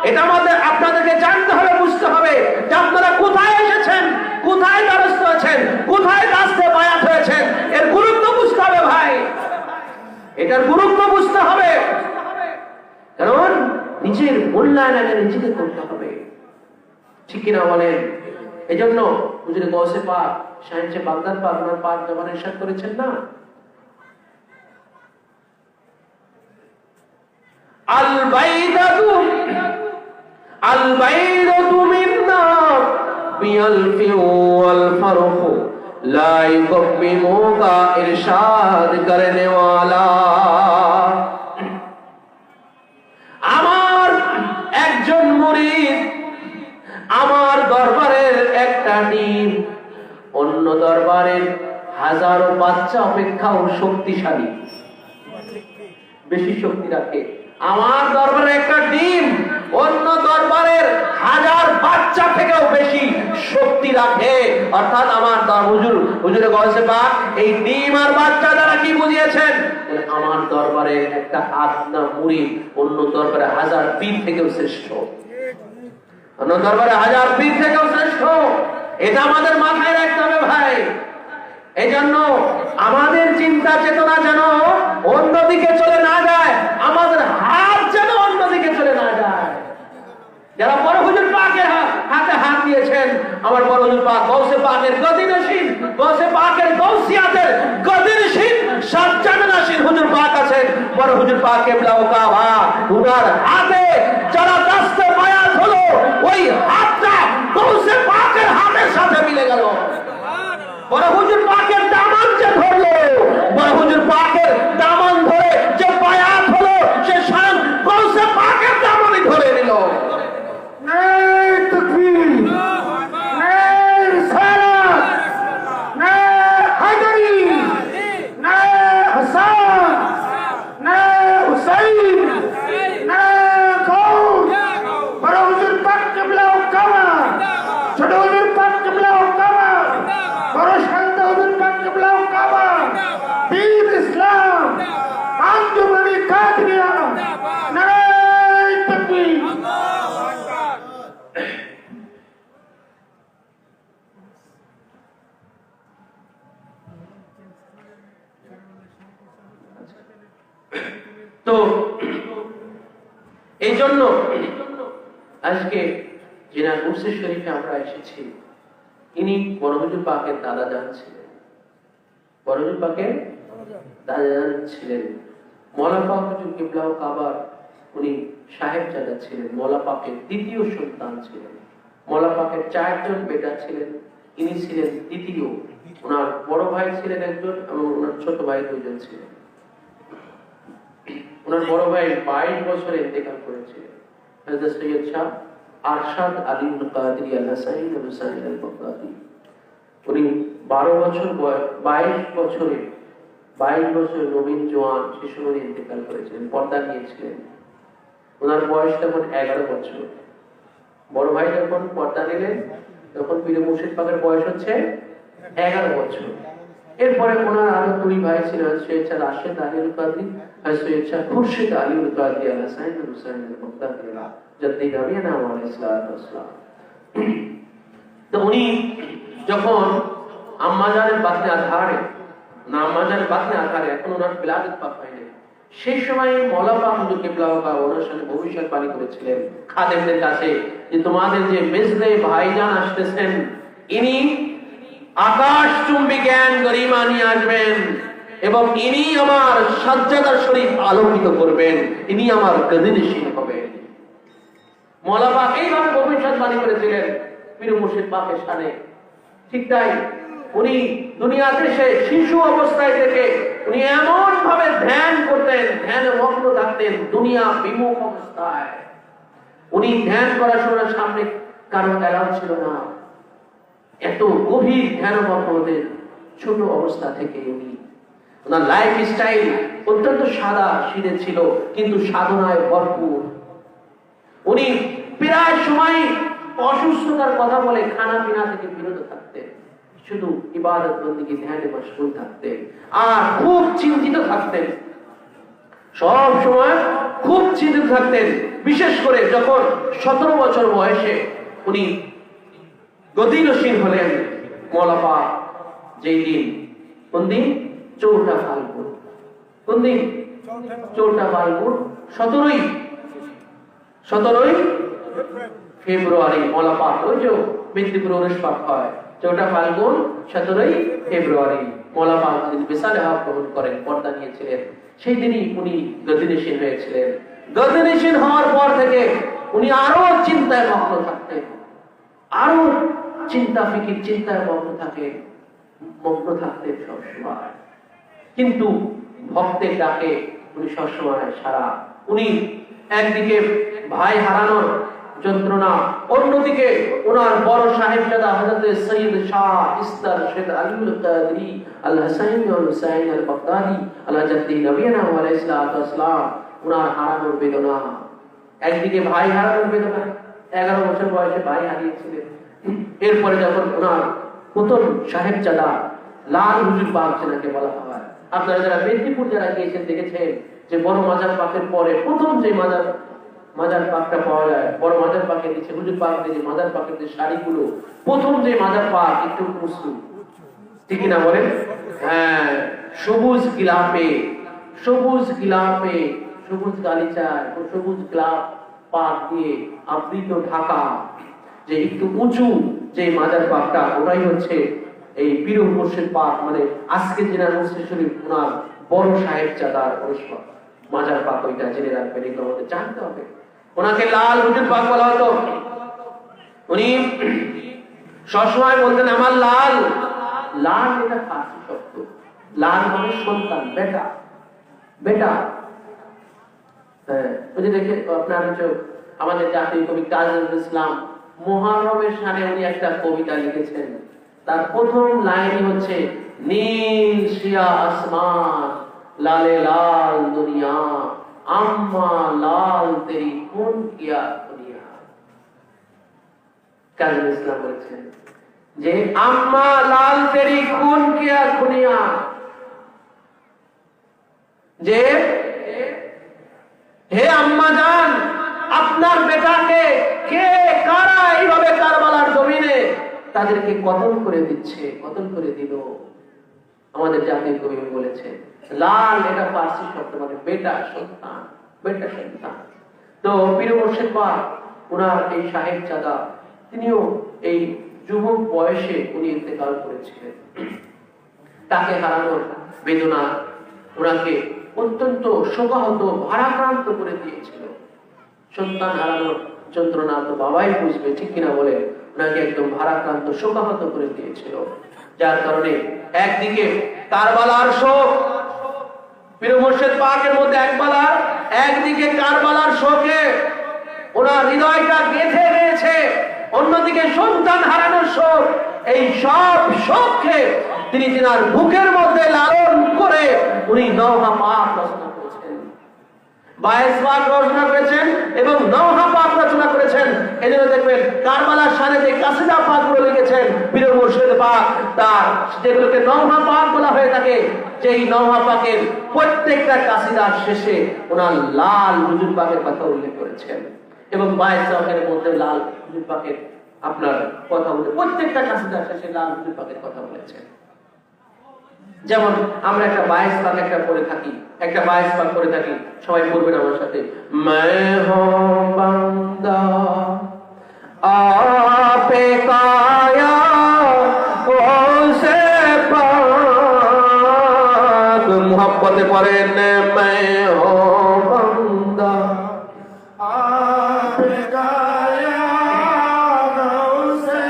এটা আমাদের আপনাদেরকে জানতে হবে, বুঝতে হবে যে আপনারা কোথায় এসেছেন, কোথায় দ্বারস্থ আছেন, কোথায় রাস্তায় বায়াত হয়েছেন। এর গুরুত্ব বুঝতে হবে ভাই, এটার গুরুত্ব বুঝতে হবে। কারণ নিজের মূল্যায়ন আগে নিজেকে করতে হবে, ঠিক কিনা বলেন? এই জন্য হুজুর গৌসে পাক শাহেনশে বাগদাদ পাক ওনার পাক জবানে ইরশাদ করেছেন না, আল বাইদাতু মিন্না বিআলফি ওয়াল ফারকু লা ইউকবিমুকা, ইরশাদ করনে ওয়ালা। একটা ডিম অন্য দরবারের হাজারো বাচ্চা অপেক্ষাও শক্তিশালী, বেশি শক্তি রাখে। আমার দরবারে একটা ডিম অন্য দরবারের হাজার বাচ্চা থেকেও বেশি শক্তি রাখে। অর্থাৎ আমার হুজুরে গৌসে পাক এই ডিম আর বাচ্চা দ্বারা কি বুঝিয়েছেন? আমার দরবারে একটা আদনা মুরিদ অন্য দরবারে হাজার পীর থেকেও শ্রেষ্ঠ, অন্য দরবারে হাজার পীর থেকেও শ্রেষ্ঠ। এটা আমাদের মাথায় রাখতে হবে ভাই। এই জন্য আমাদের চিন্তা চেতনা যেন অন্যদিকে চলে না যায়, আমাদের হাত যেন অন্যদিকে চলে না যায়। যারা বড় হুজুর পাকের হাতে হাত দিয়েছেন, আমার বড় হুজুর পাক গৌসে পাকের গদিনশীন, গৌসে পাকের গৌসিয়াতের গদিনশীন সাজ্জাদানশীন হুজুর পাক আছেন, বড় হুজুর পাক কিবলা ও কাবা, উনার হাতে যারা দস্তে বায়াত হলো ওই হাতটা গৌসে পাকের হাতের সাথে মিলে গেল। বড় হুজুর পাকের দামান যে ধরলো, বড় হুজুর পাকের দামান ধরে যে বায়াত হলো, সে স্বয়ং গৌসে পাকের দামানই ধরে নিল। নারে তাকবীর, নারে রিসালাত, নারে হায়দারি, নারে হাসান, নারে হুসাইন, নারে গৌস। বড় হুজুর পাক কিবলা ও কাবা, ছোট হুজুর পাক কিবলা ও কাবা, বড় শান্ত হুজুর পাক কিবলা ও কাবা, দীন ইসলাম, আঞ্জুমানি কাদরিয়া, নারে তাকবীর। তো এই জন্য আজকে যিনার উর্সে শরীফে আমরা এসেছি, ইনি বড় হুজুর পাকের দাদা জান ছিলেন, বড় হুজুর পাকের দাদা জান ছিলেন। মৌলা পাক হুজুর কিবলা ও কাবার উনি সাহেবজাদা ছিলেন, মৌলা পাকের দ্বিতীয় সন্তান ছিলেন। মৌলা পাকের 4 জন বেটা ছিলেন, ইনি ছিলেন দ্বিতীয়। ওনার বড় ভাই ছিলেন একজন এবং ওনার ছোট ভাই 2 জন ছিলেন। ওনার বড় ভাই 22 বছরে ইন্তেকাল করেছিলেন। হযরত সৈয়দ শাহ আরশাদ আলী কাদরি আল-হাসাইন হুসাইন আল-বাগদাদি, উনি 12 বছর বয়স, 22 বছর নবীন জওয়ান সে সময় ইন্তেকাল করেছিলেন, পর্দা নিয়েছিলেন। ওনার বয়স তখন 11 বছর। বড় ভাই যখন পর্দা নিলেন তখন পীর মুর্শিদ পাকের বয়স হচ্ছে 11 বছর। এরপরে ওনার আরো 2 ভাই ছিলেন, সৈয়দ শাহ রাশেদ আলী কাদরি আর সৈয়দ শাহ খুরশিদ আলী কাদরি আল-হাসাইন হুসাইন আল-বাগদাদি জাদ্দি নবীনা আলাইহিস সালাতু ওয়াস সালাম। তো উনি যখন আম্মাজানের বাতনে আধারে, না আম্মাজানের বাতনে আধারে এখন ওনার বিলাদত পাক হয়নি, সেই সময় মৌলা পাক হুজুর কিবলা ও কাবা ওনার সাথে ভবিষ্যৎবাণী করেছিলেন খাদেমদের কাছে যে তোমাদের যে মেজলে ভাইজান আসতেছেন, ইনি আকাশ চুম্বী জ্ঞান গরিমা নিয়ে আসবেন এবং ইনি আমার সাজ্জাদার শরীফ আলোকিত করবেন, ইনি আমার গদিনশীন হবেন। মৌলা পাক এইভাবে ভবিষ্যৎবাণী করেছিলেন পীর মুর্শিদ পাকের সামনে। ঠিক তাই উনি দুনিয়াতে এসে শিশু অবস্থায় থেকে উনি এমন ভাবে ধ্যান করতেন, ধ্যানে মগ্ন থাকতেন দুনিয়া বিমুখ অবস্থায়। উনি ধ্যান করার সময় সামনে কারো এলাও ছিল না, এত গভীর ধ্যানমগ্ন হতেন ছোট অবস্থা থেকে। উনি ওনার লাইফ স্টাইল অত্যন্ত সাদা সিধে ছিল কিন্তু সাধনায় ভরপুর। উনি প্রায় সময় অসুস্থতার কথা বলে খানা পিনা থেকে বিরত থাকতেন, শুধু ইবাদত বন্দেগী ধ্যানে মশগুল থাকতেন আর খুব চিন্তিত থাকতেন, সব সময় খুব চিন্তিত থাকতেন। বিশেষ করে যখন 17 বছর বয়সে উনি গদিনশীন হলেন, মৌলা পাক যেই দিন, কোন দিন? 4টা ফাল্গুন। কোন দিন? 4টা ফাল্গুন, 17ই ফেব্রুয়ারি মৌলা পাক ওই যে মৃত্যু প্রবেশ পাক হয় 4টা ফাল্গুন 17ই ফেব্রুয়ারি মৌলা পাক বিশাল হাত গ্রহণ করেন, পর্দা নিয়েছিলেন। সেই দিনই উনি গদিনশীন হয়েছিলেন। গদিনশীন হওয়ার পর থেকে উনি আরো চিন্তায় মগ্ন থাকতেন, আরো চিন্তা ফিকির চিন্তায় মগ্ন থাকতেন সবসময়। কিন্তু ভক্তের ডাকে উনি সবসময় সারা। উনি একদিকে ভাই হারানোর যন্ত্রণা, অন্যদিকে ওনার বড় সাহেবজাদা হযরত সৈয়দ শাহ ইস্তারশিদ আলীউল কাদরি আল হাসাইন ওয়াল হুসাইন আল বাগদাদি আলা জাদ্দি নবিয়না ওয়া আলাইহিস সালাতু ওয়াস সালাম, ওনার হারানোর বেদনা। একদিকে ভাই হারানোর বেদনা, 11 বছর বয়সে ভাই হারিয়েছিলেন। এরপরে যখন ওনার প্রথম সাহেবজাদা লাল হুজুর পাক যেনাকে বলা হয়, আপনারা যারা মেদিনীপুর যারা গিয়েছেন দেখেছেন যে বড় মাজার পাকের পরে প্রথম যে মাজার পাকটা পাওয়া যায়, বড় মাজার পাকের নিচে হুজুর পাক যে মাজার পাকের যে শাড়িগুলো, প্রথম যে মাজার পাক একটু উঁচু, ঠিক না বলেন? হ্যাঁ, সবুজ গিলাপে, সবুজ গালিচায় ও সবুজ গিলাপ পাক দিয়ে আবৃত ঢাকা যে একটু উঁচু যে মাজার পাকটা, ওটাই হচ্ছে এই পীর মুর্শিদ পাক, মানে আজকে জেনার মুর্শিদ শরীফ ওনার বড় সাহেবজাদার মাজার পাক। ওইটা জেনে রাখবেন, এগুলো আমাদের জানতে হবে। ওনাকে লাল হুজুর পাক বলা হতো। উনি সবসময় বলতেন আমার লাল। লাল এটা ফার্সি শব্দ, লাল মানে সন্তান, বেটা। হ্যাঁ, ওই যে দেখে আপনার হচ্ছে আমাদের জাতীয় কবি কাজী নজরুল ইসলাম মুহররমের শানে উনি একটা কবিতা লিখেছেন। তার প্রথম লাইনই হচ্ছে নীল শিয়া আসমান লালে লাল দুনিয়া, আম্মা লাল তেরি খুন কিয়া দুনিয়া। কাজী নজরুল ইসলাম বলেছেন যে আম্মা লাল তেরি খুন কিয়া দুনিয়া, যে হে আম্মা জান, আপনার বেটাকে কে কারা এইভাবে কারবালার জমিনে তাদেরকে কতল করে দিচ্ছে, কতল করে দিল। আমাদের জাতীয় কবি বলেছে লাল এটা ফার্সি শব্দ, মানে বেটা, সন্তান, বেটা সন্তান। তো পীর মুর্শিদ পাক ওনার এই সাহেবজাদা, তিনিও এই যুবক বয়সে উনি ইন্তেকাল করেছিলেন। তাকে হারানোর বেদনা ওনাকে অত্যন্ত শোকাহত, ভারাক্রান্ত করে দিয়েছিল। সন্তান হারানোর যন্ত্রণা তো বাবাই বুঝবে, ঠিক কিনা বলে? ওনাকে একদম ভারাক্রান্ত, শোকাহত করে দিয়েছিল। যার কারণে একদিকে কারবালার শোক, পীর মুর্শিদ পাকের মধ্যে একদিকে কারবালার শোকে ওনার হৃদয়টা গেঁথে রয়েছে, অন্যদিকে সন্তান হারানোর শোক। এই সব শোককে তিনি তিনার বুকের মধ্যে লালন করে উনি নওহা পাক রচনা করেছেন, 22 পাক রচনা করেছেন এবং নওহা পাক রচনা করেছেন। এজন্য দেখবেন কারবালার শানে যে কাসিদা পাকগুলো লিখেছেন পীর মুর্শিদ পাক, তার যেগুলোকে নওহা পাক বলা হয়ে থাকে, যেই নওহা পাকের প্রত্যেকটা কাসিদার শেষে ওনার লাল হুজুর পাকের কথা উল্লেখ করেছেন এবং 22 পাকের মধ্যে লাল হুজুর পাকের আপনার কথা বলে প্রত্যেকটা কাসিদার শেষে লাল হুজুর পাকের কথা বলেছেন। যেমন আমরা একটা 22 পাক একটা পড়ে থাকি, সবাই পড়বেন আমার সাথে। मैं हूं बंदा आपे काया ओसे पाक, मोहब्बते पढ़ेन मैं हूं बंदा आपे काया ओसे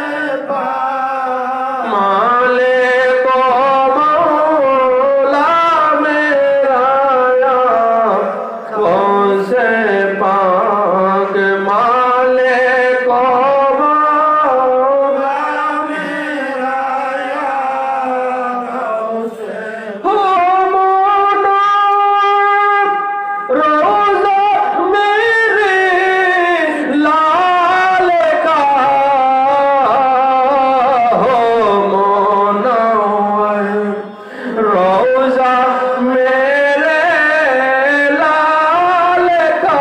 पाक, माले को मौला मेरा ओसे पाक, माले को मौला मेरा ओसे हो मोना रोज़ा मेरे लाल का, हो मोना रोज़ा मेरे लाल का,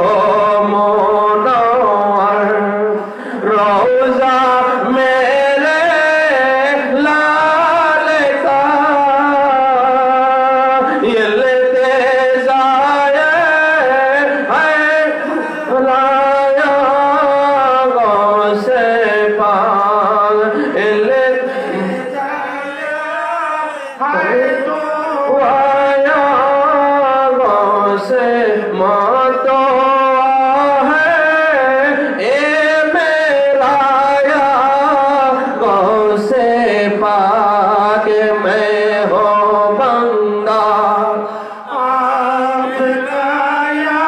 हो मोना रोज़ा मेरे लाल का, ये लेते जाए है लाया गौसे पाक, ये लेते जाए है वाया गौसे मातो है, ए मेरा या गौसे पाक, मैं हो बंदा आपका या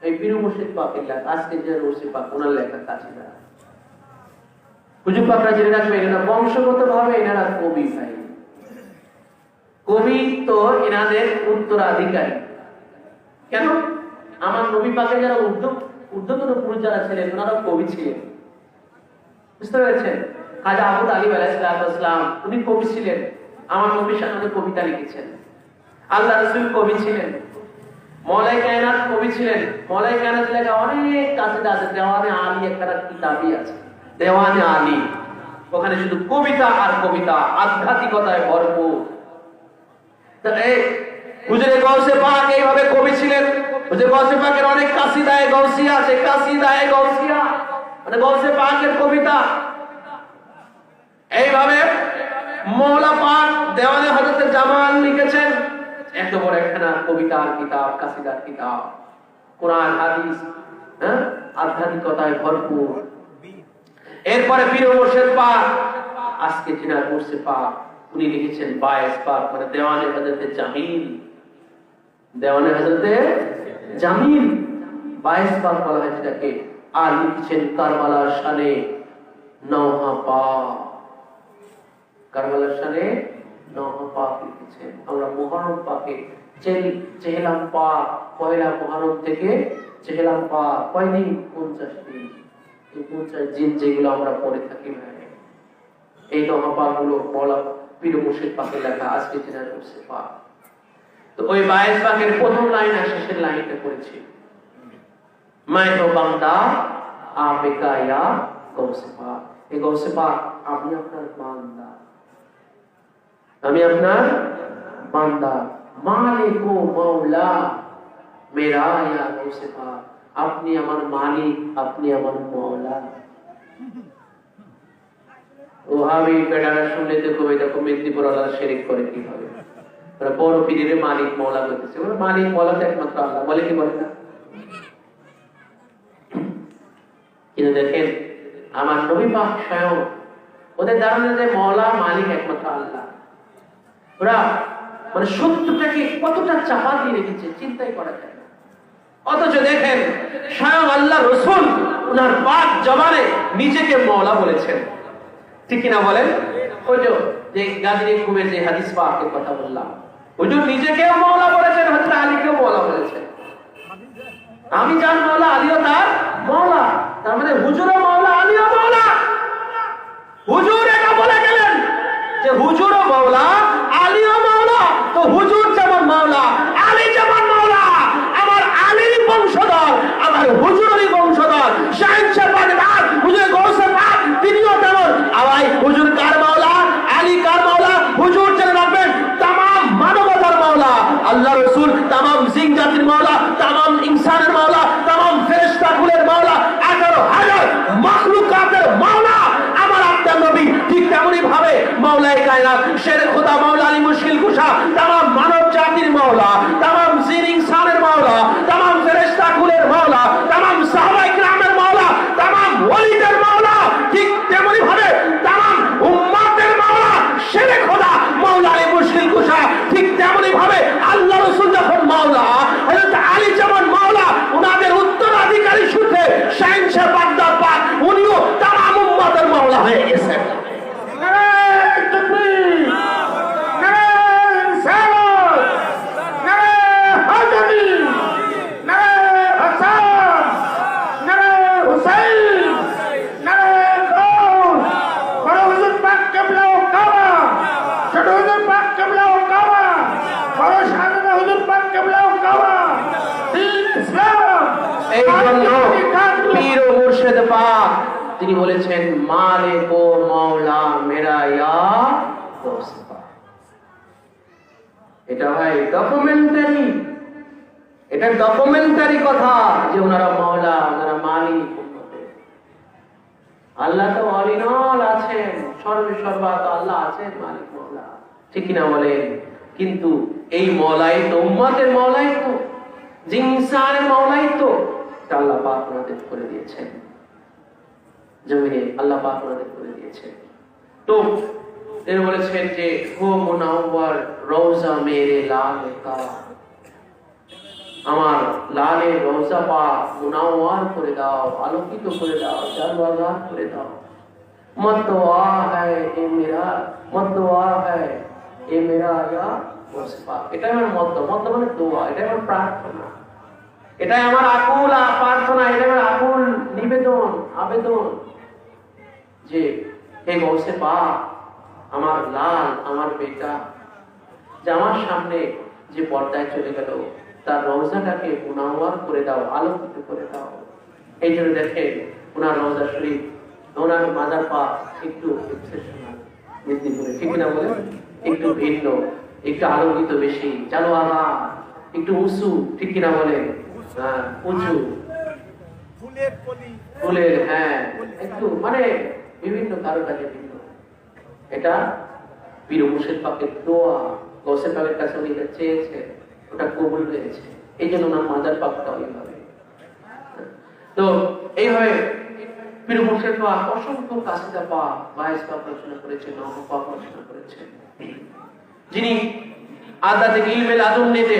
এই পীর মুর্শিদ পাকের লেখা, আজকে যে রশি পাক ওনার লেখা কাশিদা। হুজুর পাকরা জেনে রাখবেন, এরা বংশগত ভাবে এনারা কবি ভাই, কবি তো এনাদের উত্তরাধিকারী। কেন? আমার নবী পাকে যারা ঊর্ধ্বতন পুরুষ যারা ছিলেন ওনারা কবি ছিলেন, বুঝতে পেরেছেন? খাজা আবু তালিব আলাইহিস সালাম উনি কবি ছিলেন, আমার নবীর সামনে কবিতা লিখেছেন। আল্লাহ রাসূল কবি ছিলেন, মওলাই কায়নাত কবি ছিলেন। মওলাই কায়নাত লেখা অনেক কাসিদা আছে, দেওয়ানে আলী একটা কিতাবই আছে, দেওয়ানে আলী। ওখানে শুধু কবিতা আর কবিতা, আধ্যাত্মিকতায় ভরপুর। হুজুরে গাউসে পাক এইভাবে কবি ছিলেন। হুজুরে গাউসে পাকের অনেক কাসিদায়ে গাউসিয়া আছে, কাসিদায়ে গাউসিয়া মানে গাউসে পাকের কবিতা। এইভাবে মওলা পাক দেওয়ানে হযরত জামাল লিখেছেন, এত বড় একখানা কবিতার কিতাব, কাসিদার কিতাব, কোরআন হাদিস, আধ্যাত্মিকতায় ভরপুর। এরপরে পীর মুর্শিদ পাক, আজকে যিনি মুর্শিদ পাক, উনি লিখেছেন বায়েস পাক মানে দেওয়ানে হযরত জামিল, দেওয়ানে হযরত জামিল বায়েস পাক বলা হয় যেটাকে। আর লিখেছেন কারবালার শানে নওহা পাক, কারবালার শানে নওহা পাক লিখেছেন। আমরা মুহররম পাকে চেহলাম পাক, পয়লা মুহররম থেকে চেহলাম পাক কয়দিন? 50 দিন। এই 50 দিন যেগুলো আমরা পড়ে থাকি ভাই, এই নওহা পাক গুলো মওলা পীর মুর্শিদ পাকের লেখা, আজকে চেনার মুর্শিদ পাক। তো ওই বায়েস পাকের প্রথম লাইন আর শেষের লাইনটা পড়েছি, मैं तो बंदा आपका या गौसे पाक। এই গৌসে পাক আমি আপনার বান্দা, আমি আপনার বান্দা। মালিক ও মাওলা মেরা ইয়া গৌসে পাক, আপনি আমার মালিক, আপনি আমার মাওলা। ওহাবি বেটারা শুনলে তো কবে দেখো মেদিনীপুর আল্লাহ শিরক করে কিভাবে, ওরা বড় পীরের মালিক মাওলা বলতেছে। ওরা মালিক মাওলা তো একমাত্র আল্লাহ, বলে কি বলে না? কিন্তু দেখেন আমার নবী পাক স্বয়ং ওদের ধারণা যে মাওলা মালিক একমাত্র আল্লাহ। ওরা মানে সত্যটাকে কতটা চাপা দিয়ে রেখেছে চিন্তাই করা যায় না। অথচ দেখেন স্বয়ং আল্লাহ রাসূল ওনার পাক জবানে নিজেকে মাওলা বলেছেন, ঠিক কিনা বলেন? ওই যে গাজী কুমের যে হাদিস পাকের কথা বললাম, হুজুর নিজেকেও মাওলা বলেছেন, হযরত আলীকেও মাওলা বলেছেন। আমি যার মাওলা আলীও তার মাওলা, তার মানে হুজুরও মাওলা আলীও মাওলা। হুজুর এটা বলে গেলেন যে হুজুরও মাওলা আলীও মাওলা, তো হুজুর যেমন মাওলা আলী যেমন মাওলা, আমার আলীর বংশধর, আমার হুজুরেরই বংশধর, শাহেনশাহ পাক হুজুর গৌসে পাক তিনিও তেমন। আওয়াই হুজুর কার মাওলা, আলী কার মাওলা? হুজুর জেনে রাখবেন तमाम মানবতার মাওলা, আল্লাহ রাসূল तमाम জিন জাতির মাওলা, तमाम ইনসানের মাওলা, तमाम ফেরেশতা কুলের মাওলা, 11,000 মাখলুকাতের মাওলা আমার আপনার নবী। ঠিক তেমনি ভাবে মাওলাই কায়নাত শের খোদা মাওলা আলী মুশকিল কুশা तमाम মানব জাতির মাওলা, तमाम জিন ইনসানের মাওলা, तमाम ফেরেশতা কুলের মাওলা, तमाम সাহাবায়ে কিরামের মাওলা, तमाम ওলিদের মাওলা। ঠিক তেমনি ভাবে तमाम উম্মতের মাওলা শের খোদা মাওলা আলী মুশকিল কুশা। ঠিক তেমনি ভাবে আল্লাহ রাসূল যখন মাওলা, হযরত আলী যেমন মাওলা, উনাদের উত্তরাধিকারী সূত্রে শাহেনশাহ বাগদাদ পাক উনিও तमाम উম্মতের মাওলা হয়ে গেছেন। এই জন্য পীর ও মুর্শিদ পাক তিনি বলেছেন মালিক ও মাওলা মেরা ইয়া গৌসে পাক। এটা ভাই ডকুমেন্টারি, এটা ডকুমেন্টারি কথা যে ওনারা মাওলা, ওনারা মালিক। আল্লাহ তো অলিনল আছেন, সর্বে সর্বা তো আল্লাহ আছেন, মালিক মাওলা, ঠিক কিনা বলেন? কিন্তু এই মাওলাই তো উম্মতের মাওলাই তো, জিনসানের মাওলাই তো, আল্লাহ পাক ওনাদের করে দিয়েছেন জমিনে, আল্লাহ পাক ওনাদের করে দিয়েছেন। তো তিনি বলেছেন যে হো মুনাওয়ার রওজা মেরে লাল কা, আমার লালের রওজা পাক মুনাওয়ার করে দাও, আলোকিত করে দাও, জালওয়াগার করে দাও। मत दुआ है ये मेरा, मत दुआ है ये मेरा या মুসফা। এটাই আমার মত মানে দোয়া, এটাই আমার প্রার্থনা, এটাই আমার আকুল প্রার্থনা, এটাই আমার আকুল নিবেদন আবেদন যে হে গৌসে পাক, আমার লাল, আমার বেটা যে আমার সামনে যে পর্দায় চলে গেল, তার রওজাটাকে মুনাওয়ার করে দাও, আলোকিত করে দাও। এই জন্য দেখেন ওনার রওজা শরীফ, ওনার মাজার পাক একটু এক্সেপশনাল মেদিনীপুরে, ঠিক না বলে? একটু ভিন্ন, একটু আলোকিত বেশি, জানো আবার একটু উঁচু, ঠিক কিনা বলে? হ্যাঁ, উঁচু ফুলের, হ্যাঁ একটু মানে বিভিন্ন কারুকাজে ভিন্ন। এটা পীর মুর্শিদ পাকের দোয়া, গৌসে পাকের কাছে উনি চেয়েছে, ওটা কবুল হয়েছে। এই জন্য ওনার মাজার পাকটা ওইভাবে। তো এইভাবে পীর মুর্শিদ পাক অসংখ্য কাসিদা পাক, বাইশ পাক রচনা করেছেন, নওম পাক রচনা করেছেন। যিনি আধ্যাত্মিক ইলমে লাদুন্নিতে,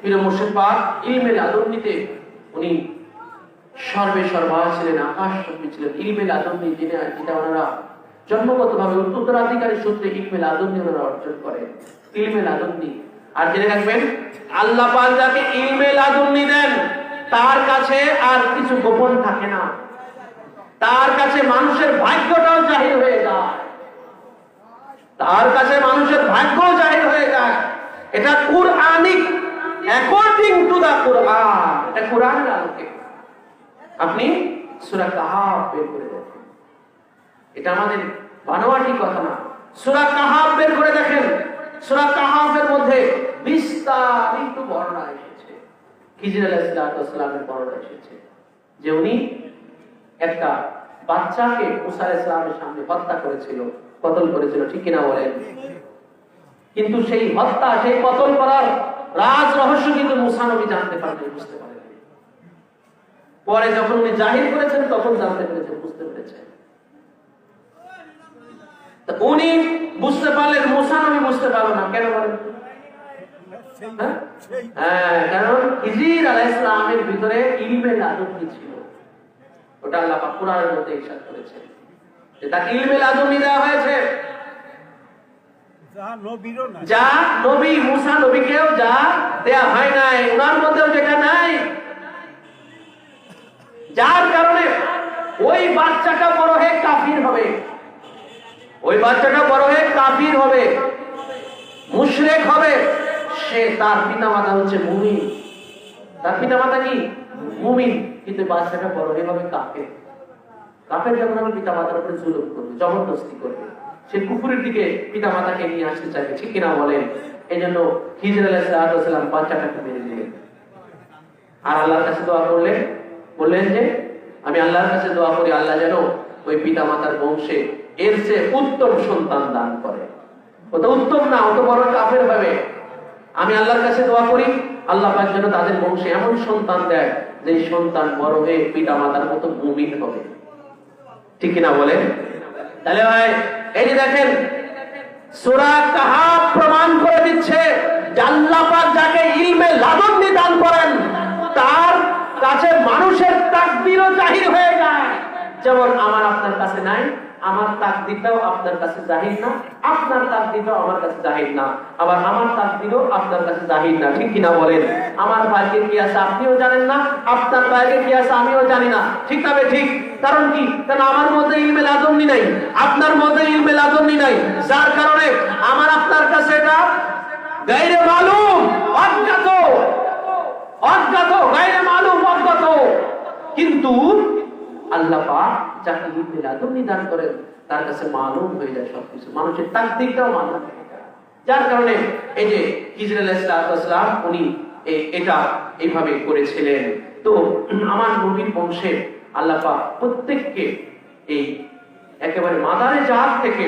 পীর মুর্শিদ পাক ইলমে লাদুন্নিতে উনি সর্বা ছিলেন, আকাশ চুম্বী ছিলেন। ইলমে লাদুন্নি যেটা ওনারা জন্মগতভাবে উত্তরাধিকারী সূত্রে ইলমে লাদুন্নি ওনারা অর্জন করেন, ইলমে লাদুন্নি। আর জেনে রাখবেন, আল্লাহ পাক যাকে ইলমে লাদুন্নি দেন, তার কাছে আর কিছু গোপন থাকে না, তার কাছে মানুষের ভাগ্যটাও জাহির হয়ে যায়, তার কাছে মানুষের ভাগ্য জাহির হয়ে যায়। এটা কুরআনিক, অ্যাকর্ডিং টু দা কুরআন, এটা কুরআনের আলোকে। আপনি সূরা কাহাফ বের করে দেখেন, এটা আমাদের বানোয়াটি কথা না। সূরা কাহাফ বের করে দেখেন, সূরা কাহাফের মধ্যে বিস্তারিত বর্ণনা এসেছে, খিজির আলাইহিস সালামের বর্ণনা এসেছে যে উনি একটা বাচ্চাকে মুসা আলাইহিস সালামের সামনে হত্যা করেছিল, কতল করেছিল, ঠিক কিনা বলেন? কিন্তু সেই হত্যা, সেই কতল করার রাজ রহস্য কিন্তু মুসা নবী জানতে পারেন, বুঝতে পারেন। পরে যখন উনি জাহির করেছেন তখন জানতে পেরেছেন, বুঝতে পেরেছেন। উনি বুঝতে পারলেন, মুসা নবী বুঝতে পারল না। কেন বলেন? হ্যাঁ, কারণ খিজির আলাইহিস সালামের ভিতরে ইলমে লাদুন্নি ছিল। ওটা আল্লাহ পাক কুরআনের মধ্যে ইরশাদ করেছেন যে তাকে ইলমে লাদুন্নি দেওয়া হয়েছে। যা নবী মুসা নবীকেও যা দেয়া হয় নাই, ওনার মধ্যেও যেটা নাই, যার কারণে ওই বাচ্চাটা বড় হয়ে কাফির হবে, ওই বাচ্চাটা বড় হয়ে কাফির হবে, মুশরিক হবে। সে তার পিতামাতা হচ্ছে মুমিন, তার পিতামাতা কি মুমিন, কিন্তু বাচ্চাটা বড় হয়ে হবে কাফের। কাফের যখন আমি পিতামাতার উপরে জুলুম করবে, জবরদস্তি করবে, সে কুফরের দিকে পিতামাতাকে নিয়ে আসতে চাইবে, ঠিক কিনা বলেন? এই জন্য খিজির আলাইহিস সালাম বাচ্চাটাকে মেরে দিলেন। আর আল্লাহর কাছে দোয়া করলেন, বললেন যে আমি আল্লাহর কাছে দোয়া করি, আল্লাহ যেন ওই পিতামাতার বংশে এর চেয়ে উত্তম সন্তান দান করে। ও তো উত্তম না, ও তো বড় কাফের হবে। আমি আল্লাহর কাছে দোয়া করি, আল্লাহ পাক যেন তাদের বংশে এমন সন্তান দেয় যে সন্তান বড় হয়ে পিতামাতার মতো মুমিন হবে, ঠিক কিনা বলেন? তাহলে ভাই এই যে দেখেন, সূরা কাহাফ প্রমাণ করে দিচ্ছে যে আল্লাহ পাক যাকে ইলমে লাদুন্নি দান করেন, তার কাছে মানুষের তাকদীরও জাহির হয়ে যায়। যেমন আমার আপনার কাছে নাই, আমার তাকদীরটাও আপনার কাছে জাহির না, আপনার তাকদীরটাও আমার কাছে জাহির না, আবার আমার তাকদীরও আপনার কাছে জাহির না, ঠিক কিনা বলেন? আমার ভাগ্যে কি আছে আপনিও জানেন না, আপনার ভাগ্যে কি আছে আমিও জানি না, ঠিক তবে ঠিক। কারণ কি? কারণ আমার মধ্যে ইলমে লাদুন্নি নাই, আপনার মধ্যে ইলমে লাদুন্নি নাই, যার কারণে আমার আপনার কাছে এটা গায়রে মালুম, অজ্ঞাত, অজ্ঞাত, গায়রে মালুম, অজ্ঞাত। কিন্তু আল্লাহ পাক যাকে ইলমে লাদুন্নি দান করেন, তার কাছে মালুম হয়ে যায় সবকিছু, মানুষের তাকদীরটাও মালুম হয়ে যায়। যার কারণে এই যে খিজির আলাইহিস সালাম উনি এটা এইভাবে করেছিলেন। তো আমার নবীর বংশে আল্লাহ পাক প্রত্যেককে এই একেবারে মাদারে জাত থেকে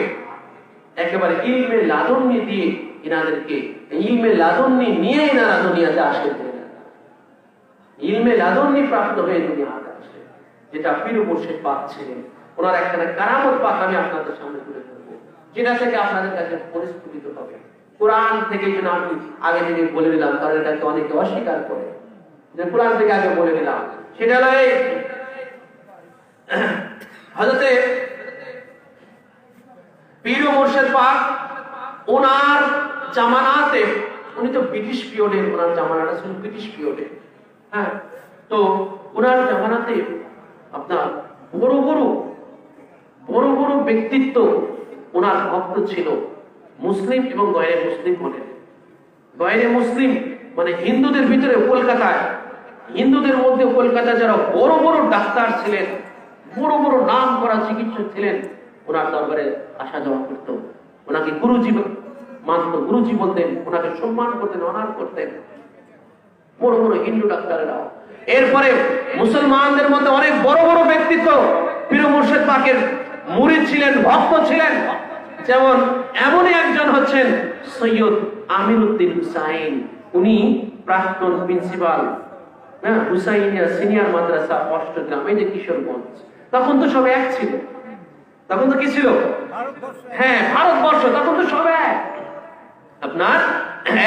একেবারে ইলমে লাদুন্নি দিয়ে ইনাদেরকে ইলমে লাদুন্নি নিয়ে ইনারা দুনিয়াতে আসেন, ইলমে লাদুন্নি প্রাপ্ত হয়ে দুনিয়াতে আসে, যেটা পীর মুর্শিদ পাক ছিলেন। ওনার একটা কারামত পাক আমি আপনাদের সামনে তুলে ধরবো, যেটা থেকে আপনাদের কাছে পরিস্ফুটিত হবে। কোরআন থেকে যেন আমি আগে থেকে বলে দিলাম, কারণ এটাকে অনেকে অস্বীকার করে, যে কোরআন থেকে আগে বলে দিলাম, সেটা হলো এই হযরতে পীর ও মুর্শিদ পাক ওনার জামানাতে, উনি তো ব্রিটিশ পিরিয়ডে, ওনার জামানাটা ছিল ব্রিটিশ পিরিয়ডে। হ্যাঁ, তো ওনার জামানাতে আপনার বড় বড় ব্যক্তিত্ব ওনার ভক্ত ছিল, মুসলিম এবং গয়রে মুসলিম বলে। গয়রে মুসলিম মানে হিন্দুদের ভিতরে কলকাতায়, হিন্দুদের মধ্যে কলকাতায় যারা বড় বড় ডাক্তার ছিলেন, বড় বড় নাম করা চিকিৎসক ছিলেন, ওনার দরবারে আসা যাওয়া করত, ওনাকে গুরুজি মানত, গুরুজি বলতেন, ওনাকে সম্মান করতেন, অনার করতেন বড় বড় হিন্দু ডাক্তারেরাও। এরপরে মুসলমানদের মধ্যে অনেক বড় বড় ব্যক্তিত্ব পীর মুর্শিদ পাকের মুরিদ ছিলেন, ভক্ত ছিলেন। যেমন এমনই একজন হচ্ছেন সৈয়দ আমিরউদ্দিন হুসাইন, উনি প্রাক্তন প্রিন্সিপাল হুসাইনিয়া সিনিয়র মাদ্রাসা অষ্টগ্রাম, এই যে কিশোরগঞ্জ। তখন তো সব এক ছিল, তখন তো কি ছিল? হ্যাঁ, ভারতবর্ষ তখন তো সব এক। আপনার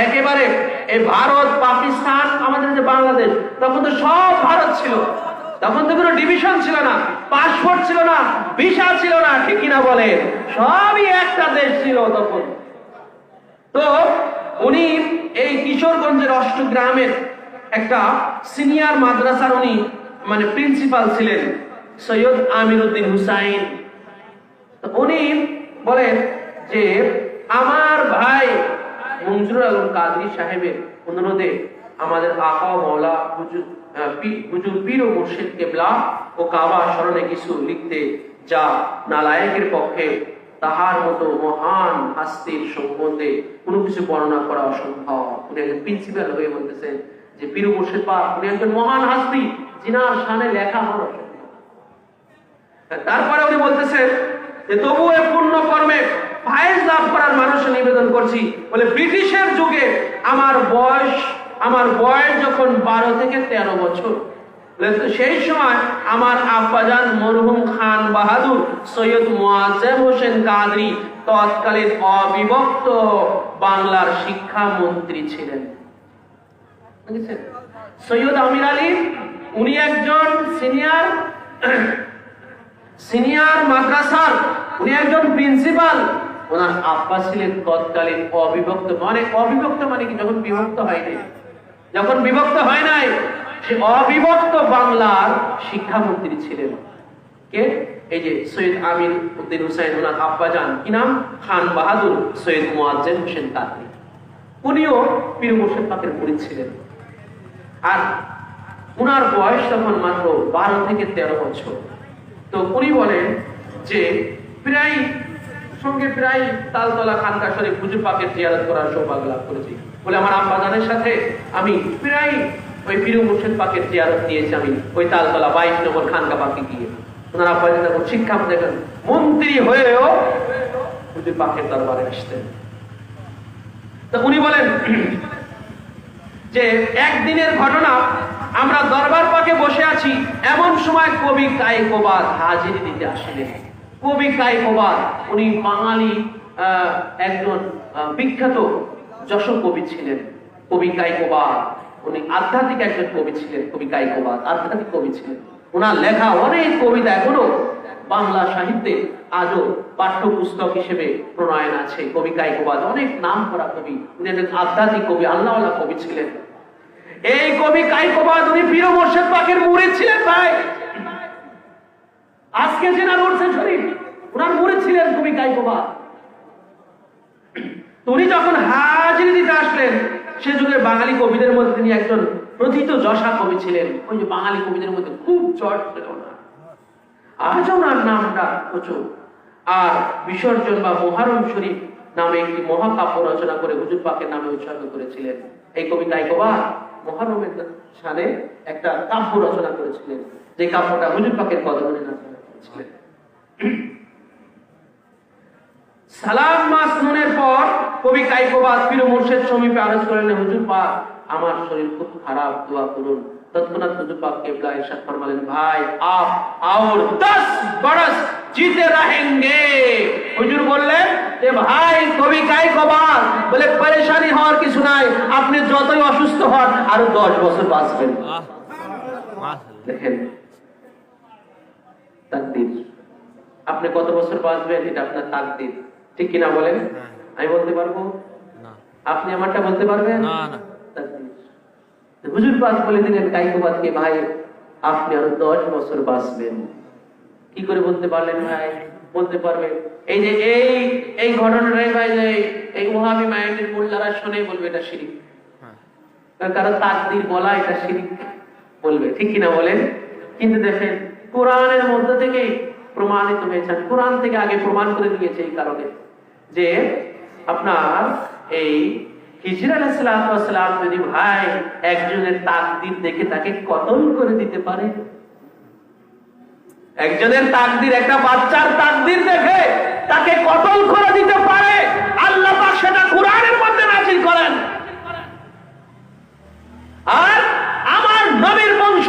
একেবারে এই ভারত পাকিস্তান, আমাদের যে বাংলাদেশ, তখন তো সব ভারত ছিল, তখন তো কোনো ডিভিশন ছিল না, পাসপোর্ট ছিল না, ভিসা ছিল না, ঠিক কিনা বলে? সবই একটা দেশ ছিল তখন। তো উনি এই কিশোরগঞ্জের অষ্টগ্রামের একটা সিনিয়র মাদ্রাসার উনি মানে প্রিন্সিপাল ছিলেন, সৈয়দ আমিরউদ্দিন হুসাইন। উনি বলেন যে আমার ভাই মঞ্জুরুল আলম কাদরী সাহেবের অনুরোধে আমাদের আকা মাওলা হুজুর পীর ও মুর্শিদ কেবলা ও কাবা স্মরণে কিছু লিখতে, যা নালায়েকের পক্ষে তাহার মতো মহান হাস্তির সম্বন্ধে কোনো কিছু বর্ণনা করা অসম্ভব। উনি একজন প্রিন্সিপাল হয়ে বলতেছেন যে পীর ও মুর্শিদ পাক উনি একজন মহান হাস্তি, যিনার শানে লেখা হওয়া অসম্ভব। তারপরে উনি বলতেছেন যে তবু এই পুণ্য কর্মে ফায়েজ লাভ করার মানুষে নিবেদন করছি, বলে ব্রিটিশের যুগে আমার বয়স যখন 12 থেকে 13 বছর, সেই সময় আমার আব্বাজান মরহুম খান বাহাদুর সৈয়দ মুয়াজ্জেম হোসেন কাদরী তৎকালীন অবিভক্ত বাংলার শিক্ষামন্ত্রী ছিলেন। বুঝেছেন? সৈয়দ আমির আলী উনি একজন সিনিয়র মাদ্রাসার, উনি একজন প্রিন্সিপাল। ওনার আব্বা ছিলেন তৎকালীন অবিভক্ত, মানে অবিভক্ত মানে কি, যখন বিভক্ত হয়নি, যখন বিভক্ত হয় নাই, সে অবিভক্ত বাংলার শিক্ষামন্ত্রী ছিলেন। কে? এই যে সৈয়দ আমির উদ্দিন হুসাইন, ওনার আব্বাজান কি নাম? খান বাহাদুর সৈয়দ মুয়াজ্জেম হোসেন কাদরী। উনিও পীর মুর্শিদ পাকের মুরিদ ছিলেন। আর উনার বয়স তখন মাত্র 12 থেকে 13 বছর। তো উনি বলেন যে প্রায় তালতলা খানকা শরীফ হুজুর পাকের জিয়ারত করার সৌভাগ্য লাভ করেছি। বলে আমার আব্বাজানের সাথে আমি প্রায় ওই পীর মুর্শিদ পাকের জিয়ারত দিয়েছি, আমি ওই তালতলা 22 নম্বর খানকা পাকে গিয়ে। ওনার আব্বাজান যখন শিক্ষা দেখেন মন্ত্রী হয়েও হুজুর পাকের দরবারে আসতেন। তো উনি বলেন যে একদিনের ঘটনা, আমরা দরবার পাকে বসে আছি, এমন সময় কবি কায়কোবাদ হাজিরি দিতে আসলেন। কবি কায়কোবাদ উনি বাঙালি একজন বিখ্যাত যশোর কবি ছিলেন। কবি কায়কোবাদ উনি আধ্যাত্মিক একজন কবি ছিলেন। কবি কায়কোবাদ আধ্যাত্মিক কবি ছিলেন। ওনার লেখা অনেক কবিতা এখনো বাংলা সাহিত্যে আজও পাঠ্যপুস্তক হিসেবে প্রণয়ন আছে। কবি কায়কোবাদ অনেক নাম করা কবি, উনি একজন আধ্যাত্মিক কবি, আল্লাহওয়ালা কবি ছিলেন। এই কবি কায়কোবাদ উনি পীর মুর্শিদ পাকের মুরিদ ছিলেন। ভাই আজকে যে না রোডসে শরীফ, ওনার মুরিদ ছিলেন কবি কায়কোবাদ। উনি যখন হাজিরি দিতে আসলেন, সে যুগের বাঙালি কবিদের মধ্যে তিনি একজন প্রথিত যশা কবি ছিলেন। ওই যে বাঙালি কবিদের মধ্যে খুব চট ছিল না, আজ ওনার নামটা প্রচুর। আর বিসর্জন বা মুহররম শরীফ নামে একটি মহাকাব্য রচনা করে হুজুর পাকের নামে উৎসর্গ করেছিলেন। এই কবি কায়কোবাদ মুহররমের সালে একটা কাব্য রচনা করেছিলেন, যে কাব্যটা হুজুর পাকের কদমে রচনা করেছিলেন। সালাম মাসনুনের পর কবি কায়কোবাদ পীর মুর্শিদ সমীপে আরজ করেন, হুজুর পাক আমার শরীর খুব খারাপ, দোয়া করুন। তৎক্ষণাৎ হুজুর পাক কেবলা ইরশাদ ফরমালেন, ভাই আপ और 10 बरस जीते रहेंगे। হুজুর বললেন যে ভাই কবি কাই কবার বলে পরেশানি হওয়ার কিছু নাই, আপনি যতই অসুস্থ হন আরো 10 বছর বাঁচবেন। দেখেন তাকদীর, আপনি কত বছর বাঁচবেন এটা আপনার তাকদীর, ঠিক কিনা বলেন? আমি বলতে পারবো না, আপনি আমারটা বলতে পারবেন না। হুজুর পাক বলে দিলেন কাইকোবাদকে, ভাই আপনি আরো 10 বছর বাঁচবেন। কি করে বলতে পারলেন ভাই? বলতে পারবেন এই যে এই ঘটনাটাই ভাই, যে এই ওহাবি মাইন্ডের মোল্লারা শুনে বলবে এটা শিরক, কারণ তাকদীর বলা এটা শিরক বলবে, ঠিক কিনা বলেন? কিন্তু দেখেন কোরআনের মধ্যে থেকে প্রমাণিত হয়েছে, কোরআন থেকে আগে প্রমাণ করে দিয়েছে এই কারণে যে আপনার এই খিজির আলাইহিস সালাম যদি ভাই একজনের তাকদীর দেখে তাকে কতল করে দিতে পারে, একজনের তাকদীর, একটা বাচ্চার তাকদীর দেখে তাকে কতল করে দিতে পারে, আল্লাহ পাক সেটা কোরআনের মধ্যে নাযিল করেন। আর আমার নবীর বংশ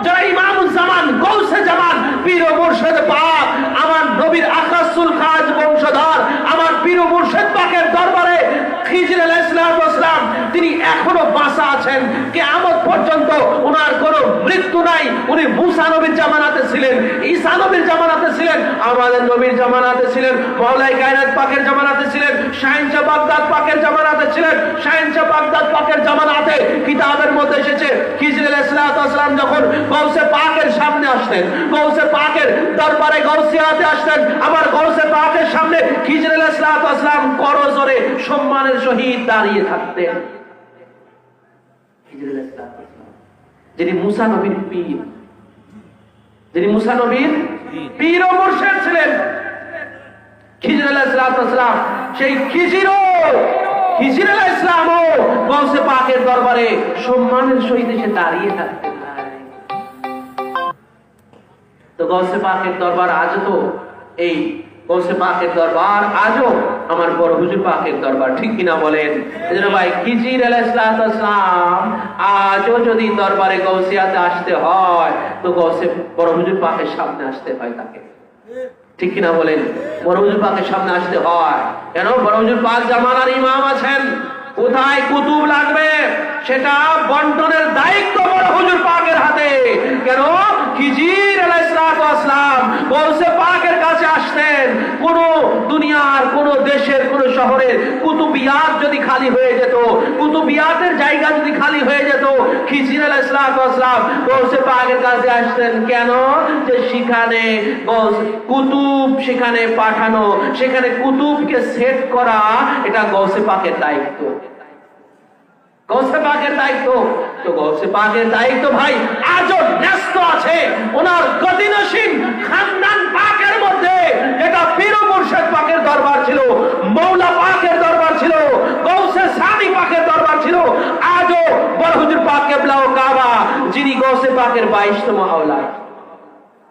যারা ইমামুজ জামান, গৌসে জামান, পীর ও মুর্শিদ পাক, আমার নবীর আকাসুল খাজ বংশধর, আমার পীর ও মুর্শিদ পাকের দরবারে খিজির আলাইহিস সালাম তিনি এখনো বাঁচা আছেন, কিয়ামত পর্যন্ত ওনার কোনো মৃত্যু নাই। উনি মুসা নবীর জামানাতে ছিলেন, ঈসা নবীর জামানাতে ছিলেন, আমাদের নবীর জামানাতে ছিলেন, মাওলাই কায়নাত পাকের জামানাতে ছিলেন, শাহিনশাহ বাগদাদ পাকের জামানাতে ছিলেন। শাহিনশাহ বাগদাদ পাকের জামানাতে কিতাবের মধ্যে এসেছে খিজির আলাইহিস সালাম যখন গৌসে পাকের সামনে আসতেন, গৌসে পাকের দরবারে গৌসিয়াতে আসতেন, আমার গৌসে পাকের সামনে খিজির আলাইহিস সালাম করজোরে সম্মানের সহিত দাঁড়িয়ে থাকতেন। খিজির আলাইহিস সালাম যিনি মুসা নবীর পীর, যিনি মুসা নবীর পীর ও মুর্শিদ ছিলেন, খিজির আলাইহিস সালাম সেই খিজির আলাইহিস সালামও গৌসে পাকের দরবারে সম্মানের সহিত এসে দাঁড়িয়ে থাকতেন। তো গৌসে পাকের দরবার আজও, তো এই গৌসে পাকের দরবার আজও আমার বড় হুজুর পাকের দরবার, ঠিক কিনা বলেন? এজন্য ভাই খিজির আলাইহিস সালাম আজও যদি দরবারে গৌসিয়াতে আসতে হয় তো গৌসে বড় হুজুর পাকের সামনে আসতে হয় তাকে, ঠিক কিনা বলেন? বড় হুজুর পাকের সামনে আসতে হয়। কেন? বড় হুজুর পাক জামানার ইমাম আছেন, কোথায় কুতুব লাগবে সেটা বন্টনের দায়িত্ব বড় হুজুর পাকের হাতে। কেন? খিজির আলাইহিস সালাম গৌসে পাকের কাছে আসতেন, কোন দুনিয়ার কোন দেশের কোন শহরের কুতুবিয়াত যদি খালি হয়ে যেত, কুতুবিয়াতের জায়গা যদি খালি হয়ে যেত, খিজির আলাইহিস সালাম গৌসে পাকের কাছে আসতেন। কেন? যে সেখানে কুতুব সেখানে পাঠানো, সেখানে কুতুবকে সেট করা, এটা গৌসে পাকের দায়িত্ব, গৌসে পাকের দায়িত্ব। তো গৌসে পাকের দায়িত্ব ভাই আজও ন্যস্ত আছে ওনার গতিনশীল খানদান পাকের মধ্যে। এটা পীর ও মুর্শিদ পাকের দরবার ছিল, মৌলা পাকের দরবার ছিল, গৌসে সানি পাকের দরবার ছিল। আজও বড় হুজুর পাক কিবলা ও কাবা, যিনি গৌসে পাকের 22তম আওলাদ,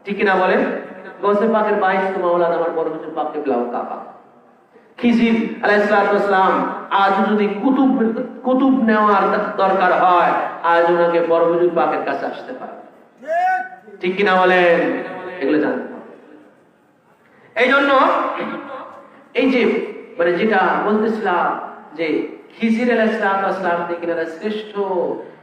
ঠিক কিনা বলেন? গৌসে পাকের 22তম আওলাদ আমার বড় হুজুর পাক কিবলা ও কাবা। খিজির আলাইহিস সালাম আজ যদি কুতুব নেওয়ার দরকার হয়, আজ ওনাকে বড় হুজুর পাকের কাছে আসতে পারে, ঠিক কিনা বলেন? এগুলো জানতে হবে। এই জন্য এই যে মানে যেটা বলতেছিলাম যে খিজির আলাইহিস সালাম এনারা শ্রেষ্ঠ,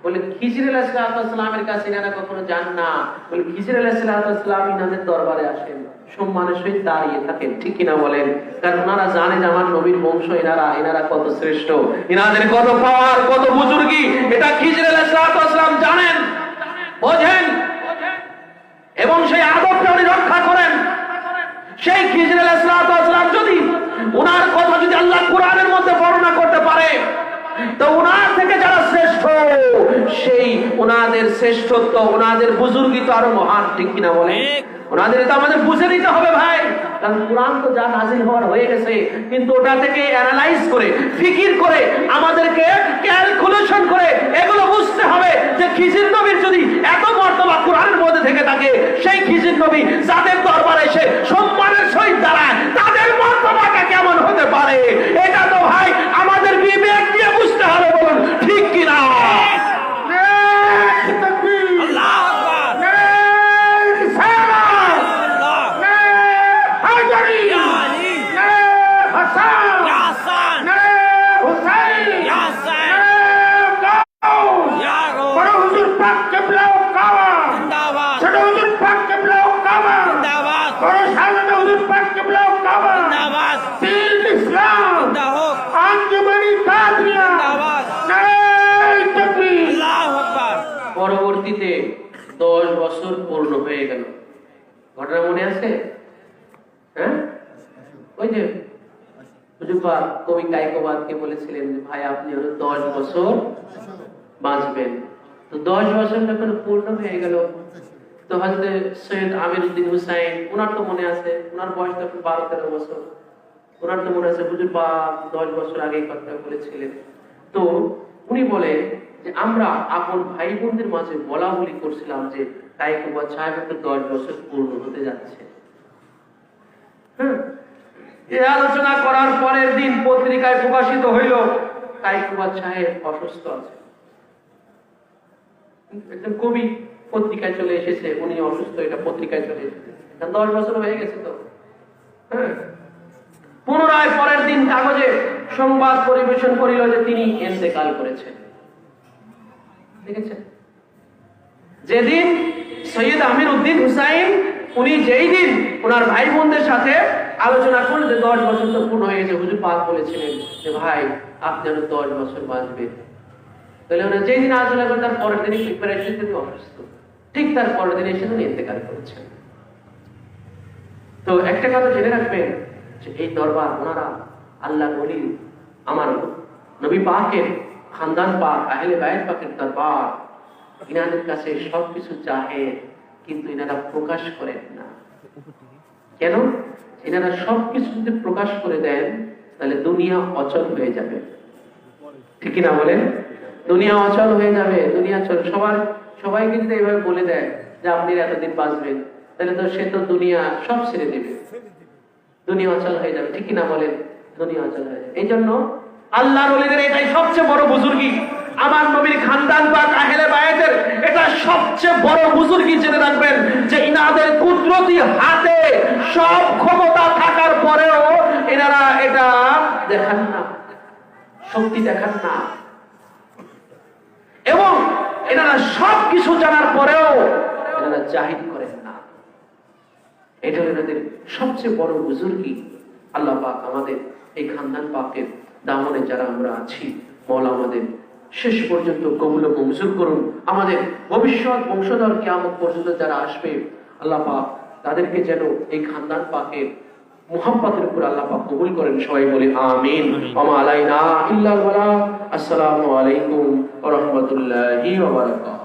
বলে খিজির আলাইহিস সালামের কাছে এনারা কখনো যান না, বলে খিজির আলাইহিস সালাম ইনাদের দরবারে আসেন, সম্মানের সহিত দাঁড়িয়ে থাকেন, ঠিক কিনা বলেন? কারণ ওনারা জানেন আমার নবীর বংশ, এনারা কত শ্রেষ্ঠ, এনাদের কত পাওয়ার, কত বুজুর্গি, এটা খিজির আলাইহিস সালাম জানেন, বোঝেন, এবং সেই আদবটা উনি রক্ষা করেন। সেই খিজির আলাইহিস সালাম যদি ওনার কথা যদি আল্লাহ কোরআনের মধ্যে বর্ণনা করতে পারে, তো ওনার থেকে যারা শ্রেষ্ঠ, সেই ওনাদের শ্রেষ্ঠত্ব, ওনাদের বুজুর্গি তো আরো মহান, ঠিক কিনা বলে? ওনাদের এটা আমাদের বুঝে নিতে হবে ভাই, কারণ কোরআন তো যা নাজিল হওয়ার হয়ে গেছে, কিন্তু ওটা থেকে অ্যানালাইজ করে, ফিকির করে, আমাদেরকে ক্যালকুলেশন করে এগুলো বুঝতে হবে যে খিজির নবীর যদি এত মর্তবা কোরআনের মধ্যে থেকে থাকে, সেই খিজির নবী যাদের দরবারে এসে সম্মানের সহিত দাঁড়ায়, তাদের মর্তবাটা কেমন হতে পারে, এটা তো ভাই আমাদের বিবেক দিয়ে বুঝতে হবে, বলুন ঠিক কিনা? Hasan! 10 বছর পূর্ণ হয়ে গেল। ঘটনা মনে আছে? হ্যাঁ, ওই যে হুজুরপাক কবি কায়কোবাদকে বলেছিলেন যে ভাই আপনি আরো 10 বছর বাঁচবেন। তো 10 বছর যখন পূর্ণ হয়ে গেল, তো হযরত সৈয়দ আমির উদ্দিন হুসাইন, ওনার তো মনে আছে, ওনার বয়স তখন 12-13 বছর। ওনার তো মনে আছে হুজুরপাক 10 বছর আগে কথা বলেছিলেন। তো উনি বলেন যে আমরা আপন ভাই বোনদের মাঝে বলা বলি করছিলাম যে কায়কোবাদ সাহেব তো 10 বছর পূর্ণ হতে যাচ্ছে। এই আলোচনা করার পরের দিন পত্রিকায় প্রকাশিত হইল কায়কোবাদ সাহেব অসুস্থ আছে। একজন কবি পত্রিকায় চলে এসেছে, উনি অসুস্থ, এটা পত্রিকায় চলে এসেছে। 10 বছর হয়ে গেছে তো। পুনরায় পরের দিন কাগজে সংবাদ পরিবেশন করিল যে তিনি ইন্তেকাল করেছেন। দেখেছেন, যেদিন সৈয়দ আমির উদ্দিন হুসাইন উনি যেই দিন ওনার ভাই বোনদের সাথে আলোচনা করলেন যে 10 বছর তো পূর্ণ হয়ে গেছে, হুজুর পাক বলেছিলেন যে ভাই আপনি আরো 10 বছর বাঁচবেন। তাহলে ওনার যেই দিন আলোচনা করেন তার পরের দিনই প্রিপারেশন থেকে অসুস্থ, ঠিক তার পরের দিন এসে উনি ইন্তেকাল করেছেন। তো একটা কথা জেনে রাখবেন যে এই দরবার ওনারা আল্লাহ ওলি, আমার নবী পাকের খানদান পাক, আহলে বায়ত পাকের দরবার, ইনাদের কাছে সবকিছু চাহে, কিন্তু এনারা প্রকাশ করেন না। কেন? এনারা সবকিছু যদি প্রকাশ করে দেন তাহলে দুনিয়া অচল হয়ে যাবে। ঠিক না বলেন? দুনিয়া অচল হয়ে যাবে, দুনিয়া চল। সবাইকে যদি এইভাবে বলে দেয় যে আপনি এতদিন বাঁচবেন, তাহলে তো সে তো দুনিয়া সব ছেড়ে দেবে, দুনিয়া অচল হয়ে যাবে। ঠিক না বলেন? দুনিয়া অচল হয়ে যাবে। এই জন্য আল্লাহর ওলিদের এটাই সবচেয়ে বড় বুজুর্গি। আমার নবীর খানদান পাক আহলে বায়তের এটা সবচেয়ে বড় বুজুর্গি। জেনে রাখবেন যে ইনাদের কুদরতি হাতে সব ক্ষমতা থাকার পরেও এনারা এটা দেখান না, শক্তি দেখান না, এবং এনারা সবকিছু জানার পরেও এনারা জাহির করেন না। এটা এনাদের সবচেয়ে বড় বুজুর্গি। আল্লাহ পাক আমাদের এই খানদান পাকের দামনে যারা আমরা আছি, মওলা আমাদের শেষ পর্যন্ত কবুল ও মঞ্জুর করুন। আমাদের ভবিষ্যৎ বংশধর কিয়ামত পর্যন্ত যারা আসবে, আল্লাহ পাক তাদেরকে যেন এই খানদান পাকের মুহাব্বতের উপর আল্লাহ পাক কবুল করেন। সবাই বলে আমিন। ওয়া মা আলাইনা ইল্লাল বালাগ। আসসালামু আলাইকুম ওয়া রাহমাতুল্লাহি ওয়া বারাকাতুহু।